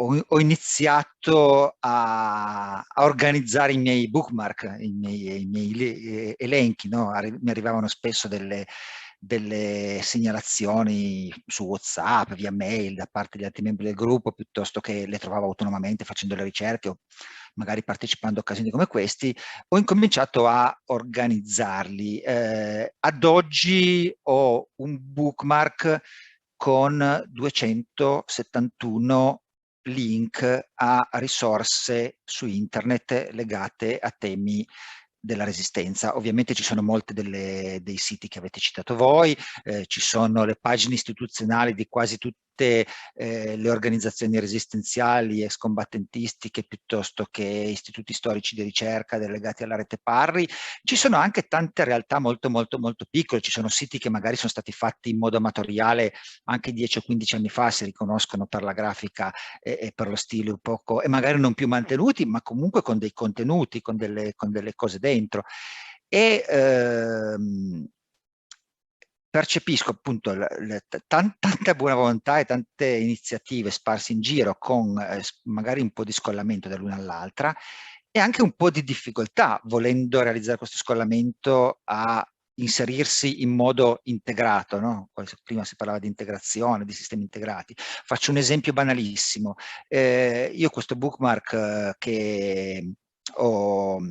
ho iniziato a organizzare i miei bookmark, i miei elenchi, no? Mi arrivavano spesso delle segnalazioni su WhatsApp, via mail, da parte di altri membri del gruppo, piuttosto che le trovavo autonomamente facendo le ricerche o magari partecipando a occasioni come questi. Ho incominciato a organizzarli. Ad oggi ho un bookmark con 271 link a risorse su internet legate a temi della resistenza. Ovviamente ci sono molte dei siti che avete citato voi, ci sono le pagine istituzionali di quasi tutte le organizzazioni resistenziali e scombattentistiche, piuttosto che istituti storici di ricerca legati alla rete Parri. Ci sono anche tante realtà molto piccole, ci sono siti che magari sono stati fatti in modo amatoriale anche 10 o 15 anni fa, si riconoscono per la grafica e per lo stile un poco, e magari non più mantenuti, ma comunque con dei contenuti, con delle cose dentro. E percepisco appunto tanta buona volontà e tante iniziative sparse in giro, con magari un po' di scollamento dall'una all'altra, e anche un po' di difficoltà, volendo realizzare questo scollamento, a inserirsi in modo integrato, no? Prima si parlava di integrazione, di sistemi integrati. Faccio un esempio banalissimo. Io questo bookmark che ho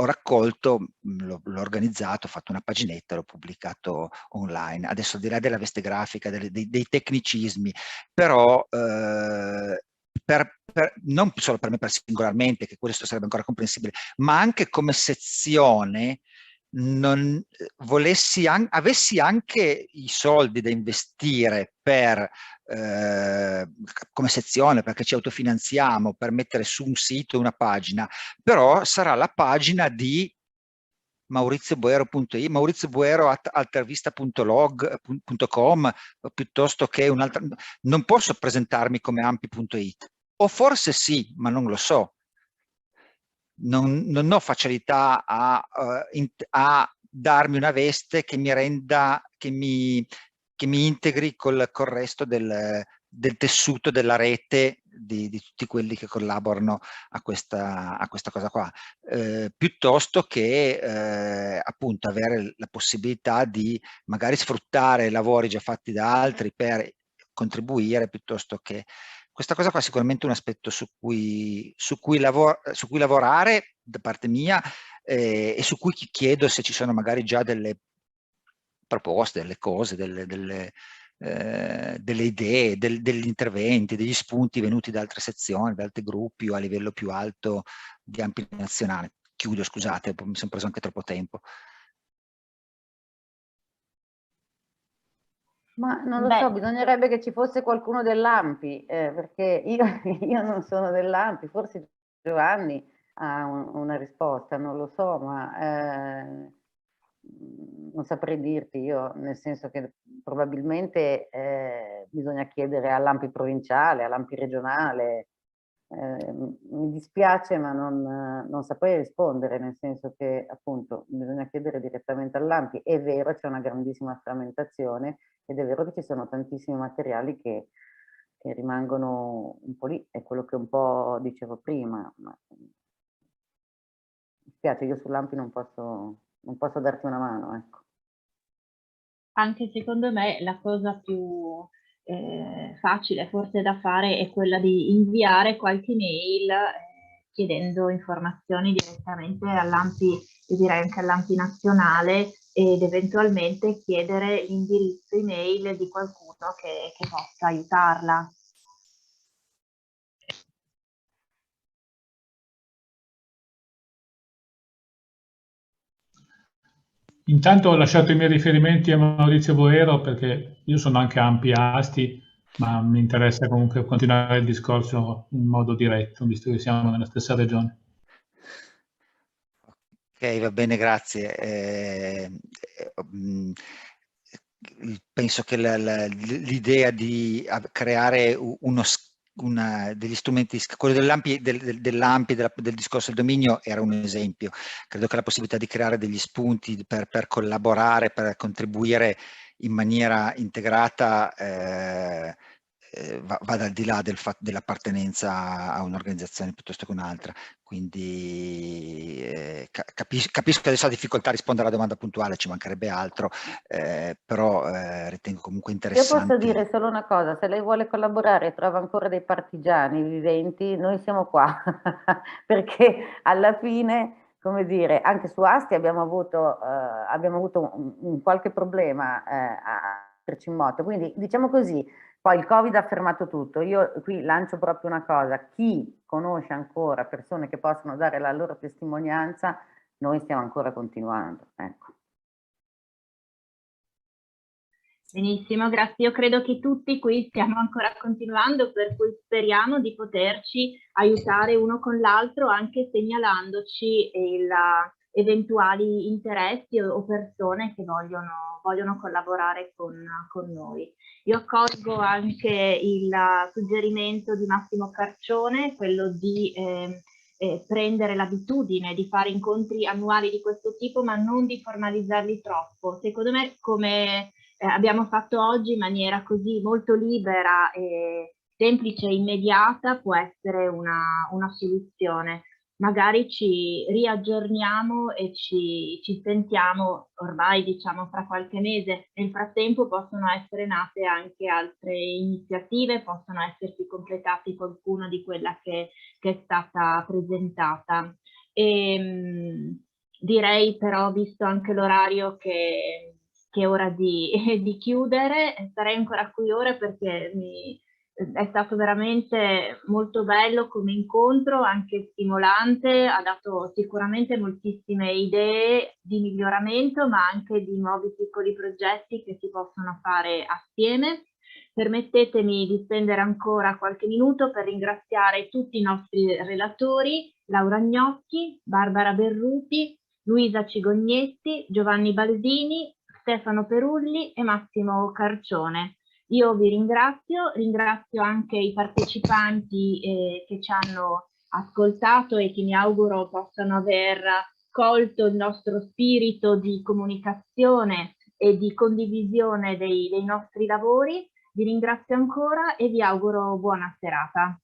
raccolto, l'ho organizzato, ho fatto una paginetta, l'ho pubblicato online. Adesso, al di là della veste grafica, dei tecnicismi, però non solo per me singolarmente, che questo sarebbe ancora comprensibile, ma anche come sezione, avessi anche i soldi da investire come sezione, perché ci autofinanziamo per mettere su un sito una pagina, però sarà la pagina di maurizioboero.it, maurizioboero@altervista.log.com, piuttosto che un'altra. Non posso presentarmi come ampi.it, o forse sì, ma non lo so. Non ho facilità a darmi una veste che mi renda, che mi integri col resto del del tessuto della rete di tutti quelli che collaborano a questa cosa qua, piuttosto che appunto avere la possibilità di magari sfruttare lavori già fatti da altri per contribuire, piuttosto che... Questa cosa qua è sicuramente un aspetto su cui lavorare da parte mia, e su cui chiedo se ci sono magari già delle proposte, delle cose, delle idee, degli interventi, degli spunti venuti da altre sezioni, da altri gruppi o a livello più alto di ambito nazionale. Chiudo, scusate, mi sono preso anche troppo tempo. Ma non lo so, bisognerebbe che ci fosse qualcuno dell'ANPI, perché io non sono dell'ANPI, forse Giovanni ha una risposta, non lo so, ma non saprei dirti io, nel senso che probabilmente bisogna chiedere all'ANPI provinciale, all'ANPI regionale. Mi dispiace, ma non saprei rispondere, nel senso che appunto bisogna chiedere direttamente all'ANPI. È vero, c'è una grandissima frammentazione ed è vero che ci sono tantissimi materiali che rimangono un po' lì, è quello che un po' dicevo prima, ma mi dispiace, io sull'ANPI non posso darti una mano, ecco. Anche secondo me la cosa più facile forse da fare è quella di inviare qualche mail chiedendo informazioni direttamente all'ANPI, io direi anche all'ANPI nazionale, ed eventualmente chiedere l'indirizzo email di qualcuno che possa aiutarla. Intanto ho lasciato i miei riferimenti a Maurizio Boero perché io sono anche ANPI Asti, ma mi interessa comunque continuare il discorso in modo diretto, visto che siamo nella stessa regione. Ok, va bene, grazie. Penso che l'idea di creare degli strumenti, quello dell'ANPI, del discorso del dominio era un esempio. Credo che la possibilità di creare degli spunti per collaborare, per contribuire in maniera integrata vada al di là dell'appartenenza a un'organizzazione piuttosto che un'altra. Quindi capisco adesso la difficoltà a rispondere alla domanda puntuale, ci mancherebbe altro, però ritengo comunque interessante. Io posso dire solo una cosa: se lei vuole collaborare e trova ancora dei partigiani viventi, noi siamo qua, perché alla fine, come dire, anche su Asti abbiamo avuto un qualche problema a metterci in moto, quindi diciamo così. Poi il Covid ha fermato tutto. Io qui lancio proprio una cosa: chi conosce ancora persone che possono dare la loro testimonianza, noi stiamo ancora continuando, ecco. Benissimo, grazie. Io credo che tutti qui stiamo ancora continuando, per cui speriamo di poterci aiutare uno con l'altro, anche segnalandoci eventuali interessi o persone che vogliono collaborare con noi. Io accolgo anche il suggerimento di Massimo Carcione, quello di prendere l'abitudine di fare incontri annuali di questo tipo, ma non di formalizzarli troppo. Secondo me, come abbiamo fatto oggi, in maniera così molto libera e semplice e immediata, può essere una soluzione. Magari ci riaggiorniamo e ci sentiamo ormai, diciamo, fra qualche mese. Nel frattempo possono essere nate anche altre iniziative, possono essersi completati qualcuno di quella che è stata presentata. Direi però, visto anche l'orario che è ora di chiudere, starei ancora qui ora perché è stato veramente molto bello come incontro, anche stimolante, ha dato sicuramente moltissime idee di miglioramento, ma anche di nuovi piccoli progetti che si possono fare assieme. Permettetemi di spendere ancora qualche minuto per ringraziare tutti i nostri relatori: Laura Gnocchi, Barbara Berruti, Luisa Cigognetti, Giovanni Baldini, Stefano Perulli e Massimo Carcione. Io vi ringrazio anche i partecipanti che ci hanno ascoltato e che mi auguro possano aver colto il nostro spirito di comunicazione e di condivisione dei nostri lavori. Vi ringrazio ancora e vi auguro buona serata.